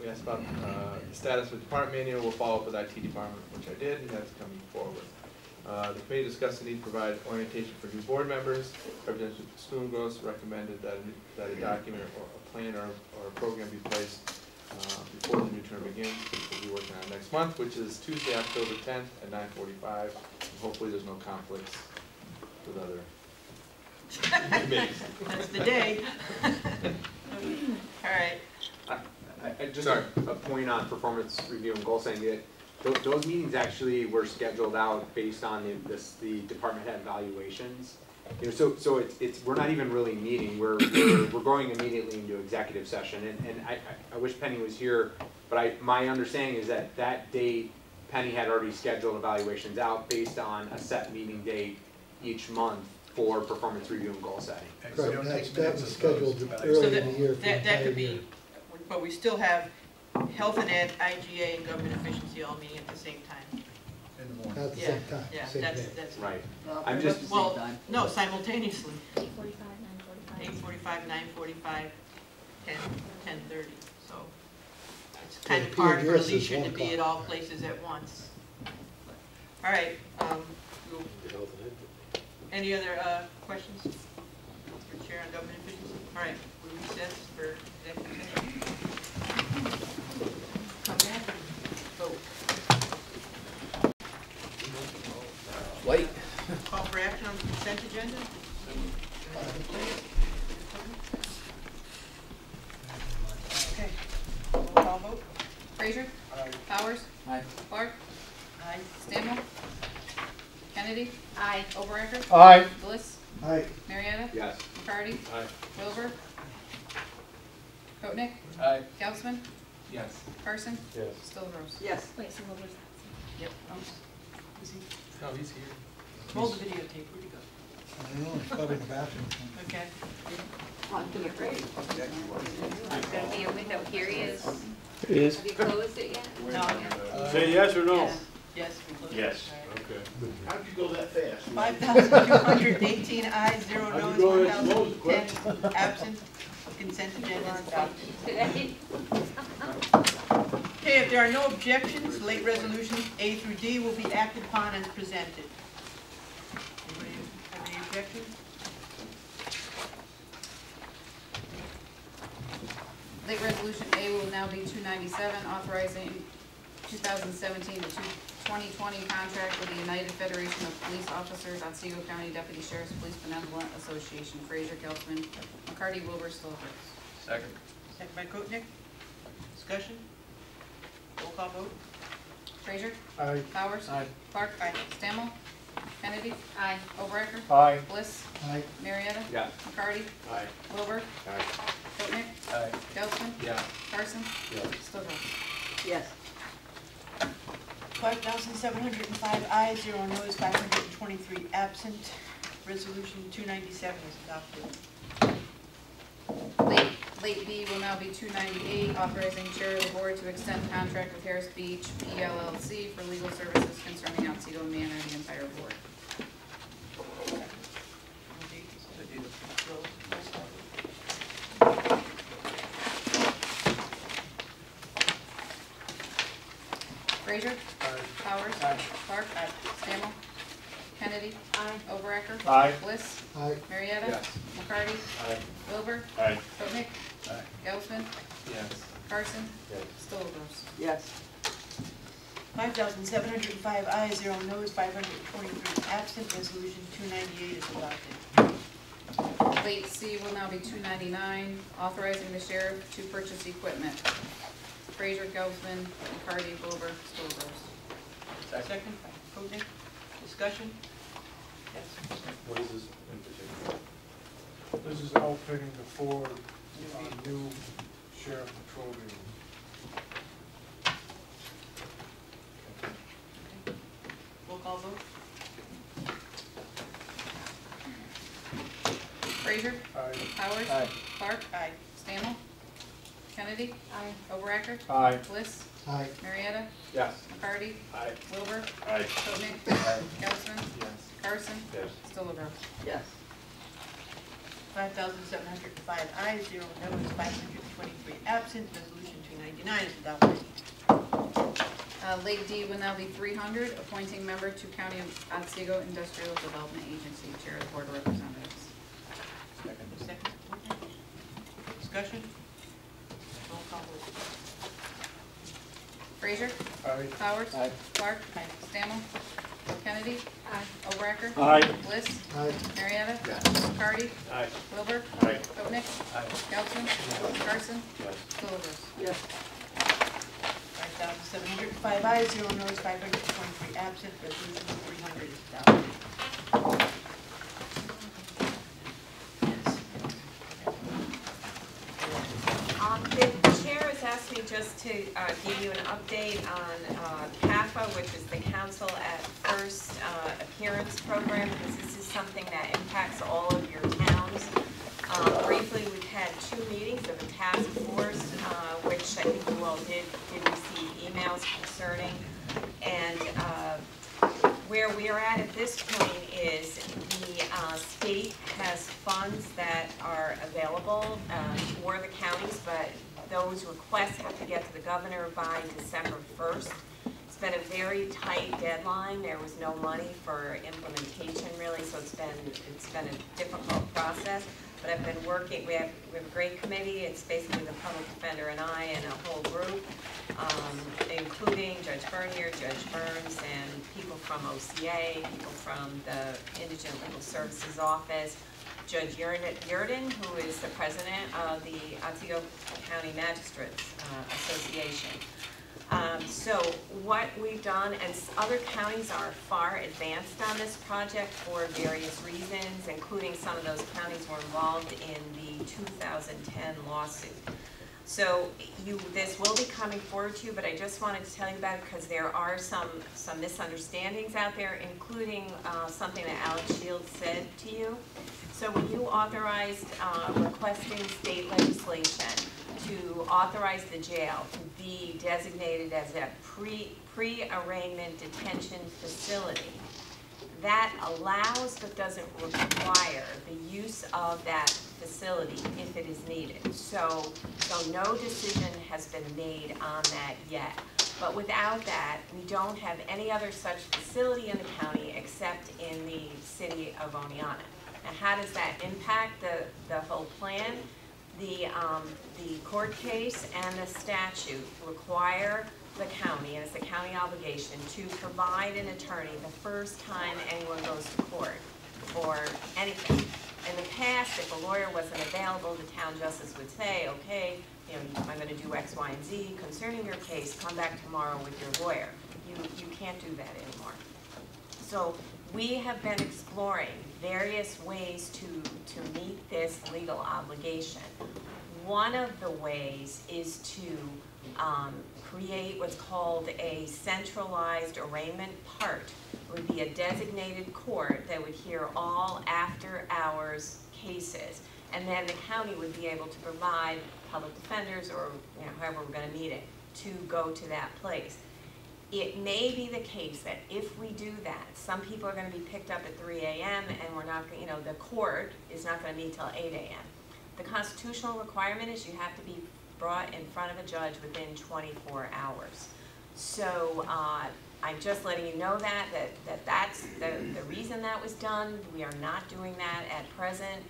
We asked about the status of the department manual. We'll follow up with IT department, which I did, and that's coming forward. The committee discussed the need to provide orientation for new board members. Representative Stuhlengros recommended that a document or a plan or a program be placed before the new term begins. We'll be working on it next month, which is Tuesday, October 10th at 9:45. Hopefully there's no conflicts with other committees. That's the day. All right. Just a point on performance review and goal setting. Those meetings actually were scheduled out based on the department head evaluations. You know, so it's we're not even really meeting. We're going immediately into executive session. And I wish Penny was here, but my understanding is that date Penny had already scheduled evaluations out based on a set meeting date each month for performance review and goal setting. Right, that was scheduled early in the year. That could be, but we still have Health and Ed, IGA, and Government Efficiency all meeting at the same time. In the morning. At the same time, Yeah, same day. that's. Right. I'm just. Well, no, simultaneously. 8:45, 9:45. 8:45, 9:45, 10:30, so it's So kind of hard for PRGS is Alicia to 1 be at o'clock. all places at once. All right, any other questions for Chair on Government Efficiency? All right, we recess for executive session. Come back and vote. Wait. Call for action on the consent agenda? Okay, roll call vote. Frazier? Aye. Powers? Aye. Clark? Aye. Stanmore? Kennedy? Aye. Overacre? Aye. Bliss? Aye. Marietta? Yes. McCarty? Aye. Wilbur? Kotnick? Aye. Gautzman? Yes. Carson? Yes. Still Yes. Wait, so what was that? Yep. Is he? No, he's here. Roll the videotape, where'd he go? I don't know, he's probably in the bathroom. Okay. On to the grade. It's gonna be a window. Here he is. It is. Have you closed it yet? No. Say yes or no? Yes, we closed. Yes. Okay. How'd you go that fast? 5,218 ayes, 0 How'd you noes, go that slow, 1,010 absent. Consent agenda is adopted. Today? Okay, if there are no objections, late resolutions A through D will be acted upon as presented. Anybody have any objections? Late resolution A will now be 297, authorizing 2017 to 2020 contract with the United Federation of Police Officers, Otsego County Deputy Sheriff's Police Benevolent Association, Frazier, Gelsman, McCarty, Wilbur, Stillhurst. Second. Second by Kotnick. Discussion? Roll call vote. Frazier? Aye. Powers? Aye. Clark? Aye. Stammel? Kennedy? Aye. Overacre? Aye. Bliss? Aye. Marietta? Yes. McCarty? Aye. Wilbur? Aye. Kotnick? Aye. Gelsman? Yeah. Carson? Yeah. Stillhurst. Yes. 5,705 ayes, 0 noes, 523 absent. Resolution 297 is adopted. Late B will now be 298, authorizing chair of the board to extend contract with Harris Beach PLLC for legal services concerning Otsego Manor, the entire board. Frazier? Powers? Clark? Stammel? Kennedy? Overacker? Bliss? Marietta? McCarty? Wilbur? Koenig? Gelsman? Carson? Stolbergs. Yes. 5,705 ayes, 0 noes, 523 absent. Resolution 298 is adopted. Late C will now be 299, authorizing the sheriff to purchase equipment. Frazier, Gelsman, McCarty, Wilbur, Stolbergs. Second by Koenig. Discussion? Yes. What is this in particular? This is outfitting the 4 new sheriff patrol vehicles. Roll call vote. Frazier? Powers? Clark? Aye. Stammel? Kennedy? Overacker? Bliss? Marietta? McCarty? Wilbur? Koenig? Gelsman? Carson? Stolbergs. Yes. 5,705 ayes, 0 noes, 523 absent. Resolution 299 is adopted. Late D will now be 300, appointing member to County of Otsego Industrial Development Agency, Chair of the Board of Representatives. Second. Discussion? Roll call vote. Frazier? Powers? Clark? Stammel? Kennedy? Overacker? Bliss? Marietta? McCarty? Wilbur? Koenig? Gelsman? Carson? Stolbergs. Yes. 5,705 ayes, 0 noes, 523 absent. Resolution 300 is adopted. The chair has asked me just to give you an update on CAFA, which is the Council at First Appearance Program, because this is something that impacts all of your towns. Briefly, we've had 2 meetings of a task force, which I think you all did receive emails concerning. And where we are at this point is the state has funds that are available for the counties, but those requests have to get to the governor by December 1st. It's been a very tight deadline. There was no money for implementation really, so it's been a difficult process. But I've been working, we have a great committee. It's basically the public defender and I and a whole group, including Judge Bernier, Judge Burns, and people from OCA, people from the Indigent Legal Services Office, Judge Yurden, who is the president of the Otsego County Magistrates Association. So what we've done, and other counties are far advanced on this project for various reasons, including some of those counties were involved in the 2010 lawsuit. So this will be coming forward to you, but I just wanted to tell you about it because there are some misunderstandings out there, including something that Alex Shields said to you. So when you authorized requesting state legislation to authorize the jail to be designated as a pre-arraignment detention facility, that allows but doesn't require the use of that facility if it is needed. So no decision has been made on that yet. But without that, we don't have any other such facility in the county except in the city of Oneonta. Now, how does that impact the whole plan? The court case and the statute require the county, and it's a county obligation, to provide an attorney the first time anyone goes to court for anything. In the past, if a lawyer wasn't available, the town justice would say, okay, I'm going to do X, Y, and Z concerning your case, come back tomorrow with your lawyer. You can't do that anymore. So we have been exploring various ways to meet this legal obligation. one of the ways is to create what's called a centralized arraignment part. It would be a designated court that would hear all after-hours cases, and then the county would be able to provide public defenders, or however we're going to need it, to go to that place. It may be the case that if we do that, some people are going to be picked up at 3 a.m. and we're not, the court is not going to meet till 8 a.m. The constitutional requirement is you have to be brought in front of a judge within 24 hours. So I'm just letting you know that's the reason that was done. We are not doing that at present.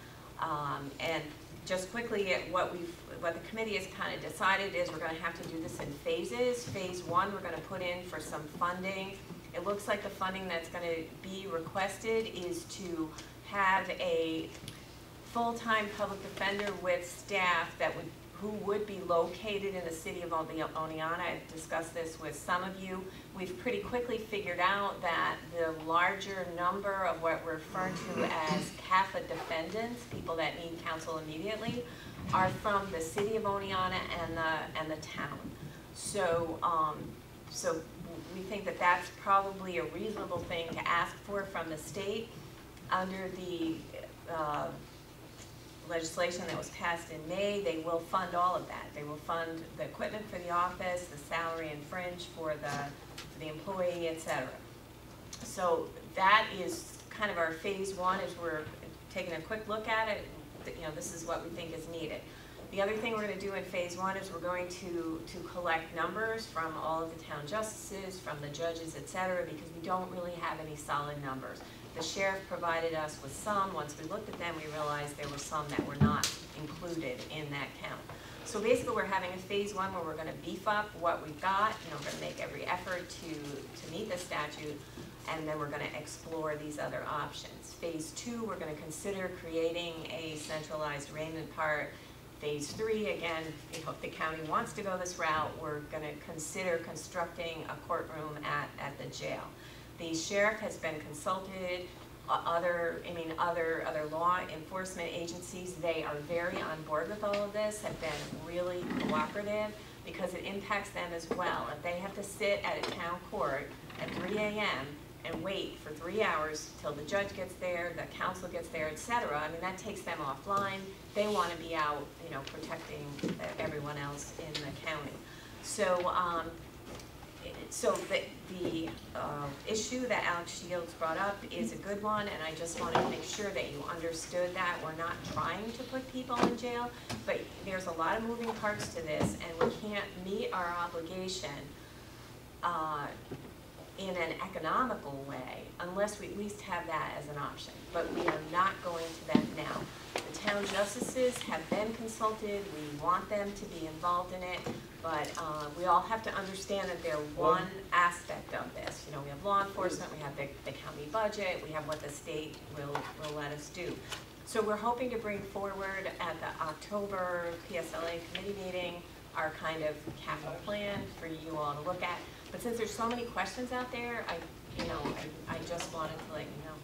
And just quickly, what the committee has kind of decided is we're going to have to do this in phases. Phase 1, we're going to put in for some funding. It looks like the funding that's going to be requested is to have a full-time public defender with staff who would be located in the city of Oneonta. I've discussed this with some of you. We've pretty quickly figured out that the larger number of what we're referring to as CAFA defendants, people that need counsel immediately, are from the city of Oneonta and the town. So, so we think that that's probably a reasonable thing to ask for from the state. Under the legislation that was passed in May, they will fund all of that. They will fund the equipment for the office, the salary and fringe for the employee, etc. So that is kind of our phase 1 as we're taking a quick look at it. This is what we think is needed. The other thing we're going to do in phase 1 is we're going to collect numbers from all of the town justices, from the judges, etc., because we don't really have any solid numbers. The sheriff provided us with some. Once we looked at them, we realized there were some that were not included in that count. So basically, we're having a phase 1 where we're going to beef up what we've got. We're going to make every effort to meet the statute, and then we're going to explore these other options. Phase 2, we're going to consider creating a centralized arraignment part. Phase 3, again, if the county wants to go this route, we're going to consider constructing a courtroom at the jail. The sheriff has been consulted, other law enforcement agencies, they are very on board with all of this, have been really cooperative because it impacts them as well. If they have to sit at a town court at 3 a.m. and wait for 3 hours till the judge gets there, the counsel gets there, etc., I mean, that takes them offline. They want to be out, protecting everyone else in the county. So, the issue that Alex Shields brought up is a good one, and I just wanted to make sure that you understood that. We're not trying to put people in jail, but there's a lot of moving parts to this, and we can't meet our obligation in an economical way unless we at least have that as an option. But we are not going to that now. The town justices have been consulted. We want them to be involved in it, but we all have to understand that they're one aspect of this. We have law enforcement, we have the county budget, we have what the state will let us do. So we're hoping to bring forward at the October PSLA committee meeting our kind of capital plan for you all to look at. But since there's so many questions out there, I just wanted to let you know.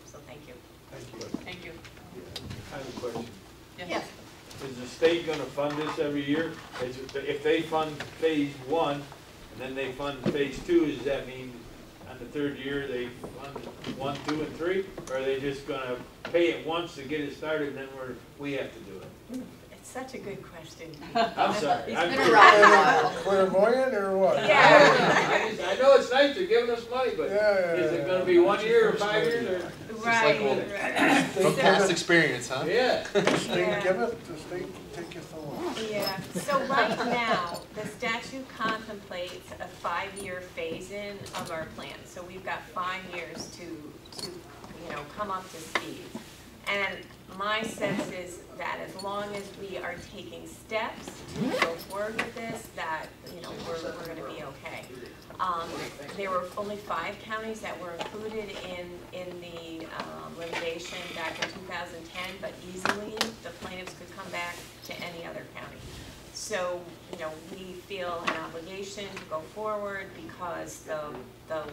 So thank you. Thank you. Thank you. I have a question. Yes. Is the state gonna fund this every year? If they fund phase 1, and then they fund phase 2, does that mean on the 3rd year they fund 1, 2, and 3? Or are they just gonna pay it once to get it started, and then we have to do it? It's such a good question. I'm sorry. It's been around a while. Clairvoyant or what? Yeah. I know it's nice they're giving us money, but is it gonna be 1 year or 5 years? Or? Right. From past experience, huh? Yeah. The state give it, the state take it forward. Yeah, so right now, the statute contemplates a 5-year phase-in of our plan. So we've got 5 years to come up to speed. And my sense is that as long as we are taking steps to go forward with this, that we're going to be okay. There were only 5 counties that were included in the litigation back in 2010, but easily the plaintiffs could come back to any other county. So, we feel an obligation to go forward because the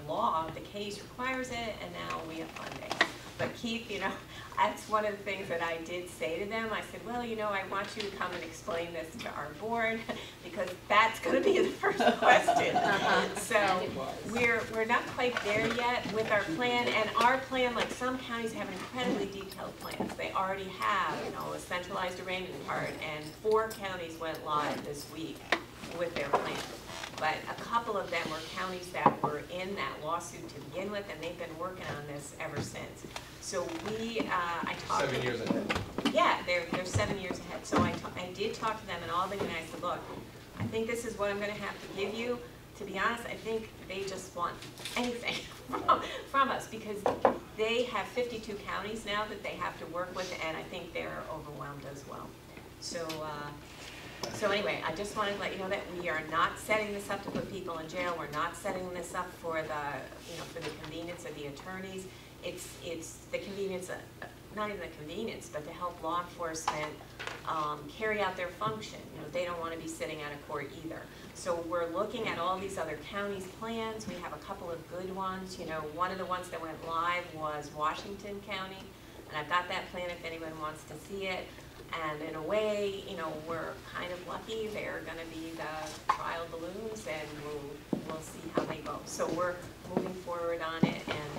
law, the case requires it, and now we have funding. But Keith, that's one of the things that I did say to them. I said, well, I want you to come and explain this to our board because that's going to be the first question. So we're not quite there yet with our plan, and our plan, like some counties have incredibly detailed plans. They already have, a centralized arraignment part, and 4 counties went live this week with their plan. But a couple of them were counties that were in that lawsuit to begin with, and they've been working on this ever since. So I talked. 7 years ahead. Yeah, they're 7 years ahead. So I did talk to them in Albany, and I said, look, I think this is what I'm going to have to give you. To be honest, I think they just want anything from us because they have 52 counties now that they have to work with, and I think they're overwhelmed as well. So anyway, I just wanted to let you know that we are not setting this up to put people in jail. We're not setting this up for for the convenience of the attorneys. It's the convenience, not even the convenience, but to help law enforcement carry out their function. They don't want to be sitting out of court either. So we're looking at all these other counties' plans. We have a couple of good ones. One of the ones that went live was Washington County, and I've got that plan if anyone wants to see it. And in a way, we're kind of lucky. They're going to be the trial balloons, and we'll see how they go. So we're moving forward on it, and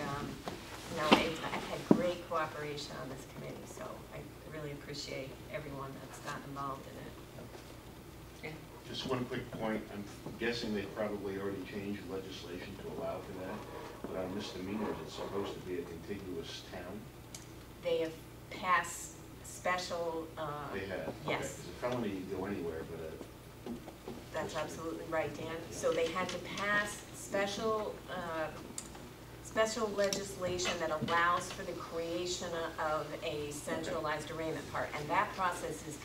I've had great cooperation on this committee. So I really appreciate everyone that's gotten involved in it. Just one quick point. I'm guessing they probably already changed legislation to allow for that. But on misdemeanors, it's supposed to be a contiguous town. They have passed special. They have. Yes. Okay. 'Cause a felony you go anywhere, but That's absolutely right, Dan. So they had to pass special legislation that allows for the creation of a centralized arraignment part, and that process is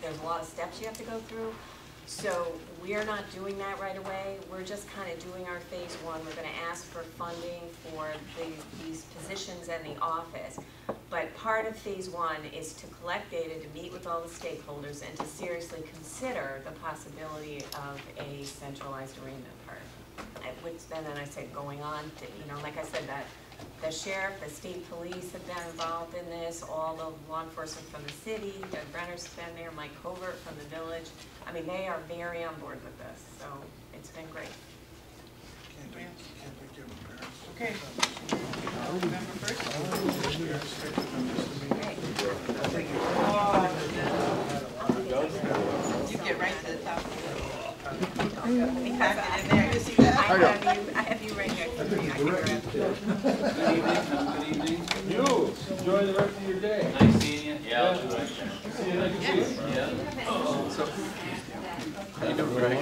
there's a lot of steps you have to go through. So we're not doing that right away. We're just kind of doing our phase 1. We're going to ask for funding for these positions in the office. But part of phase 1 is to collect data, to meet with all the stakeholders, and to seriously consider the possibility of a centralized arraignment part. Which then I said going on to, like I said, that the sheriff, the state police have been involved in this, all the law enforcement from the city, Doug Brenner's been there, Mike Covert from the village. I mean, they are very on board with this, so it's been great. Okay. November 1st. You get right to the top. I have you right next to me. Good evening. You, enjoy the rest of your day. Nice seeing you. Yeah. See you next week. Yeah. So, How you doing, Greg?